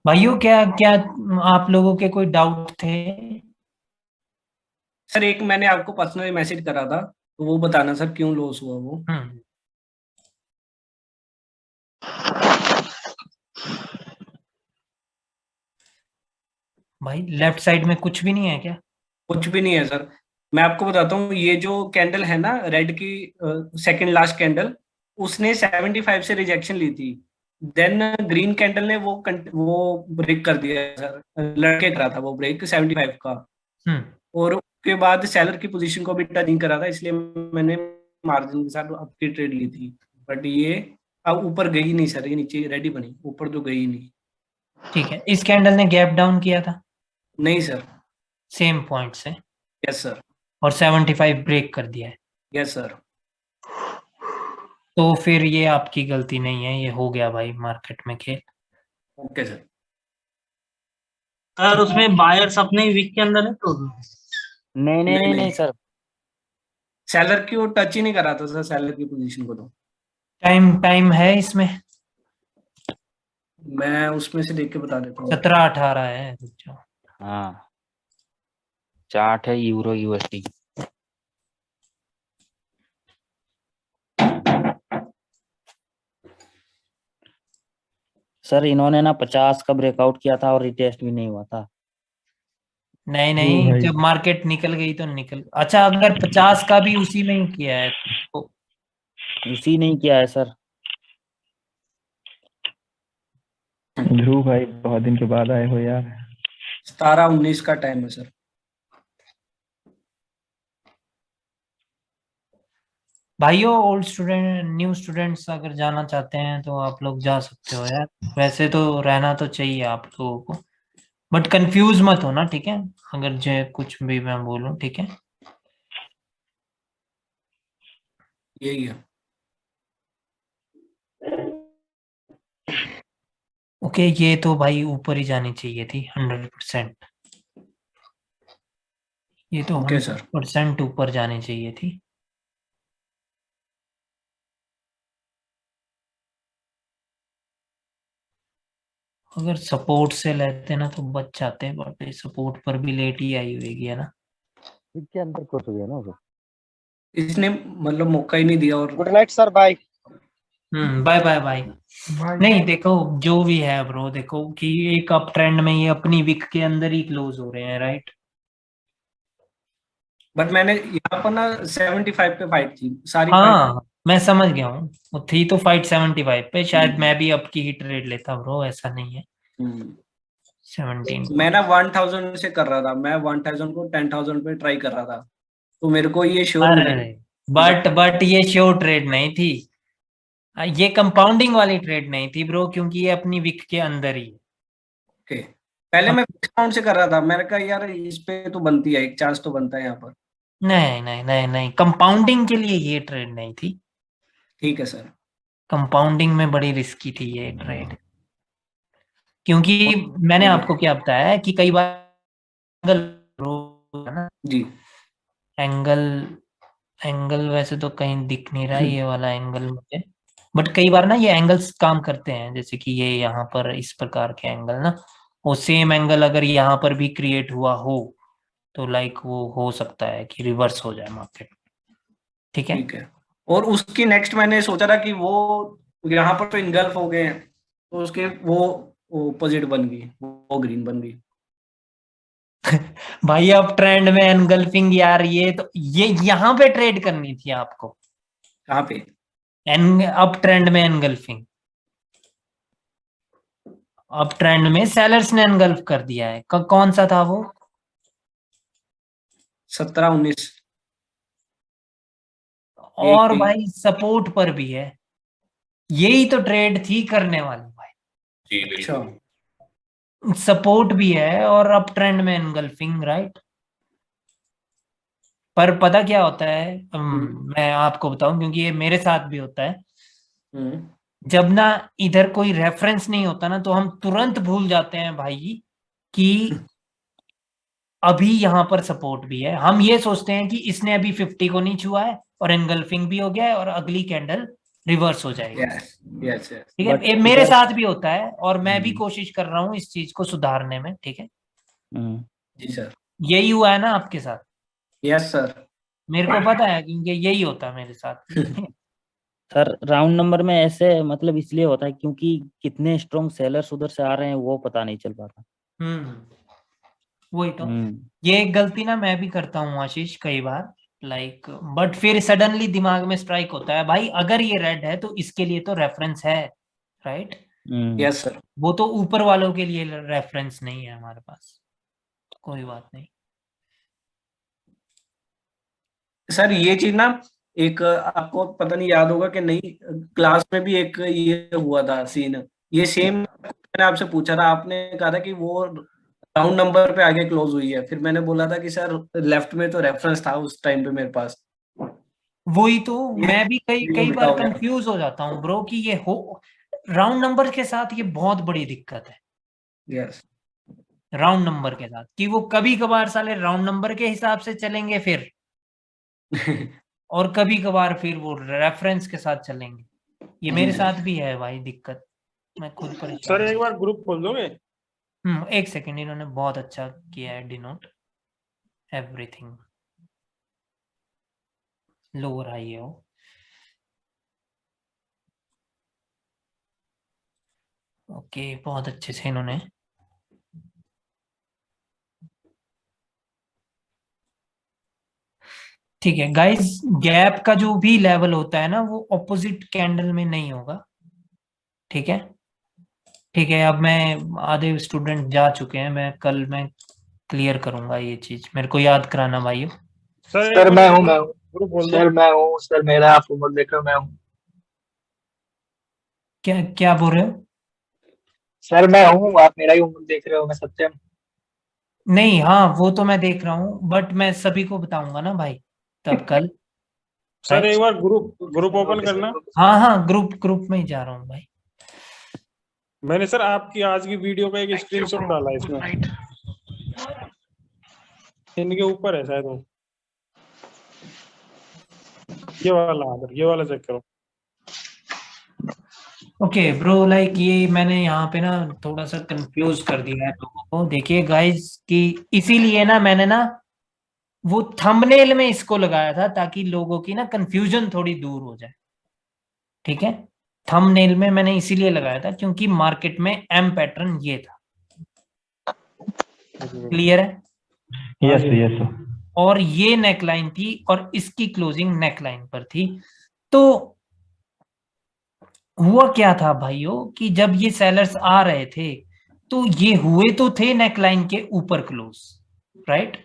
भाइयों क्या क्या आप लोगों के कोई डाउट थे? सर एक मैंने आपको पर्सनली मैसेज करा था, तो वो बताना सर क्यों लॉस हुआ वो। भाई लेफ्ट साइड में कुछ भी नहीं है क्या? कुछ भी नहीं है सर, मैं आपको बताता हूँ। ये जो कैंडल है ना रेड की, सेकंड लास्ट कैंडल, उसने 75 से रिजेक्शन ली थी। देन ग्रीन कैंडल ने वो ब्रेक कर दिया सर, लड़के करा था वो ब्रेक 75 का। और उसके बाद सेलर की पोजीशन को भी टच नहीं करा था, इसलिए मैंने मार्जिन के साथ आपकी ट्रेड ली थी। बट ये अब ऊपर गई नहीं सर, ये नीचे रेडी बनी, ऊपर तो गई नहीं। ठीक है, इस कैंडल ने गैप डाउन किया था? नहीं सर। सेम पॉइंट से? Yes sir. और 75 ब्रेक कर दिया है? Yes sir. तो फिर ये आपकी गलती नहीं है, ये हो गया भाई मार्केट में खेल। Okay sir. सर उसमें बायर्स अपने वीक के अंदर है तो नहीं सर, सेलर की वो टच ही नहीं करा था सर, सेलर की पोजीशन को। तो टाइम है इसमें? मैं उसमें से देख के बता देता हूँ। 17-18 है। हाँ, चार्ट है यूरो यूएसडी। सर इन्होंने ना 50 का ब्रेकआउट किया था और रिटेस्ट भी नहीं हुआ था। नहीं, जब मार्केट निकल गई तो निकल। अच्छा, अगर 50 का भी उसी में ही किया है तो? उसी नहीं किया है सर। ध्रुव भाई बहुत दिन के बाद आए हो यार। 17-19 का टाइम है सर। भाइयों ओल्ड स्टूडेंट न्यू स्टूडेंट्स अगर जाना चाहते हैं तो आप लोग जा सकते हो यार, वैसे तो रहना तो चाहिए आप लोगों को, बट कंफ्यूज मत हो ना, ठीक है? अगर जो कुछ भी मैं बोलूं, ठीक है? यही है। ओके, ये तो भाई ऊपर ही जानी चाहिए थी 100%। ये तो 100% ऊपर जानी चाहिए थी। अगर सपोर्ट से लेते ना तो बच जाते, बट सपोर्ट पर भी लेट ही आई हुई है ना। के अंदर क्रॉस हो गया ना वो, इसने मतलब मौका ही नहीं दिया। और good night sir, bye. Bye bye bye. नहीं देखो जो भी है ब्रो, देखो कि एक अप ट्रेंड में ये अपनी विक के अंदर ही क्लोज हो रहे हैं, राइट। बट मैंने यहाँ पर ना 75 पे फाइट थी सारी फाइट। हाँ मैं समझ गया हूँ, वो थी तो फाइट 75 पे, शायद मैं भी अब की ही ट्रेड लेता ब्रो, ऐसा नहीं है। 17 मैं ना 1000 से कर रहा था, मैं 1000 को 10,000 पे ट्राई कर रहा था, तो मेरे को ये श्योर मिला। बट ये श्योर ट्रेड नहीं थी, ये कंपाउंडिंग वाली ट्रेड नहीं थी ब्रो, क्योंकि ये अपनी विक के अंदर ही। ओके, पहले मैं डिस्काउंट से कर रहा था, मैंने कहा यार इस पे तो बनती है, एक चांस तो बनता है यहाँ पर। नहीं नहीं नहीं नहीं, कंपाउंडिंग के लिए ये ट्रेड नहीं थी। ठीक है सर। कंपाउंडिंग में बड़ी रिस्की थी ये ट्रेड, क्योंकि मैंने आपको क्या बताया है कि कई बार ना जी एंगल वैसे तो कहीं दिख नहीं रहा ये वाला एंगल मुझे, बट कई बार ना ये एंगल्स काम करते हैं, जैसे कि ये यहाँ पर इस प्रकार के एंगल ना, वो सेम एंगल अगर यहाँ पर भी क्रिएट हुआ हो तो लाइक वो हो सकता है कि रिवर्स हो जाए मार्केट। ठीक है, ठीक है। और उसकी नेक्स्ट मैंने सोचा था कि वो यहाँ पर तो इनगल्फ हो गए हैं, तो उसके वो ऑपोजिट बन गई, वो ग्रीन बन गई। भाई अब ट्रेंड में एनगल्फिंग यार, ये तो ये यहाँ पे ट्रेड करनी थी आपको। कहाँ पे? अब ट्रेंड में एनगल्फिंग, अब ट्रेंड में सेलर्स ने एनगल्फ कर दिया है। कौन सा था वो? 17-19। और भाई सपोर्ट पर भी है, यही तो ट्रेड थी करने वाली भाई। जी बिल्कुल, सपोर्ट भी है और अप ट्रेंड में एनगल्फिंग, राइट। पर पता क्या होता है, मैं आपको बताऊं क्योंकि ये मेरे साथ भी होता है। जब ना इधर कोई रेफरेंस नहीं होता ना, तो हम तुरंत भूल जाते हैं भाई कि अभी यहाँ पर सपोर्ट भी है। हम ये सोचते हैं कि इसने अभी 50 को नहीं छुआ है और एनगल्फिंग भी हो गया है और अगली कैंडल रिवर्स हो जाएगी। ठीक है, ये मेरे साथ भी होता है और मैं भी कोशिश कर रहा हूँ इस चीज को सुधारने में। ठीक है जी सर। यही हुआ है ना आपके साथ? यस सर, मेरे को पता है क्योंकि यही होता है मेरे साथ। सर राउंड नंबर में ऐसे मतलब इसलिए होता है क्योंकि कितने स्ट्रॉन्ग सेलर्स उधर से आ रहे हैं वो पता नहीं चल पाता। वही तो, ये एक गलती ना मैं भी करता हूँ आशीष कई बार, लाइक बट फिर सडनली दिमाग में स्ट्राइक होता है भाई अगर ये रेड है तो इसके लिए तो रेफरेंस है, राइट। Yes sir. वो तो ऊपर वालों के लिए रेफरेंस नहीं है हमारे पास, कोई बात नहीं। सर ये चीज ना एक आपको पता नहीं याद होगा कि नहीं, क्लास में भी एक ये हुआ था सीन, ये सेम मैंने आपसे पूछा था, आपने कहा था कि वो राउंड नंबर पे आगे क्लोज हुई है, फिर मैंने बोला था कि सर लेफ्ट में तो रेफरेंस था उस टाइम पे मेरे पास। वही तो मैं भी कई बार कंफ्यूज हो जाता हूँ ब्रो कि ये हो राउंड नंबर के साथ, ये बहुत बड़ी दिक्कत है। यस, राउंड नंबर के साथ कि वो कभी कभार साले राउंड नंबर के हिसाब से चलेंगे फिर और कभी कभार फिर वो रेफरेंस के साथ चलेंगे। ये मेरे साथ भी है भाई दिक्कत, मैं खुद परेशान। सर एक बार ग्रुप खोल दोगे? एक सेकंड, इन्होंने बहुत अच्छा किया है, डिनोट एवरीथिंग लोअर हाई है वो। ओके बहुत अच्छे से इन्होंने ठीक है गाइस, गैप का जो भी लेवल होता है ना वो ऑपोजिट कैंडल में नहीं होगा। ठीक है ठीक है, अब मैं आधे स्टूडेंट जा चुके हैं, मैं कल मैं क्लियर करूंगा ये चीज, मेरे को याद कराना भाइयों। सर मैं हूँ सर मेरा आप होमवर्क देख रहे हो, मैं हूँ। क्या बोल रहे हो? सर मैं हूँ, आप मेरा ही होमवर्क देख रहे हो, मैं सत्यम। नहीं हाँ वो तो मैं देख रहा हूँ, बट मैं सभी को बताऊंगा ना भाई तब कल। सर एक बार ग्रुप ओपन करना। हाँ ग्रुप में ही जा रहा हूँ भाई। मैंने सर आपकी आज की वीडियो का एक स्क्रीनशॉट डाला है इसमें, इनके ऊपर है शायद वो, ये वाला चेक करो। ओके ब्रो, लाइक ये मैंने यहाँ पे ना थोड़ा सा कंफ्यूज कर दिया है लोगों को। देखिए गाइस कि इसीलिए ना मैंने ना वो थंबनेल में इसको लगाया था ताकि लोगों की ना कंफ्यूजन थोड़ी दूर हो जाए। ठीक है, थंबनेल में मैंने इसीलिए लगाया था क्योंकि मार्केट में एम पैटर्न ये था। क्लियर है? यस यस और ये नेकलाइन थी और इसकी क्लोजिंग नेकलाइन पर थी। तो हुआ क्या था भाइयों कि जब ये सेलर्स आ रहे थे तो ये हुए तो थे नेकलाइन के ऊपर क्लोज, राइट?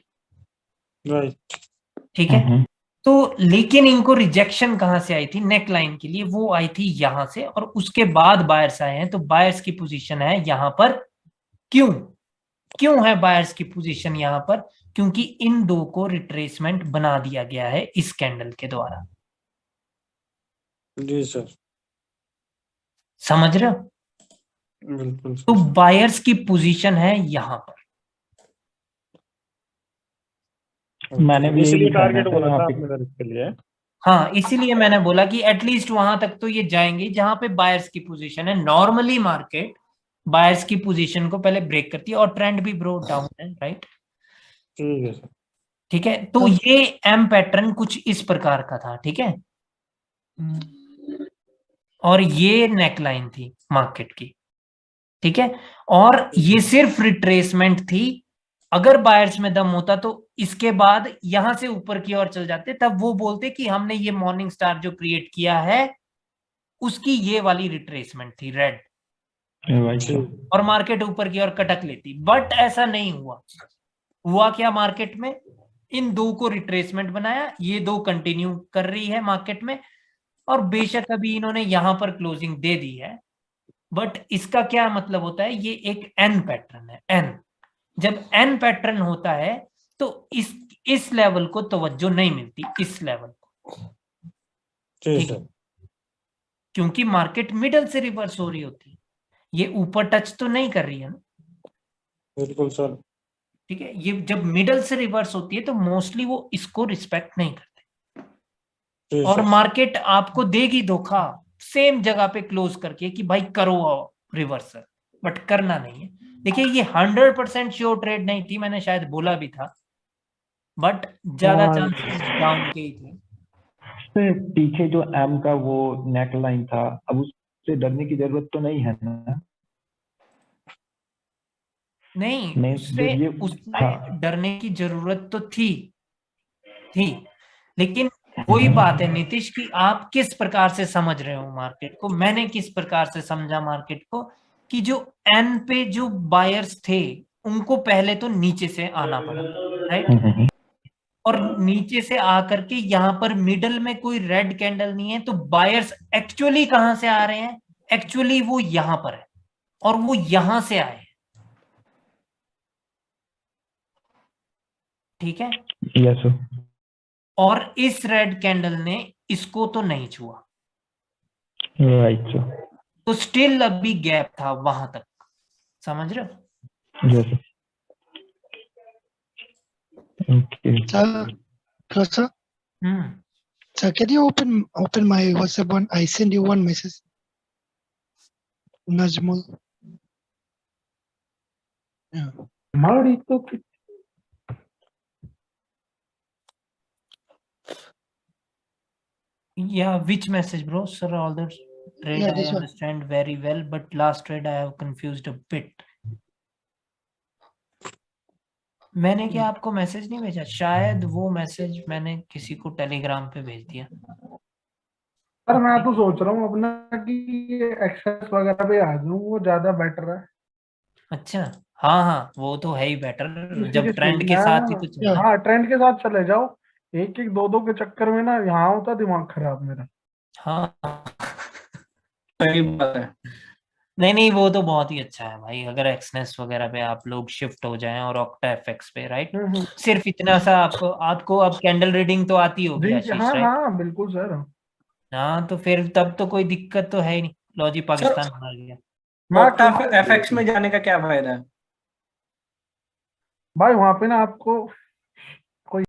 ठीक है। तो लेकिन इनको रिजेक्शन कहां से आई थी नेकलाइन के लिए? वो आई थी यहां से, और उसके बाद बायर्स आए हैं। तो बायर्स की पोजीशन है यहां पर। क्यों है बायर्स की पोजीशन यहां पर? क्योंकि इन दो को रिट्रेसमेंट बना दिया गया है इस कैंडल के द्वारा। जी सर, समझ रहे हो? बिल्कुल तो बायर्स की पोजीशन है यहां पर। मैंने भी इसीलिए यही कहना टारगेट था बोला वहाँ था पे। आपने सर इसके लिए। हाँ, इसीलिए मैंने बोला कि एटलीस्ट वहां तक तो ये जाएंगे जहां पे बायर्स की पोजीशन है। नॉर्मली मार्केट बायर्स की पोजीशन को पहले ब्रेक करती है, और ट्रेंड भी ब्रो डाउन है, राइट? ठीक है सर। ठीक है, तो ये एम पैटर्न कुछ इस प्रकार का था। ठीक है, और ये नेकलाइन थी मार्केट की। ठीक है, और ये सिर्फ रिट्रेसमेंट थी। अगर बायर्स में दम होता तो इसके बाद यहां से ऊपर की ओर चल जाते, तब वो बोलते कि हमने ये मॉर्निंग स्टार जो क्रिएट किया है उसकी ये वाली रिट्रेसमेंट थी, रेड, और मार्केट ऊपर की ओर कटक लेती। बट ऐसा नहीं हुआ। हुआ क्या मार्केट में? इन दो को रिट्रेसमेंट बनाया, ये दो कंटिन्यू कर रही है मार्केट में, और बेशक अभी इन्होंने यहां पर क्लोजिंग दे दी है। बट इसका क्या मतलब होता है? ये एक एन पैटर्न है। एन, जब एन पैटर्न होता है तो इस लेवल को तवज्जो नहीं मिलती, इस लेवल को। ठीक है, क्योंकि मार्केट मिडल से रिवर्स हो रही होती है, ये ऊपर टच तो नहीं कर रही है ना। बिल्कुल सर। ठीक है, ये जब मिडल से रिवर्स होती है तो मोस्टली वो इसको रिस्पेक्ट नहीं करते, और मार्केट आपको देगी धोखा सेम जगह पे क्लोज करके कि भाई करो रिवर्सल, बट करना नहीं है। देखिए, ये 100% श्योर ट्रेड नहीं थी, मैंने शायद बोला भी था, बट ज्यादा चांसेस डाउन के ही थे। पीछे जो एम का वो नेक लाइन था, अब उससे डरने की जरूरत तो नहीं है ना? नहीं, उससे डरने की जरूरत तो थी, लेकिन वही बात है नीतीश कि आप किस प्रकार से समझ रहे हो मार्केट को। मैंने किस प्रकार से समझा मार्केट को कि जो एन पे जो बायर्स थे उनको पहले तो नीचे से आना पड़ा, राइट? और नीचे से आकर के यहाँ पर मिडल में कोई रेड कैंडल नहीं है, तो बायर्स एक्चुअली कहां से आ रहे हैं? एक्चुअली वो यहां पर है, और वो यहां से आए। ठीक है, यस। और इस रेड कैंडल ने इसको तो नहीं छुआ, राइट। तो स्टिल अभी गैप था वहां तक। समझ रहे हो? Yes. Okay Sir, sir, can you open my WhatsApp one? I send you one message. Najmul. Yeah. Mari to. Yeah, which message, bro? Sir, all the trade Yeah, I this one. understand very well, but last trade I have confused a bit. मैंने क्या आपको message नहीं भेजा? शायद वो message मैंने किसी को टेलीग्राम पे भेज दिया। सर मैं तो सोच रहा हूँ अपना कि एक्सेस वगैरह पे आ जाऊँ, वो ज्यादा बेटर है। अच्छा, हाँ, वो तो है ही बेटर, जब ट्रेंड के साथ ही तो चले। हाँ, ट्रेंड के साथ चले जाओ। एक एक दो के चक्कर में ना यहाँ होता दिमाग खराब मेरा। हाँ, सही बात है। नहीं, वो तो बहुत ही अच्छा है भाई, अगर एक्सनेस वगैरह पे आप लोग शिफ्ट हो जाएं और ऑक्टा एफएक्स पे, राइट? सिर्फ इतना सा आपको अब कैंडल रीडिंग तो आती होगी आशीष, राइट? हाँ, बिल्कुल सर। हाँ, तो फिर तब तो कोई दिक्कत तो है ही नहीं। लॉजी पाकिस्तान बना गया। ऑक्टा एफएक्स में जाने का क्या फायदा है भाई? वहां पे ना आपको